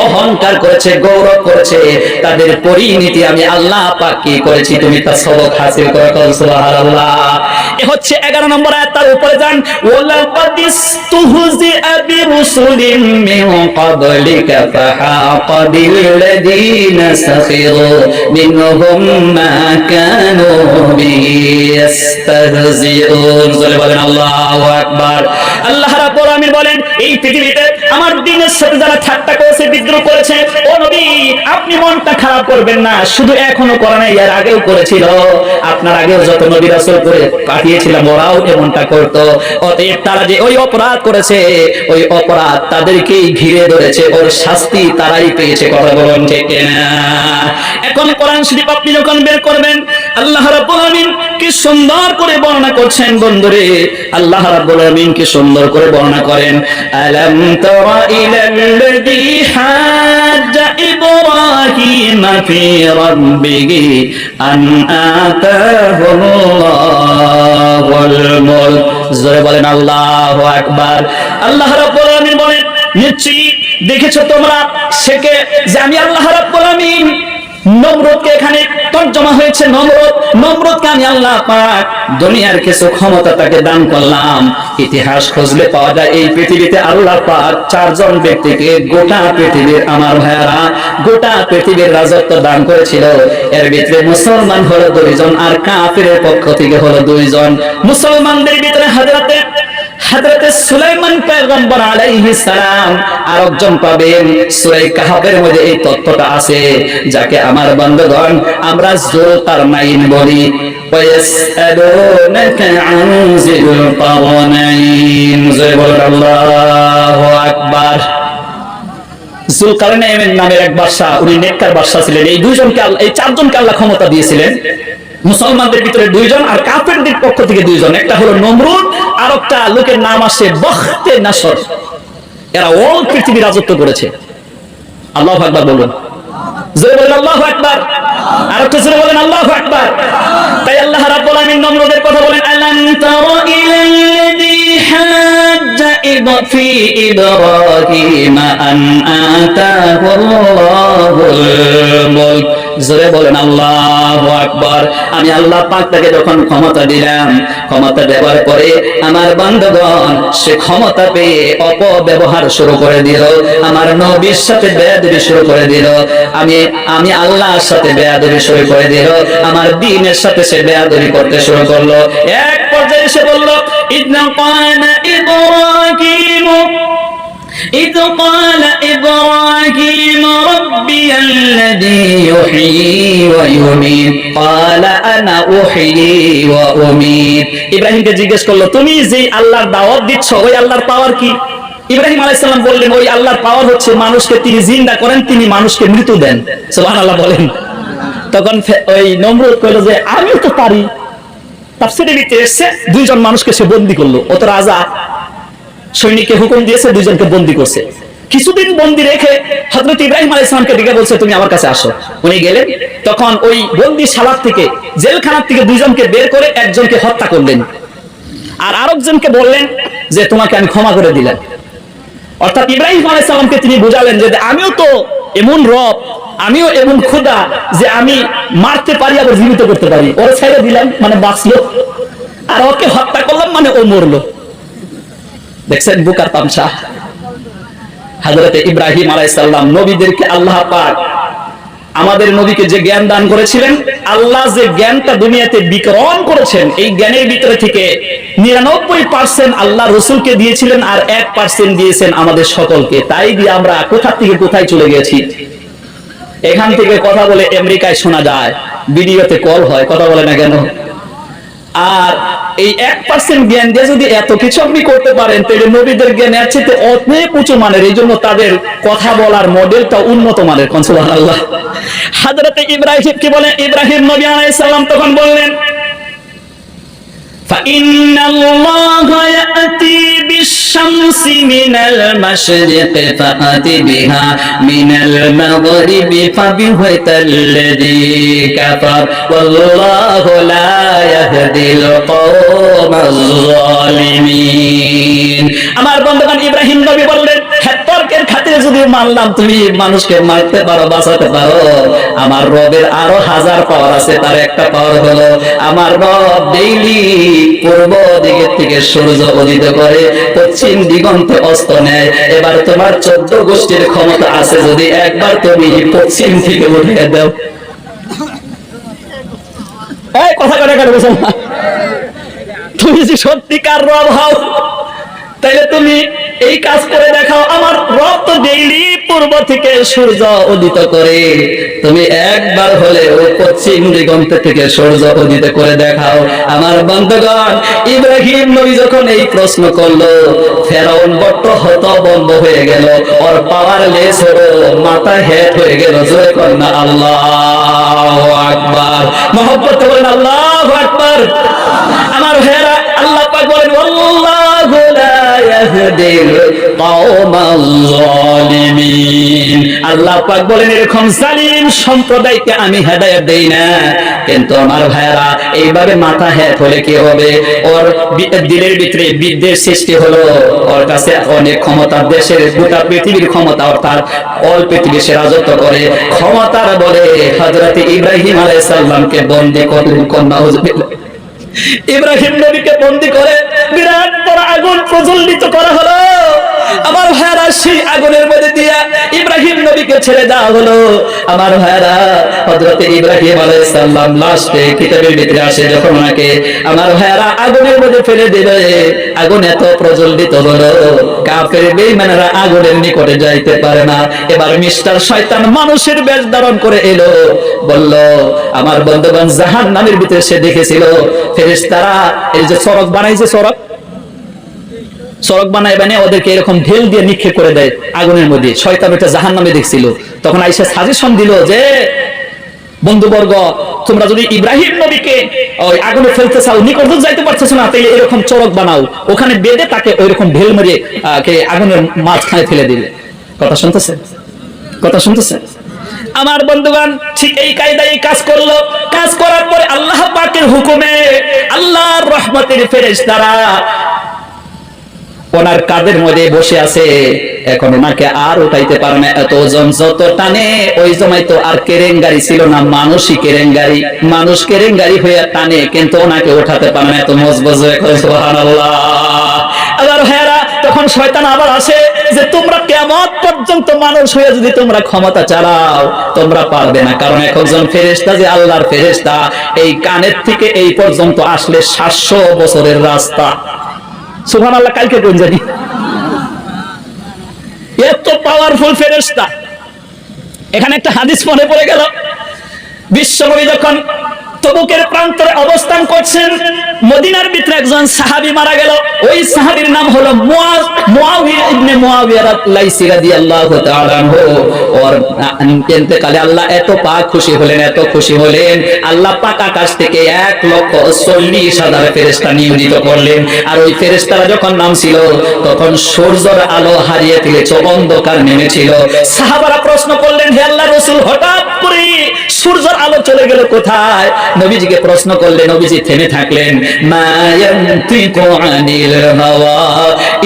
অহংকার করেছে, গৌরব করেছে, তাদের পরিণতি আমি আল্লাহ পাক কি করেছি তুমি তা সবক হাসিল করো। সুবহানাল্লাহ। এ হচ্ছে 11 নম্বর আয়াত। তার উপরে যান ওয়ালাকাদ ইসতুহজিআ বিরুসুলিম মিন ক্বাবলিকা ফাহাকা বিল্লাযীনা সাখিরু মিনহুম মা কানু বিয়াস্তাহজিউন। জোরে বলেন আল্লাহু আকবার। আল্লাহ রাব্বুল আলামিন বলেন এই পৃথিবীতে আমার দ্বীনের সাথে যারা ঠাট্টা করেছে, বিদ্রোহ করেছে, ও নবী আপনি মনটা খারাপ করবেন না, শুধু এখনো করে নাই, এর আগেও করেছিল। আপনার আগেও যত নবী রাসূল করে পাঠিয়েছিলাম ওরাও এমনটা করতো। অতএব তারা যে ওই অপরাধ করেছে, ওই অপরাধ তাদেরকেই ঘিরে ধরেছে, ওর শাস্তি তারাই পেয়েছে। কথা বলুন ঠিক কিনা? এখন কোরআন শরীফ আপনি যখন বের করবেন আল্লাহ রাব্বুল আলামিন কি সুন্দর করে বর্ণনা করছেন বন্ধুরে, আল্লাহ রাব্বুল আলামিন কি সুন্দর করে বর্ণনা করেন, আলাম তারা ইলাল্লাযী হাজ্জা ইব্রাহিম ফি রাব্বিহি আন আতাহুল্লাহুল মুলক। জোরে বলেন আল্লাহু আকবার। আল্লাহ রাব্বুল আলামিন বলেন, নিশ্চয়ই দেখেছো তোমরা সেকে যে আমি আল্লাহ রাব্বুল আলামিন নমরুদকে, এখানে তর্জমা হয়েছে নমরুদকে আমি আল্লাহ পাক দুনিয়ার কিছু ক্ষমতা তাকে দান করলাম। ইতিহাস খুঁজলে পাওয়া যায় এই পৃথিবীতে আল্লাহ পাক 4 জন ব্যক্তিকে গোটা পৃথিবীর, আমার ভাইয়ারা, গোটা পৃথিবীর রাজত্ব দান করেছিল। এর ভিতরে মুসলমান হলো 2 জন আর কাফিরের পক্ষ থেকে হলো 2 জন। মুসলমানদের ভিতরে হযরতে সুলাইমান পয়গম্বর আলাইহিস সালাম, আর একজন পাবেন সূরা কাহফের মধ্যে এই তথ্যটা আছে, যাকে আমার বান্দাগণ আমরা যুলকারনাইন বলি। ওয়ায়াসআলুনাকা আন যুলকারনাইন। জয় বলেন আল্লাহু আকবার। যুলকারনাইন নামের এক বাদশা, উনি নেককার বাদশা ছিলেন। এই 4 জনকে আল্লাহ ক্ষমতা দিয়েছিলেন। মুসলমানদের ভিতরে 2 জন আর কাফেরদের পক্ষ থেকে 2 জন। একটা হলো নমরুদ, আর একটা লোকের নাম আছে বখতে নাসর। এরা অল পৃথিবী রাজত্ব করেছে। আল্লাহু আকবার বলুন। জোরে বলেন আল্লাহু আকবার। আর একটু জোরে বলেন আল্লাহু আকবার। তাই আল্লাহ রাব্বুল আলামিন নমরুদের কথা বলেন, আলাম তারা ইলাল্লাযী হাজ্জা ফি ইব্রাহিম আন আতাহুল্লাহুল মুলক। জোরে বলেন আল্লাহু আকবার। আমি আল্লাহ পাক তাকে যখন ক্ষমতা দিলাম, ক্ষমতা দেওয়ার পরে আমার বান্দাগণ সে ক্ষমতা পেয়ে অপব্যবহার শুরু করে দিল, আমার নবীর সাথে বেয়াদবি শুরু করে দিল, আমি আল্লাহর সাথে বেয়াদবি শুরু করে দিল, আমার দ্বীনের সাথে সে বেয়াদবি করতে শুরু করলো। এক পর্যায়ে সে বলল, ইযনা ক্বালা ইব্রাহিম إذ قال إبراهيم ربي الذي يحيي ويميت قال أنا أحيي وأميت। ইব্রাহিমকে জিজ্ঞেস করলো, তুমি যে আল্লাহর দাওয়াত দিচ্ছ ওই আল্লাহর পাওয়ার কি? ইব্রাহিম আলাইহিস সালাম বললেন, ওই আল্লাহর পাওয়ার হচ্ছে মানুষকে তিনি জিন্দা করেন, তিনি মানুষকে মৃত্যু দেন। সুবহানাল্লাহ বলেন। তখন ওই নমরুদ কইলো যে আমিও তো পারি। তাফসীরে ভিতরে এসেছে 2 জন মানুষকে সে বন্দী করলো। ও তো রাজা, সৈনিককে হুকুম দিয়েছে, 2 জনকে বন্দী করছে। কিছুদিন বন্দী রেখে হযরত ইব্রাহিম আলাইহিস সালামকে ডেকে বলছে, তুমি আমার কাছে আসো। উনি গেলেন। তখন ওই বন্দীশালা থেকে, জেলখানা থেকে 2 জনকে বের করে একজনকে হত্যা করলেন, আর আরেকজনকে বললেন যে তোমাকে আমি ক্ষমা করে দিলাম। অর্থাৎ ইব্রাহিম আলাইহিস সালামকে তিনি বুঝালেন যে আমিও তো এমন রব, আমিও এমন খোদা যে আমি মারতে পারি আবার জীবিত করতে পারি। ওর ছেড়ে দিলাম মানে বাঁচলো, আর ওকে হত্যা করলাম মানে ও মরলো। দেখছেন বুকার তামসা। হযরত ইব্রাহিম আলাইহিস সালাম নবীদেরকে আল্লাহ পাক, আমাদের নবীকে যে জ্ঞান দান করেছিলেন, আল্লাহ যে জ্ঞানটা দুনিয়াতে বিতরণ করেছেন, এই জ্ঞানের ভিতরে থেকে 99% আল্লাহ রাসূলকে দিয়েছিলেন আর 1% দিয়েছেন আমাদের সকলকে। তাই দিয়ে আমরা কোথা থেকে কোথায় চলে গেছি। এখান থেকে কথা বলে আমেরিকায় শোনা যায়, ভিডিওতে কল হয়, কথা বলে না কেন? আর এই 1% জ্ঞান দিয়ে যদি এত কিছু আপনি করতে পারেন, তাহলে নবীদের জ্ঞান এর চেয়ে অনেক উঁচু মানের। এই জন্য তাদের কথা বলার মডেলটা উন্নত মানের। সুবহানাল্লাহ। হযরত ইব্রাহিম কি বলেন, ইব্রাহিম নবী আলাইহিস সালাম তখন বললেন, فإن الله يأتي بالشمس من المشرق فأت بها من المغرب فبهت الذي كفر والله لا يهدي القوم الظالمين। আমার বন্ধুগণ, ইব্রাহিম নবী বললেন, তর্কের খাতিরে যদি মানলাম তুমি মানুষকে মারতে পারো, বাঁচাতে পারো, আমার রবের আরো 1000 পাওয়ার আছে। তার একটা পাওয়ার হলো আমার রব ডেইলি পূর্ব দিকের থেকে সূর্য উদিত করে পশ্চিম দিগন্তে অস্ত নেয়। এবার তোমার 14 গোষ্ঠীর ক্ষমতা আছে, যদি একবার তুমি পশ্চিম থেকে উঠিয়ে দাও। এই কথা করে কেন বলছো? তুমি যে সত্যিকার রব হও, তাইলে তুমি এই কাজ করে দেখাও। আমার রব তো ডেইলি পূর্ব থেকে সূর্য উদিত করে, তুমি একবার হলেও পশ্চিম দিগন্ত থেকে সূর্য উদিত করে দেখাও। আমার বন্ধুগণ, ইব্রাহিম নবী যখন এই প্রশ্ন করলো, ফেরাউন বড্ড হতভম্ব হয়ে গেল, ওর পাওয়ারলেস হলো, মাথা হেট হয়ে গেল। জোরে করেন না আল্লাহু আকবার, মহব্বত বলেন আল্লাহু আকবার। আমার ভাইরা, আল্লাহ পাক বলেন আল্লাহু লা ইয়াহদিল কওমাল জালিমিন। আল্লাহ পাক বলেন এরকম জালিম সম্প্রদায়কে আমি হেদায়েত দেই না। কিন্তু আমার ভাইরা, এইভাবে মাথা হেট হলে কি হবে? ওর দিলের ভিতরে বিদ্বেষ সৃষ্টি হলো, ওর কাছে অনেক ক্ষমতা, দেশের গোটা পৃথিবীর ক্ষমতা, অর্থাৎ অল পৃথিবী সে রাজত্ব করে। ক্ষমতার বলে হযরত ইব্রাহিম আলাইহিস সালামকে বন্দী করলেন। নাউযুবিল্লাহ। ইব্রাহিম নবীকে বন্দী করে বিরাট বড় আগুন প্রজ্বলিত করা হলো। আমার ভাইরা, সেই আগুনের মধ্যে দিয়া ইব্রাহিম নবীকে ছেড়ে দেওয়া হলো। আমার ভাইরা, হযরত ইব্রাহিম আলাইহিস সালাম লাস্টে কিতাবের ভিতরে আসে যখন ওনাকে আমার ভাইরা আগুনের মধ্যে ফেলে দিবে, আগুন এত প্রজ্বলিত হলো, কাফের বেঈমানরা আগুনের নিকটে যাইতে পারে না। এবার মিস্টার শয়তান মানুষের বেশ ধারণ করে এলো, বলল আমার বন্ধুগণ, জাহান্নামের ভিতরে সে দেখেছিল ফেরেশতারা এই যে সড়ক বানাইছে, সড়ক বানায় বানিয়ে ওদেরকে এরকম ঢেল দিয়ে নিক্ষেপ করে দেয় আগুনের মধ্যে। শয়তান ওটা জাহান্নামে দেখছিল, তখন আইসা সাজেশন দিল যে বন্ধুবর্গ, তোমরা যদি ইব্রাহিম নবীকে ওই আগুনে ফেলতে চাও, নিকট যাইতে পারতেছো না, তাইলে এরকম চড়ক বানাও, ওখানে বেঁধে তাকে ওইরকম ঢেল মারিয়ে আগুনের মাঝখানে ফেলে দিবে। কথা শুনতেছেন? কথা শুনতেছেন? আমার বন্ধুগণ, ঠিক এই কায়দায় কাজ করলো। কাজ করার পরে আল্লাহ পাকের হুকুমে আল্লাহর রহমতের ফেরেশতারা ওনার কাঁধের মধ্যে বসে আছে। এখন ওনাকে আর উঠাইতে পারে না, এত ওজন যত টানে। ওই সময় তো আর কেরেঙ্গারি ছিল না, মানুষই কেরেঙ্গারি, মানুষ কেরেঙ্গারি হয়ে টানে, কিন্তু ওনাকে উঠাতে পারে না, এত মজবুত। সুবহানাল্লাহ। আবার ভাইরা, তখন শয়তান আবার আসে যে তোমরা কিয়ামত পর্যন্ত মানুষ হয়ে যদি তোমরা ক্ষমতা চালাও, তোমরা পারবে না, কারণ একজন ফেরেশতা যে আল্লাহর ফেরেশতা, এই কানের থেকে এই পর্যন্ত আসলে 700 বছরের রাস্তা। সুবহানাল্লাহ। কালকে কোন জানি এত পাওয়ারফুল ফেরেশতা। এখানে একটা হাদিস মনে পড়ে গেল, বিশ্বনবী যখন তবুকের প্রান্তরে অবস্থান করছেন, মদিনার ভিতরে একজন সাহাবী মারা গেল। ওই সাহাবীর নাম হলো মুআবিয়া ইবনে মুআবিয়া লাইসি রাদিয়াল্লাহু তাআলা আনহু। ওর ইন্তেকালে আল্লাহ এত পাক খুশি হলেন, এত খুশি হলেন, আল্লাহ পাক আকাশ থেকে 1,40,000 ফেরেশতা নিয়োজিত করলেন। আর ওই ফেরেশতারা যখন নামছিল, তখন সূর্যের আলো হারিয়ে ফেলেছে, অন্ধকার নেমেছিল। সাহাবারা প্রশ্ন করলেন, হে আল্লাহর রাসূল, হঠাৎ করে সূর্যের আলো চলে গেল কোথায়? নবীজিকে প্রশ্ন করলে নবীজি থেমে থাকলেন। মা ইয়ানতিকু আনিল হাওয়া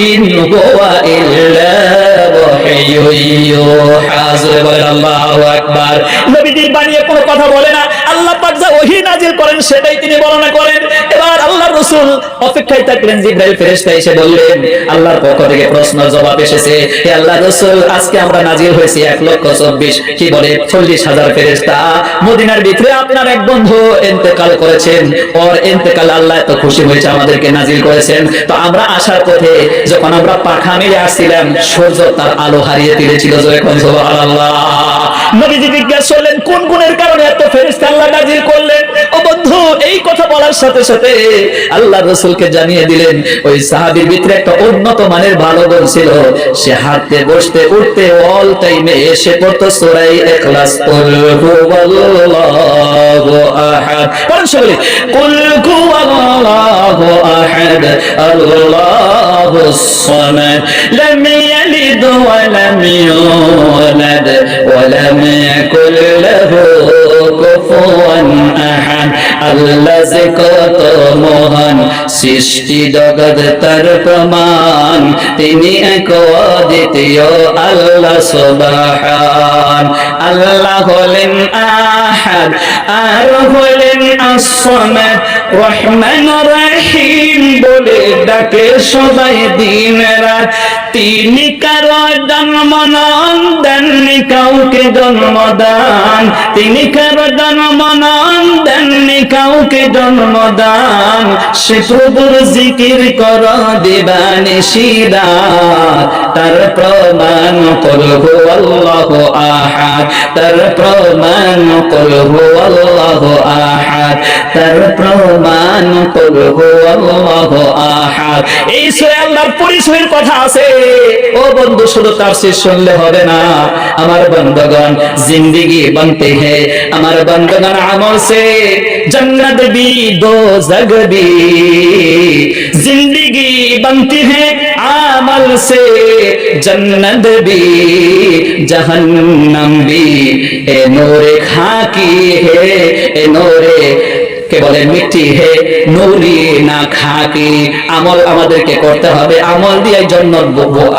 ইন হুয়া ইল্লা ওয়াহয়ুন ইউহা। আল্লাহু আকবার। নবীজির বানিয়ে কোনো কথা বলে না, আল্লাহ পাক যা ওহী নাজিল করেন সেটাই তিনি বর্ণনা করেন। এবার আল্লাহর রাসূল অপেক্ষায় থাকলেন, জিবরাইল ফেরেশতা এসে বললেন, আল্লাহর পক্ষ থেকে প্রশ্ন জবাব এসেছে, হে আল্লাহর রাসূল, আজকে আমরা নাজিল হয়েছি 1,24,000 কি বলে 40,000 ফেরেশতা। মদিনার ভিতরে আপনার এক বন্ধু ইন্তেকাল করেছেন, ওর ইন্তেকাল আল্লাহ এত খুশি হয়েছে, আমাদেরকে নাজিল করেছেন। তো আমরা আসার পথে যখন আমরা পাখা মেলে আসছিলাম, সূর্য তার আলো হারিয়ে ফেলেছিল। যখন সুবহানাল্লাহ। নবীজি জিজ্ঞাসা করলেন, কোন গুণের কারণে এত ফেরেশতা আল্লাহ নাজিল করলেন? ও বন্ধু, এই কথা বলার সাথে সাথে আল্লাহর রাসূলকে জানিয়ে দিলেন, ওই সাহাবীর ভিতরে একটা উন্নত মানের ভালো গুণ ছিল, সে হাঁটতে বসতে উঠতে অল টাইমে এসে পড়তো সূরা ইখলাস, কুল হুয়াল্লাহু আহাদ। পড়ুন সকলে, কুল হুয়াল্লাহু আহাদ আল্লাহুস সামাদ লাম ইয়ালিদ ওয়া লাম ইউলাদ ওয়া লাম ইয়াকুল লাহু কুফুয়ান আহাদ। আল্লাহ যে কত মহান, সৃষ্টি জগৎ তার প্রমাণ, তিনি এক অদ্বিতীয় আল্লাহ সুবহান। আল্লাহ হলেন আহাদ, আর হলেন as-সামাদ, রহমান রহিম বলে ডাকে সবাই দিন রাত। তিনি কারো জন্ম দেননি কাউকে জন্মদান, তিনি কারো জন্ম দেননি কাউকে জন্মদান, সে প্রভুর জিকির কর দিবানিশিরা, তার প্রমাণ কুল হুয়াল্লাহু আহাদ, তার প্রমাণ কুল হুয়াল্লাহু আহাদ, তার প্রমাণ কুল হুয়াল্লাহু আহাদ। এই সূরা আল্লাহর পরিচয়ের কথা আছে। ও বন্ধু, শুধু তাফসীর শুনলে হবে না। আমার বন্ধুগণ, जिंदगी बनते हैं, हमारे बंधन अमल से जन्नत भी दोज़ख भी, जिंदगी बनती है अमल से जन्नत भी जहन्नम भी, ए नूरे खाकी है, ए नूरे কে বলে মিষ্টি হে নুরি না খাকি। আমল আমাদেরকে করতে হবে, আমল দিয়ে জান্নাত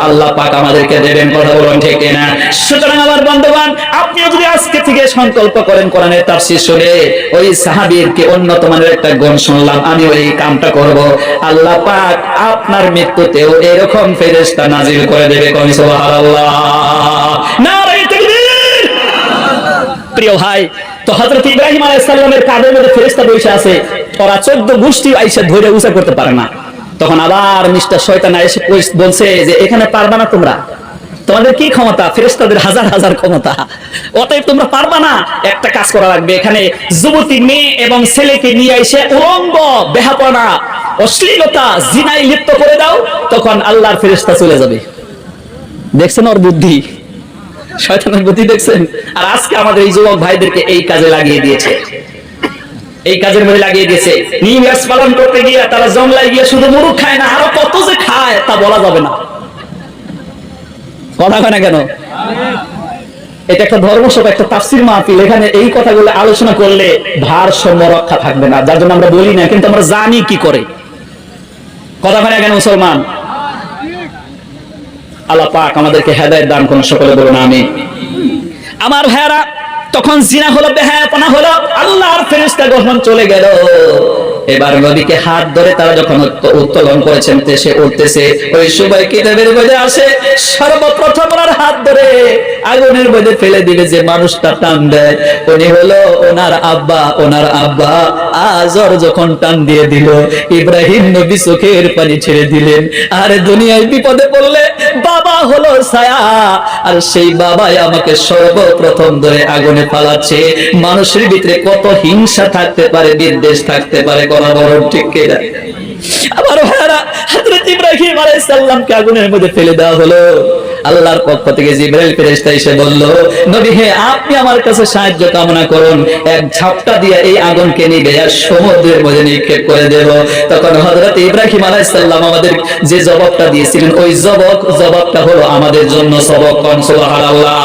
আল্লাহ পাক আমাদেরকে দেবেন। কথা বলুন ঠিক কিনা? সুতরাং আমার বন্ধুগণ, আপনিও যদি আজকে থেকে সংকল্প করেন কোরআনের তাফসীর শুনে ওই সাহাবীর কি উন্নত মানের একটা গুণ শুনলাম, আমি ওই কামটা করব, আল্লাহ পাক আপনার মৃত্যুতেও এরকম ফেরেশতা নাজিল করে দেবে। কোন সুবহানাল্লাহ, নারে তাকবীর। প্রিয় ভাই, তো হযরত ইব্রাহিম আলাইহিস সালামের কাঁধের মধ্যে ফেরেশতা বসে আছে, ওরা 14 গোষ্ঠী আইসা ধরে উঁচা করতে পারে না। তখন আবার মিস্টার শয়তান এসে বলছে যে এখানে পারবা না তোমরা, তোমাদের কি ক্ষমতা, ফেরেশতাদের হাজার হাজার ক্ষমতা, অতএব তোমরা পারবা না। একটা কাজ করা লাগবে, এখানে যুবতী মেয়ে এবং ছেলেকে নিয়ে এসে উলঙ্গ বেহাপনা অশ্লীলতা জিনায় লিপ্ত করে দাও, তখন আল্লাহর ফেরেশতা চলে যাবে। দেখছেন ওর বুদ্ধি, শয়তানের বুদ্ধি দেখছেন? আর আজকে আমাদের এই যুবক ভাইদেরকে এই কাজে লাগিয়ে দিয়েছে, এই কাজের মধ্যে লাগিয়ে দিয়েছে। নিউ ইয়ার্স পালন করতে গিয়ে তারা জংলায় গিয়ে শুধু মুরুখ খায় না, আরো কত যে খায় তা বলা যাবে না। কথা হয় না কেন? এটা একটা ধর্মসভা, একটা তাফসীর মাহফিল, এখানে এই কথাগুলো আলোচনা করলে ভারসাম্য রক্ষা থাকবে না, যার জন্য আমরা বলি না, কিন্তু আমরা জানি কি করে। কথা হয় না কেন মুসলমান? আল্লাহ পাক আমাদেরকে হেদায়েত দান করুন, সকলে বলুন আমিন। আমার ভাইরা, তখন জিনা হলো, বেহায়াপনা হলো, আল্লাহর ফেরেশতা যখন চলে গেল, এবার নবীকে হাত ধরে তারা যখন উত্তোলন করেছেন, সে উঠতেছে, ওই সময় কিতাবের মধ্যে আসে সর্বপ্রথম ওনার হাত ধরে আগুনের মধ্যে ফেলে দিবে যে মানুষটা টান দেয়, উনি হলো ওনার আব্বা। ওনার আব্বা আজর যখন টান দিয়ে দিল, ইব্রাহিম নবী চোখের পানি ছেড়ে দিলেন। আর দুনিয়ায় বিপদে পড়লে বাবা হলো ছায়া, আর সেই বাবাই আমাকে সর্বপ্রথম ধরে আগুনে ফালাচ্ছে। মানুষের ভিতরে কত হিংসা থাকতে পারে, বিদ্বেষ থাকতে পারে, কোন বড় ঠিক কিনা? আমার ভাইরা, হযরত ইব্রাহিম আলাইহিস সালামকে আগুনের মধ্যে ফেলে দেওয়া হলো। আল্লাহর পক্ষ থেকে জিবরাইল ফেরেশতা এসে বলল, নবী হে, আপনি আমার কাছে সাহায্য কামনা করুন, এক ঝাপটা দিয়ে এই আগুনকে নিভে আর সমুদ্রের মধ্যে নিক্ষেপ করে দেব। তখন হযরত ইব্রাহিম আলাইহিস সালাম আমাদের যে জবাবটা দিয়েছিলেন, ওই জবাবটা হলো আমাদের জন্য সবক। কোন সুবহানাল্লাহ।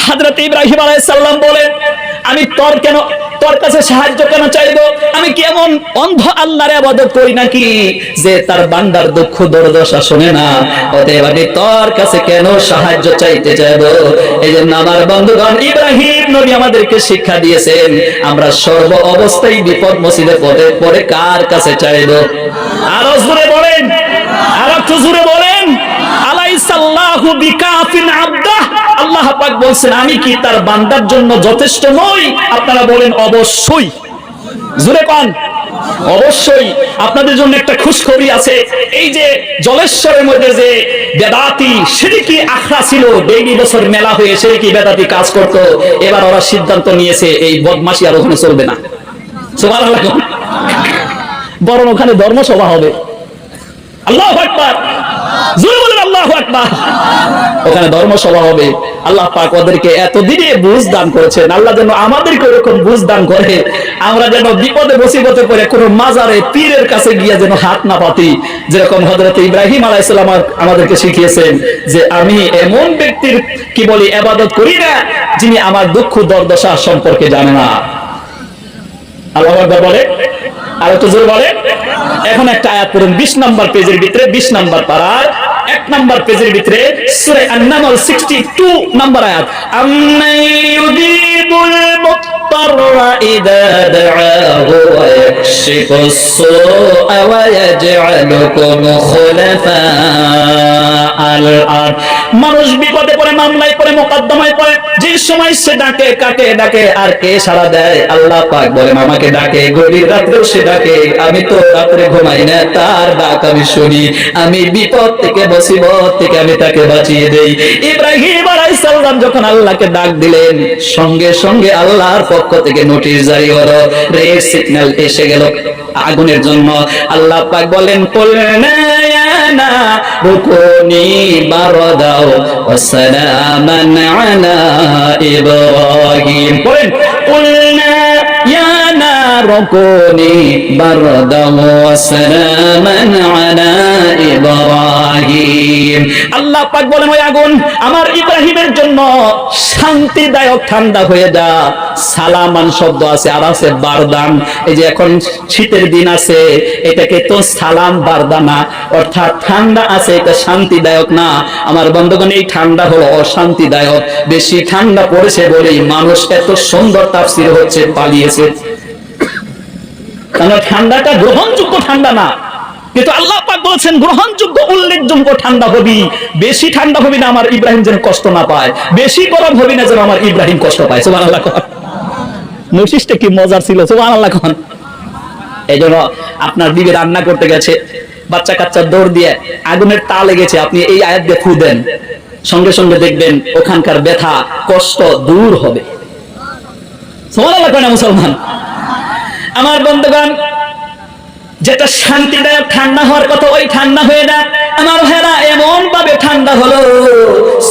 হযরত ইব্রাহিম আলাইহিস সালাম বলেন, আমি তোর কাছে সাহায্য কেন চাইবো? আমি কি এমন অন্ধ আল্লাহর ইবাদত করি নাকি যে তার বান্দার দুঃখ দুর্দশা শুনে না? অতএব আমি তোর কাছে কেন সাহায্য চাইতে চাইবো? এই জন্য আমার বন্ধুগণ, ইব্রাহিম নবী আমাদেরকে শিক্ষা দিয়েছেন, আমরা সর্ব অবস্থায় বিপদ মুসিবতে পড়ে কার কাছে চাইবো? আরো জোরে বলেন, আরো একটু জোরে বলেন, আলাইসাল্লাহু বিকাফিন আবদাহ। আল্লাহ পাক বলছেন, আমি কি তার বান্দার জন্য যথেষ্ট নই? আপনারা বলেন অবশ্যই। জোরে পান, অবশ্যই। আপনাদের জন্য একটা খুশখবরি আছে। এই যে জলেশ্বরের মধ্যে যে বেদাতি শিরকি আখড়া ছিল, ডেইলি বছর মেলা হয়ে শিরকি বেদাতি কাজ করত, এবার ওরা সিদ্ধান্ত নিয়েছে এই বদমাশি আর ওখানে চলবে না। সুবহানাল্লাহ। বরং ওখানে ধর্মসভা হবে। আল্লাহু আকবার, জোরে বলেন আল্লাহু আকবার। ওখানে ধর্মসভা হবে। আল্লাহ পাক ওদেরকে এতদিনে বুঝ দান করেছেন, আল্লাহ যেন আমাদেরকে এরকম বুঝ দান করে, আমরা যেন বিপদে মুসিবতে পড়ে কোনো মাজারে পীরের কাছে গিয়ে যেন হাত না পাতি। যেরকম হযরত ইব্রাহিম আলাইহিস সালাম আমাদেরকে শিখিয়েছেন যে আমি এমন ব্যক্তির কি বলি ইবাদত করি না যিনি আমার দুঃখ দুর্দশা সম্পর্কে জানে না। আল্লাহু আকবার বলে, আর একটু জোরে বলে। এখন একটা আয়াত পড়ুন 20 নম্বর পেজের ভিতরে, 20 নম্বর পারার 1 নম্বর পেজের ভিতরে সূরা আন-নামল 62 নম্বর আয়াত। আম্মাইয়ুদিবুল الضر إذا دعاه ويكشف السوء ويجعلكم خلفاء الأرض মানুষ বিপদে পড়ে, মামলায় পড়ে, মোকদ্দমায় পড়ে, যে সময় সে ডাকে, কাকে ডাকে আর কে সাড়া দেয়? আল্লাহ পাক বলেন আমাকে ডাকে, গভীর রাত্রেও সে ডাকে, আমি তো রাত্রে ঘুমাই না, তার ডাক আমি শুনি, আমি বিপদ থেকে মুসিবত থেকে আমি তাকে বাঁচিয়ে দেই। ইব্রাহিম আলাইহিস সালাম যখন আল্লাহকে ডাক দিলেন, সঙ্গে সঙ্গে আল্লাহর পক্ষ থেকে নোটিশ জারি হলো, রেড সিগন্যাল এসে গেল আগুনের জন্য। আল্লাহ পাক বলেন কুলনা ইয়া নারুকুনি বারদাও ওয়া সালামান আলা ইব্রাহিম। বলেন কুলনা ইয়া নারুকুনি বারদাও ওয়া সালামান আলা ইব্রাহিম। আল্লাহ পাক বলেন ওই আগুন আমার ইব্রাহিমের জন্য শান্তিদায়ক ঠান্ডা হয়ে যা। সালামান শব্দ আছে আর আছে বারদান। এই যে এখন শীতের দিন আছে, এটাকে তো সালাম বারদানা, অর্থাৎ ঠান্ডা আছে, এটা শান্তিদায়ক না। আমার বন্ধুগণ, এই ঠান্ডা হলো অশান্তিদায়ক। বেশি ঠান্ডা পড়েছে বলেই মানুষ এত সুন্দর তাফসীর হচ্ছে পালিয়েছে, কারণ ঠান্ডাটা গ্রহণযোগ্য ঠান্ডা না। কিন্তু আল্লাহ পাক বলেছেন গ্রহণযোগ্য উল্লেখযোগ্য ঠান্ডা হবি। বেশি ঠান্ডা হবি না আমার ইব্রাহিম যেন কষ্ট না পায়, বেশি গরম হবি না যেন আমার ইব্রাহিম কষ্ট পায়। সুবহানাল্লাহ। নোটিশটা কি মজার ছিল, সুবহানাল্লাহ। এই জন্য আপনার বিবি রান্না করতে গেছে, বাচ্চা কাচ্চা দৌড় দিয়ে আগুনের তা লেগেছে, আপনি এই আয়াত দিয়ে ফু দেন, সঙ্গে সঙ্গে দেখবেন ওখানকার ব্যথা কষ্ট দূর হবে। সুবহানাল্লাহ কয় না মুসলমান? আমার বন্ধুগণ, যেটা শান্তিদায়ক ঠান্ডা হওয়ার কথা ওই ঠান্ডা হয়ে না। আমার ভাইরা এমন ভাবে ঠান্ডা হলো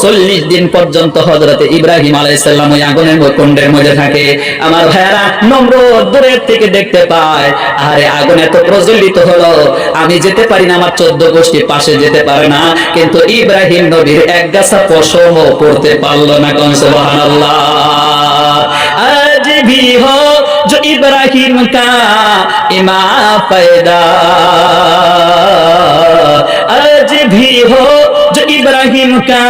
40 দিন পর্যন্ত হযরত ইব্রাহিম আলাইহিস সালাম ওই আগুনের কুণ্ডের মধ্যে থাকে। আমার ভাইরা নমরুদ দূরের থেকে দেখতে পায়, আরে আগুন এত প্রজ্বলিত হলো, আমি যেতে পারি না, আমার 14 গোষ্ঠী পাশে যেতে পারে না, কিন্তু ইব্রাহিম নবীর এক গাছা পশমও পড়তে পারলো না। কোন সুবহানাল্লাহ। আজ भी हो जो इब्राहिम का इमाम पैदा, आज भी हो जो इब्राहिम का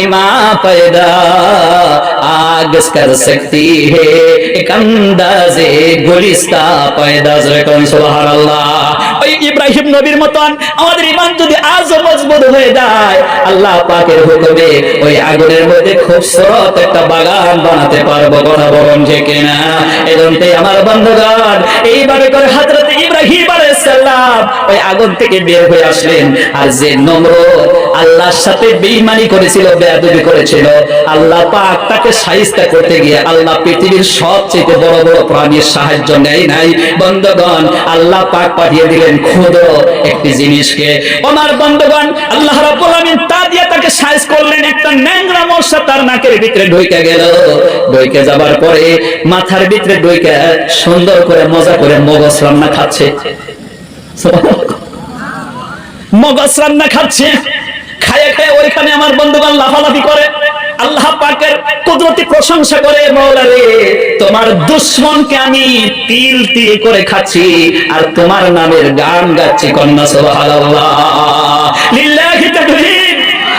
इमाम पैदा, आग कर सकती है एक अंदाज़े गुलिस्ता पैदा। सुभान अल्लाह। ওই ইব্রাহিম নবীর মতন আমাদের ঈমান যদি আজও মজবুত হয়ে যায়, আল্লাহ পাকের হুকুমে ওই আগুনের মধ্যে খুবসুরত একটা বাগান বানাতে পারবো। কথা বলুন ঠিক কিনা? এজন্যই আমার বন্ধুগণ এইভাবে করে হযরত ইব্রাহিম আলাইহিস সালাম ওই আগুন থেকে বের হয়ে আসলেন। আর যে নমরুদ আল্লাহর সাথে বেঈমানি করেছিল, বেয়াদবি করেছিল, আল্লাহ পাক তাকে শায়েস্তা করতে গিয়ে আল্লাহ পৃথিবীর সবচেয়ে বড় বড় প্রাণীর সাহায্য নেয় নাই। বন্ধুগণ, আল্লাহ পাক পাঠিয়ে দিলেন ক্ষুদ্র একটি জিনিসকে। আমার বন্ধুগণ, আল্লাহ রাব্বুল আলামিন তা দিয়ে তাকে সাইজ করলেন। একটা ন্যাংরা মশা তার নাকের ভিতরে ঢুকে গেল। ঢুকে যাবার পরে মাথার ভিতরে ঢুকে সুন্দর করে মজা করে মগজ রান্না খাচ্ছে। মগজ রান্না খাচ্ছে, খায়ে খায়ে ওইখানে আমার বন্ধুগণ লাফালাফি করে, আল্লাহ পাকের কুদরতি প্রশংসা করে, মওলা রে তোমার দুশমনকে আমি তিল তিল করে খাচ্ছি আর তোমার নামের গান গাচ্ছি। কন্যা সুবহানাল্লাহ। লিল্লাহি তাকবীর।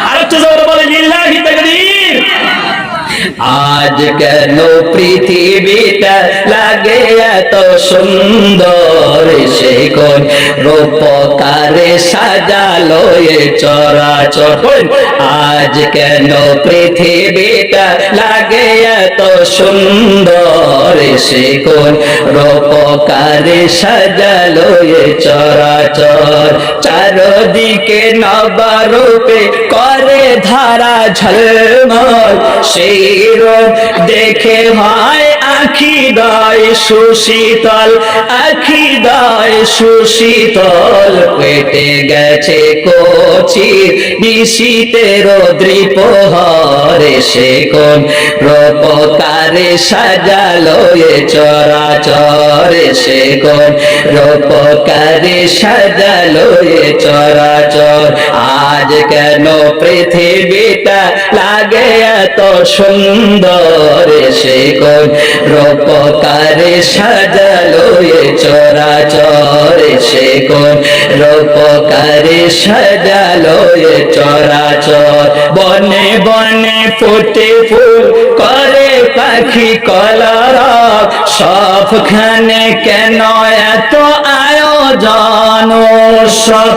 আর একটু জোরে বলে লিল্লাহি তাকবীর। আজ কেন পৃথিবীটা লাগে এত সুন্দর, সে কোন রূপকারে সাজালো এ চরাচর। আজ কেন পৃথিবীটা লাগে এত সুন্দর, সে কোন রূপকারে সাজালো এ চরাচর। চারদিকে নবরূপে করে ধারা ঝলমল, সেই দেখে হয় আখি দয় সুশীতল, আখি দয় সুশীতল। পেটে গেছে কচি নিশীতের দ্বিপ্রহরে, সে কোন রূপকারে সাজালো এ চরাচর, সে কোন রূপকারে সাজালো এ চরাচর। আজ কেন পৃথিবীটা লাগে এত সুন্দর, সে কোন রূপকারে সাজালো এ চরাচর, সে কোন রূপকারে সাজালো এ চরাচর। বনে বনে ফুটে ফুল করে পাখি কলরব, সবখানে কেন এত আয়োজন সব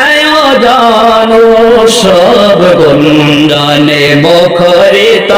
আয়োজন সব গুঞ্জনে মুখরিত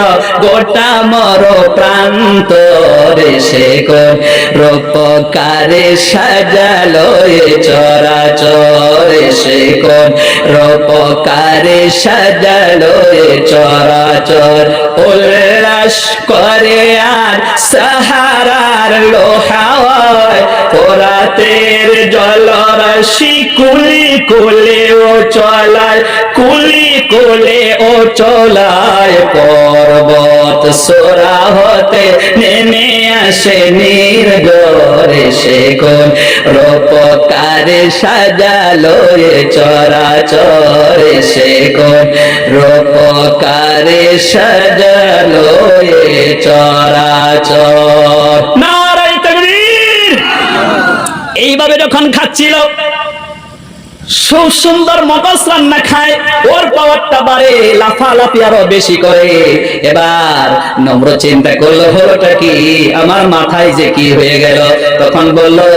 গোটা মর প্রান্তরে সে কোন রূপকারে সাজালো এ চরাচরে সে কোন রূপকারে সাজালো এ চরাচর উল্লাস করে আর সাহারার লোহাওয়ায় পোরাতের জলরাশি কুলি কুলে ও চলায় কুলি কুলে ও চলায় পর্বত সোরা হতে নেমে আসে নির্জরে সে কোন রূপকারে সাজালো এ চরাচরে সে কোন রূপকারে সাজালো এ চরাচর। নারায়ে তাকবীর। এইভাবে যখন খাচ্ছিল, খুব সুন্দর মগজ রান্না খায়, ওর পাওয়ারটা বাড়ে, লাফালাফি আরো বেশি করে। এবার নম্র চিন্তা করলো হলোটা কি, আমার মাথায় যে কি হয়ে গেল। তখন বললো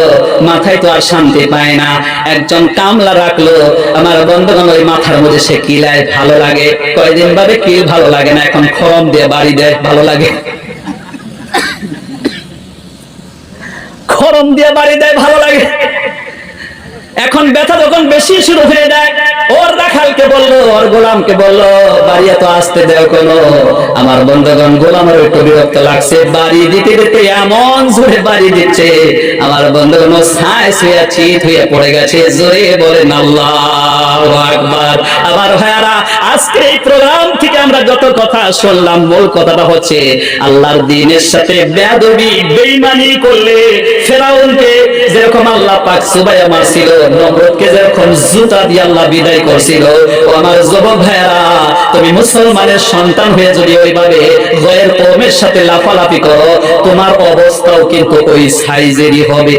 মাথায় তো আর শান্তি পায় না, একজন কামলা রাখলো। আমার বন্ধুগণ ওই মাথার মধ্যে সে কিলায় ভালো লাগে, কয়দিন ভাবে কি ভালো লাগে না, এখন খরম দিয়ে বাড়ি দেয় ভালো লাগে, খরম দিয়ে বাড়ি দেয় ভালো লাগে। এখন ব্যথা যখন বেশি শুরু হয়ে যায়, ওর রাখালকে বললো, ওর গোলামকে বললো বাড়ি এত আসতে দেও কেন। আমার বন্ধুগণ গোলামের একটু বিরক্ত লাগছে, বাড়ি দিতে দিতে এমন জোরে বাড়ি দিচ্ছে, আমার বন্ধুগণ ছায় শুয়ে চিত হয়ে পড়ে গেছে। জোরে বলেন আল্লাহু আকবার। আমার ভাইয়ারা, আজকে এই প্রোগ্রাম থেকে আমরা যত কথা শুনলাম, মূল কথাটা হচ্ছে আল্লাহর দ্বীনের সাথে বেয়াদবি বেঈমানি করলে ফেরাউনকে যেরকম আল্লাহ পাক সুবাইয়া মারছিল, নমরুদকে যেরকম জুতা দিয়ে আল্লাহ বিদায় করছিল, ও আমার যুবক ভাইরা, তুমি মুসলমানের সন্তান হয়ে যদি ওইভাবে গয়ের কওমের সাথে লাফালাফি করো, তোমার অবস্থাও কিন্তু ওই সাইজেরই হবে।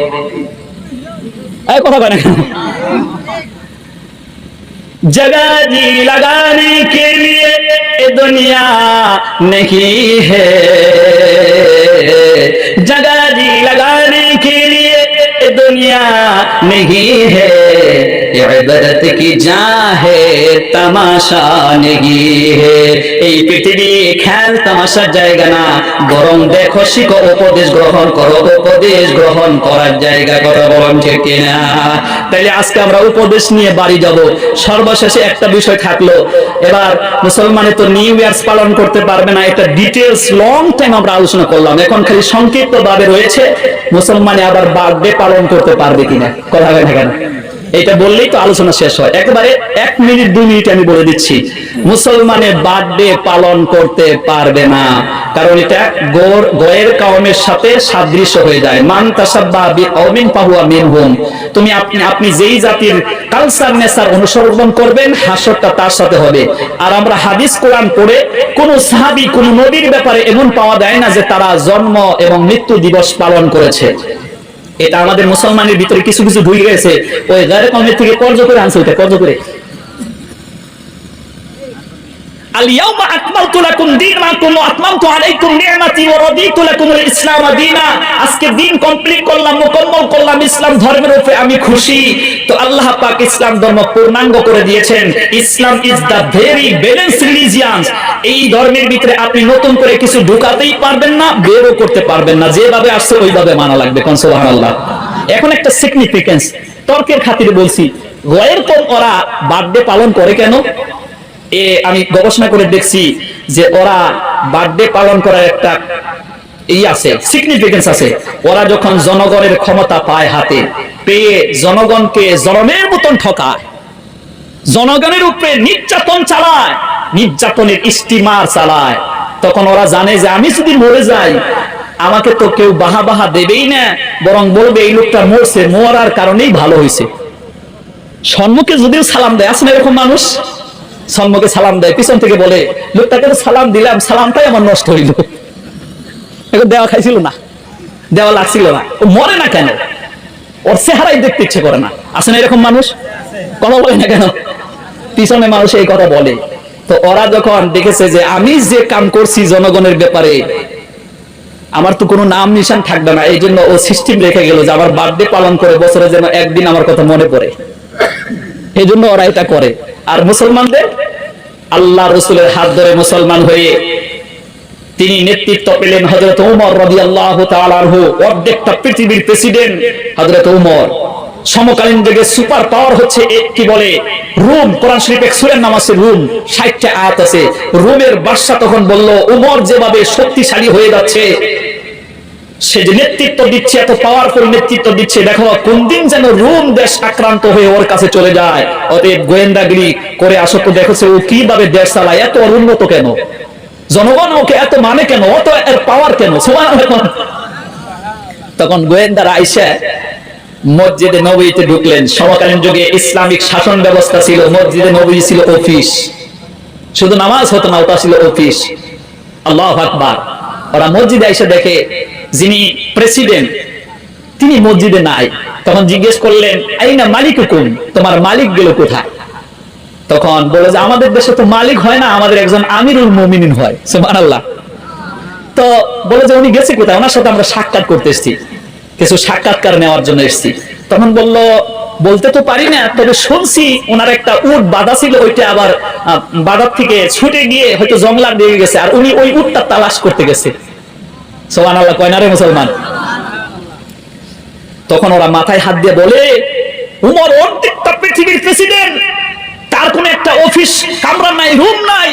এই কথা বলেন, जगह जी लगाने के लिए दुनिया नहीं है, जगह जी लगाने के लिए दुनिया नहीं है, इबादत की जा है तमाशा नहीं है। এই পৃথিবী খেল তামাশার জায়গা না, বরং দেখো শিখো, উপদেশ গ্রহণ করো, উপদেশ গ্রহণ করার জায়গা। কথা বলেন ঠিক কিনা? তাইলে আজকে আমরা উপদেশ নিয়ে বাড়ি যাব। সর্বশেষে একটা বিষয় থাকলো, এবার মুসলমানে তো নিউ ইয়ার্স পালন করতে পারবে না, এটা ডিটেইলস লং টাইম আমরা আলোচনা করলাম। এখন খালি সংক্ষিপ্ত ভাবে রয়েছে মুসলমানে আবার বার্থডে পালন করতে পারবে কিনা। কথা হয় না কেন? এটা বললেই তো আলোচনা শেষ হয়। একেবারে 1 মিনিট 2 মিনিট আমি বলে দিচ্ছি, মুসলমানে বার্থডে পালন করতে পারবে না, কারণ এটা গয়ের কওমের সাথে সাদৃশ্য হয়ে যায়। মান তাসাব্বাহা বিকওমিন ফাহুয়া মিনহুম। তুমি আপনি যেই জাতির কালচার নেচার অনুসরণ করবেন, হাসরটা তার সাথে হবে। আর আমরা হাদিস কোরআন পড়ে কোন সাহাবী কোন নবীর ব্যাপারে এমন পাওয়া যায় না যে তারা জন্ম এবং মৃত্যু দিবস পালন করেছে। এটা আমাদের মুসলমানের ভিতরে কিছু কিছু ঢুকে গেছে, ওই গায়রে কওমের থেকে কর্জ করে আনছে, ওটা কর্জ করে। আল-ইয়াওমা আকমালতু লাকুম দীনাকুম ওয়া আতমামতু আলাইকুম নি'মাতি ওয়া রাদিতু লাকুমুল ইসলাম দীনা। আজকে দিন কমপ্লিট করলাম, মুকম্মল করলাম, ইসলাম ধর্মের উপরে আমি খুশি। তো আল্লাহ পাক ইসলাম ধর্ম পূর্ণাঙ্গ করে দিয়েছেন। Islam is the very balanced religion. এই ধর্মের ভিতরে আপনি নতুন করে কিছু ঢুকাতেই পারবেন না, বেরও করতে পারবেন না, যেভাবে আসছে ওইভাবে মানা লাগবে। কোন সুবহানাল্লাহ। এখন একটা সিগনিফিকেন্স তর্কের খাতিরে বলছি, গয়ের কওম ওরা বার্থডে পালন করে কেন? আমি গবেষণা করে দেখছি যে ওরা বার্থডে পালন করার একটা আছে, সিগনিফিকেন্স আছে। ওরা যখন জনগণের ক্ষমতা পায় হাতে, পেয়ে জনগণকে জনমের মতন ঠকায়, জনগণের উপরে নির্যাতন চালায়, নির্যাতনের স্টিমার চালায়, তখন ওরা জানে যে আমি যদি মরে যাই আমাকে তো কেউ বাহা বাহা দেবেই না, বরং বলবে এই লোকটা মরছে, মরার কারণেই ভালো হয়েছে। সম্মুখে যদিও সালাম দেয়, আসলে এরকম মানুষ সম্মুখে সালাম দেয়, পিছন থেকে বলে লোকটাকে তো সালাম দিলাম, সালামটাই আমার নষ্ট হইল, দেওয়া খাইছিল না, দেওয়া লাগছিল না, ও মরে না কেন? ওর চেহারাই দেখতে ইচ্ছে করে না। আছে না এরকম মানুষ? কথা বলে না কেন? পিছনে মানুষ এই কথা বলে। তো ওরা যখন দেখেছে যে আমি যে কাম করছি জনগণের ব্যাপারে, আমার তো কোনো নাম নিশান থাকবে না, এই জন্য ও সিস্টেম রেখে গেল যে আমার বার্থডে পালন করে বছরে যেন একদিন আমার কথা মনে পড়ে, এই জন্য ওরা এটা করে। আর মুসলমানদের আল্লাহ রসুলের হাত ধরে মুসলমান হয়ে তিনি নেতৃত্ব পেলেন হযরত ওমর রাদিয়াল্লাহু তাআলা আনহু, অর্ধেকটা পৃথিবীর প্রেসিডেন্ট হযরত ওমর। সমকালীন যুগে সুপার পাওয়ার হচ্ছে কি বলে রোম। কোরআন শরীফে সূরার নাম আছে রোম, 60টা আয়াত আছে। রোমের বাদশা তখন বলল, ওমর যেভাবে শক্তিশালী হয়ে যাচ্ছে, সে যে নেতৃত্ব দিচ্ছে, এত পাওয়ারফুল নেতৃত্ব দিচ্ছে, দেখো কোন দিন যেন রোম দেশ আক্রান্ত হয়ে ওর কাছে চলে যায়। অতএব গোয়েন্দাগিরি করে আসো তো দেখো ও কিভাবে দেশ চালায়, এত উন্নত কেন, জনগণ ওকে এত মানে কেন, অত এর পাওয়ার কেন। তখন গোয়েন্দারা আইসা মসজিদে নববীতে ঢুকলেন। সমকালীন যুগে ইসলামিক শাসন ব্যবস্থা ছিল, মসজিদে নববী ছিল অফিস, শুধু নামাজ হতো না, ওটা ছিল অফিস। আল্লাহু আকবার। ওরা মসজিদে আইসা দেখে যিনি প্রেসিডেন্ট তিনি মসজিদে নাই। তখন জিজ্ঞেস করলেন, আইনা মালিকুকুম, তোমার মালিক গেল কোথায়? তখন বলে যে আমাদের দেশে তো মালিক হয় না, আমাদের একজন আমিরুল মুমিনিন হয়। সুবহানাল্লাহ। তো বলে যে উনি গেছে কোথায়? ওনার সাথে আমরা সাক্ষাৎ করতে এসেছি, কিছু সাক্ষাৎকার নেওয়ার জন্য এসেছি। তখন বলল, বলতে তো পারি না, তবে শুনছি ওনার একটা উট বাঁধা ছিল, ওইটা আবার বাঁধার থেকে ছুটে গিয়ে হয়তো জংলার দিয়ে গেছে, আর উনি ওই উটটা তালাশ করতে গেছে। সুবহানাল্লাহ কয় না রে মুসলমান? তখন ওরা মাথায় হাত দিয়ে বলে, উমর অর্ধেকটা পৃথিবীর প্রেসিডেন্ট, তার কোন একটা অফিস কামরা নাই, রুম নাই,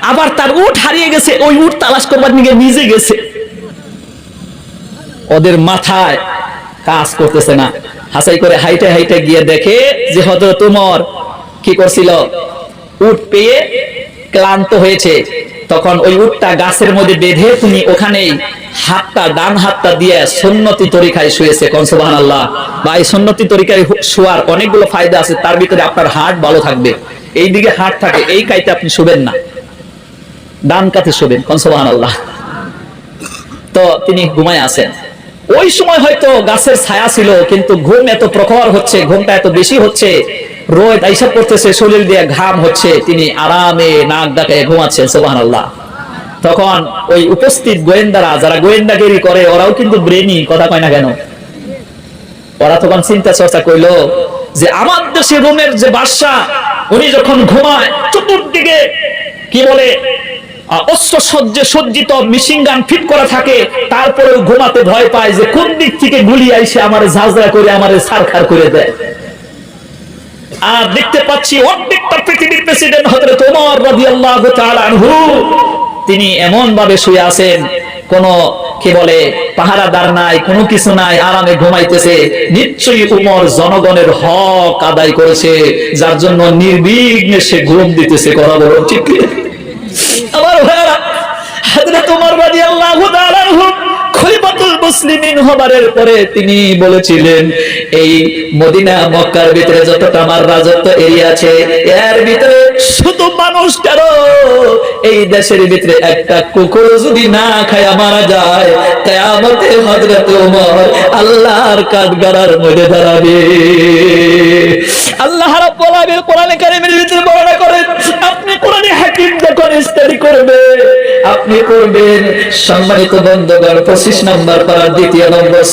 আবার তার উট হারিয়ে গেছে, ওই উট তালাশ করবার নিয়ে নিজে গেছে। ওদের মাথায় কাজ করতেছে না। হাসাই করে হাইটে হাইটে গিয়ে দেখে যে হযরত ওমর কি করছিল, উট পেয়ে ক্লান্ত হয়েছে। তখন ওই উটটা গাছের মধ্যে বেঁধে তিনি ওখানেই হাতটা, ডান হাতটা দিয়ে সুন্নতি তরিকায় শুয়েছে। কোন সুবহানাল্লাহ। ভাই, সুন্নতি তরিকায় শোয়ার অনেকগুলো ফায়দা আছে, তার ভিতরে আপনার হার্ট ভালো থাকবে। এই দিকে হার্ট থাকে, এই কাইতে আপনি শুবেন না, ডান কাতে শুবেন। কোন সুবহানাল্লাহ। তো তিনি ঘুমায় আছেন। ওই সময় হয়তো গাছের ছায়া ছিল, কিন্তু ঘুম এত প্রখর হচ্ছে, ঘুমটা এত বেশি হচ্ছে, রোদ আইসা পড়তেছে, শরীর দিয়ে ঘাম হচ্ছে, তিনি আরামে নাক ডাকায় ঘুমাচ্ছেন। সুবহানাল্লাহ। তখন ওই উপস্থিত গোয়েন্দারা, যারা গোয়েন্দাগিরি করে, ওরাও কিন্তু ব্রেনি, কথা কয় না কেন? ওরা তখন চিন্তা চর্চা করলো যে আমার দেশে রোমের যে বাদশা, উনি যখন ঘুমায় চতুর্দিকে কি বলে অস্ত্র সজ্জিত মেশিন গান ফিট করা থাকে, তারপরেও ঘুমাতে ভয় পায় যে কোন দিক থেকে গুলি আইসে আমার ঝাঁঝরা করে আমার ছারখার করে দেয়। আর দেখতে পাচ্ছি অর্ধেকটা পৃথিবীর প্রেসিডেন্ট হযরত ওমর রাদিয়াল্লাহু তাআলা আনহু, তিনি এমন ভাবে শুয়ে আছেন, কোন কি বলে পাহারাদার নাই, কোনো কিছু নাই, আরামে ঘুমাইতেছে। নিশ্চয়ই ওমর জনগণের হক আদায় করেছে, যার জন্য নির্বিঘ্নে সে ঘুম দিতেছে। কথা বলো ঠিক কি? আমার ভাইরা, হযরত ওমর রাদিয়াল্লাহু তাআলা আনহু খলিফাতুল মুসলিমিন হবারের পরে তিনি বলেছিলেন, এই মদিনা মক্কার ভিতরে যতটা আমার রাজত্ব এরিয়া আছে, এর ভিতরে শুধু মানুষ কেন, এই দেশের ভিতরে একটা কুকুর যদি না খায় মারা যায়, কিয়ামতে হযরত ওমর আল্লাহর কাঠগড়ার মধ্যে দাঁড়াবে। আল্লাহ রাব্বুল আলামিন কোরআনে কারীমের ভিতরে বর্ণনা করেন, আপনি কোরআনে হাকিম যখন স্টাডি করবেন, আপনি করবেন সম্মানিত বন্ধুগণ 25 নম্বর পারা 2 নম্বর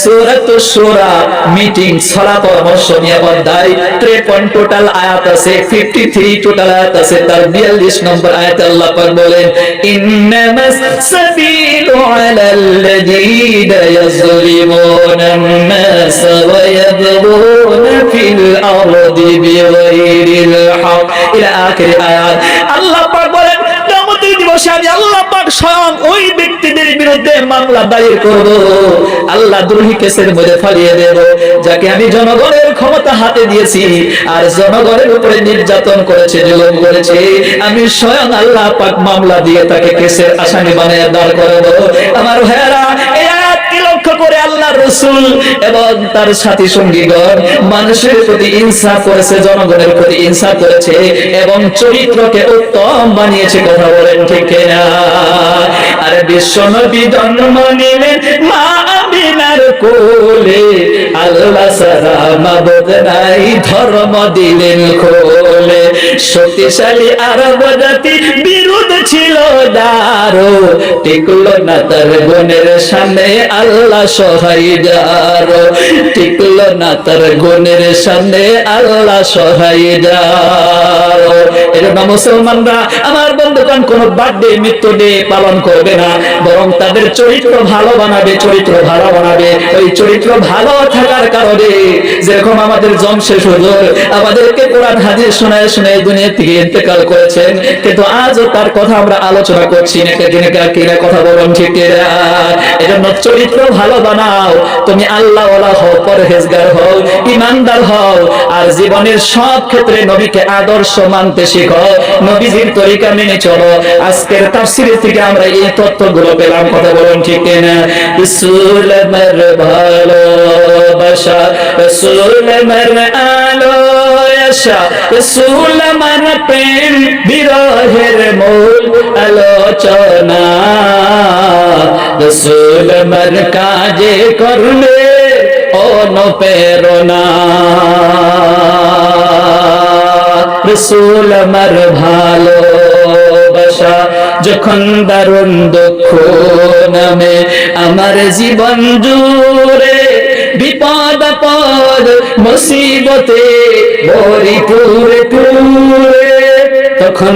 সূরাতুশ শূরা মিটিং ছড়া পরামর্শ নিয়ে অধ্যায় 53 টোটাল আয়াত আছে, 53 টোটাল আয়াত আছে। তার 42 নম্বর আয়াতে আল্লাহ পাক বলেন, ইন্নামাস সাবিলু আলাল্লাযীনা ইয়াযলিমুনান নাস ওয়া ইয়াবগুনা ফিল আরদি বিগাইরিল হক ইলা আখির আয়াত। আল্লাহ পাক বলেন, কিয়ামতের দিবসে আমি আল্লাহ পাক স্বয়ং ওই ব্যক্তিদের বিরুদ্ধে মামলা দায়ের করব, আল্লাহ দ্রোহী কেসের মধ্যে ফালিয়ে দেব, যাকে আমি জনগণের ক্ষমতা হাতে দিয়েছি আর জনগণের উপরে নির্যাতন করেছে, জুলুম করেছে, আমি স্বয়ং আল্লাহ পাক মামলা দিয়ে তাকে কেসের আসামি বানিয়ে দাঁড় করাবো। আমার ভাইরা, এই আয়াতকে লক্ষ্য করে আল্লাহ রাসূল এবং তার সাথী সঙ্গীগণ মানুষের প্রতি ইনসাফ করেছে, জনগণের প্রতি ইনসাফ করেছে এবং চরিত্রকে উত্তম বানিয়েছে। কথা বলেন ঠিক কিনা? আরে বিশ্বনবী জন্ম নিলেন মা আমিনার কোলে, আল্লাহ সারা মাবুদ নাই, ধর্ম দিলেন খোলে, শক্তিশালী আরব জাতি বিরোধ ছিল দারো, টিকলো না তার গুণের সামনে আল্লাহ সহায় যারো, টিকলো না তার গুণের সামনে আল্লাহ সহায় যারো। এজন্য মুসলমানরা আমার বন্ধুগণ কোন বার্থডে মৃত্যু ডে পালন করবে না, বরং তাদের চরিত্র ভালো বানাবে, চরিত্র ভালো বানাবে। ওই চরিত্র ভালো থাকার কারণে যেরকম আমাদের জমশেদ হুজুর আমাদেরকে কোরআন হাদিস শোনায় শোনায় দুনিয়া থেকে ইন্তেকাল করেছেন, কিন্তু আজও তার কথা আমরা আলোচনা করছি না। কিনা কথা বলুন ঠিক কিনা? এজন্য চরিত্র ভালো বানাও, তুমি আল্লাহ ওয়ালা হও, পরহেজগার হও, ইমানদার হও, আর জীবনের সব ক্ষেত্রে নবীকে আদর্শ মানতে শিখো, নবীজির তরিকা মেনে চলো। আজকের তাফসীর থেকে আমরা এই তথ্যগুলো পেলাম, কথা বলুন ঠিক কিনা? রাসূল আমার ভালোবাসা, রাসূল আমার আলোয়াশা, রাসূল আমার প্রেম বিরহের মূল আলোচনা, রাসূল আমার কাজে করলে অনুপ্রেরণা, রাসূল আমার ভালোবাসা। যখন দারুণ দুঃখ নামে আমার জীবন জুড়ে, বিপদ আপদ মুসিবতে ভরি পুরে পুরে, তখন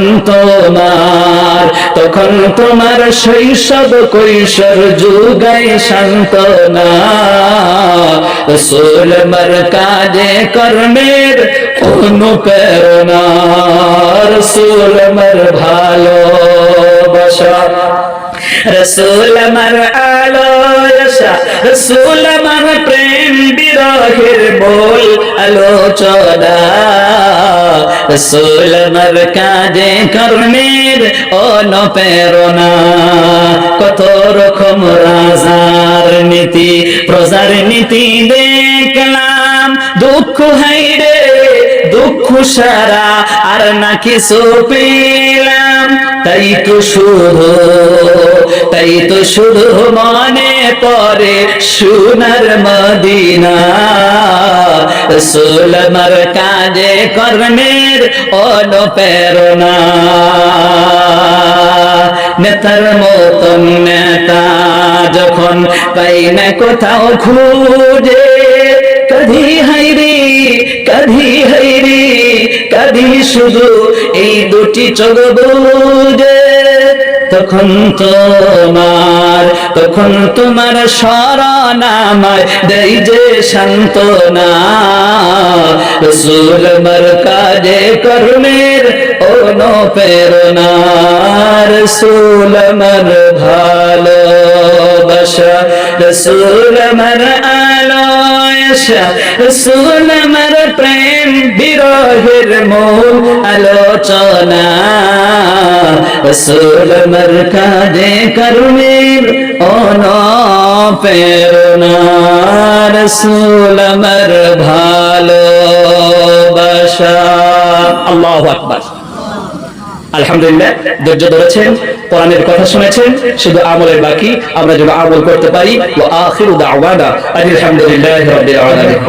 তোমার শৈশব কৈশোর যুগায় সান্ত্বনা, রাসূল আমার কাজে কর্মের অনুপ্রেরণা, রাসূল আমার ভালোবাসা, রাসূল আমার আলোয়াশা, রাসূল আমার প্রেম বিরহের মূল আলোচনা, রাসূল আমার কাজে কর্মের অনুপ্রেরণা। কত রকম রাজার নীতি প্রজার নীতি দেখলাম, দুঃখ হাইরে দুঃখ সারা আর না কিছু পেলাম, তাই তো শুধু মনে পড়ে সোনার মদিনা, রাসূল আমার কাজে কর্মের অনুপ্রেরণা। নেতার মতন নেতা যখন পাই না কোথাও খুঁজে, কাঁধি হাইরে কাঁধি শুধু এই দুটি চোখ বুঝে, তখন তোমার শরণ আমায় দেয় যে সান্ত্বনা, রাসূল আমার কাজে কর্মের অনুপ্রেরণা, রাসূল আমার ভালোবাসা, রাসূল আমার আলোয়াশা, রাসূল আমার প্রেম বিরহের মূল আলোচনা, রাসূল আমার কাজে কর্মের অনুপ্রেরণা, রাসূল আমার ভালোবাসা। আল্লাহু আকবার। আলহামদুলিল্লাহ, ধৈর্য ধরেছেন, কোরআনের কথা শুনেছেন, শুধু আমলের বাকি। আমরা যেন আমল করতে পারি। ওয়া আখিরু দাওয়ানা আলহামদুলিল্লাহি রাব্বিল আলামিন।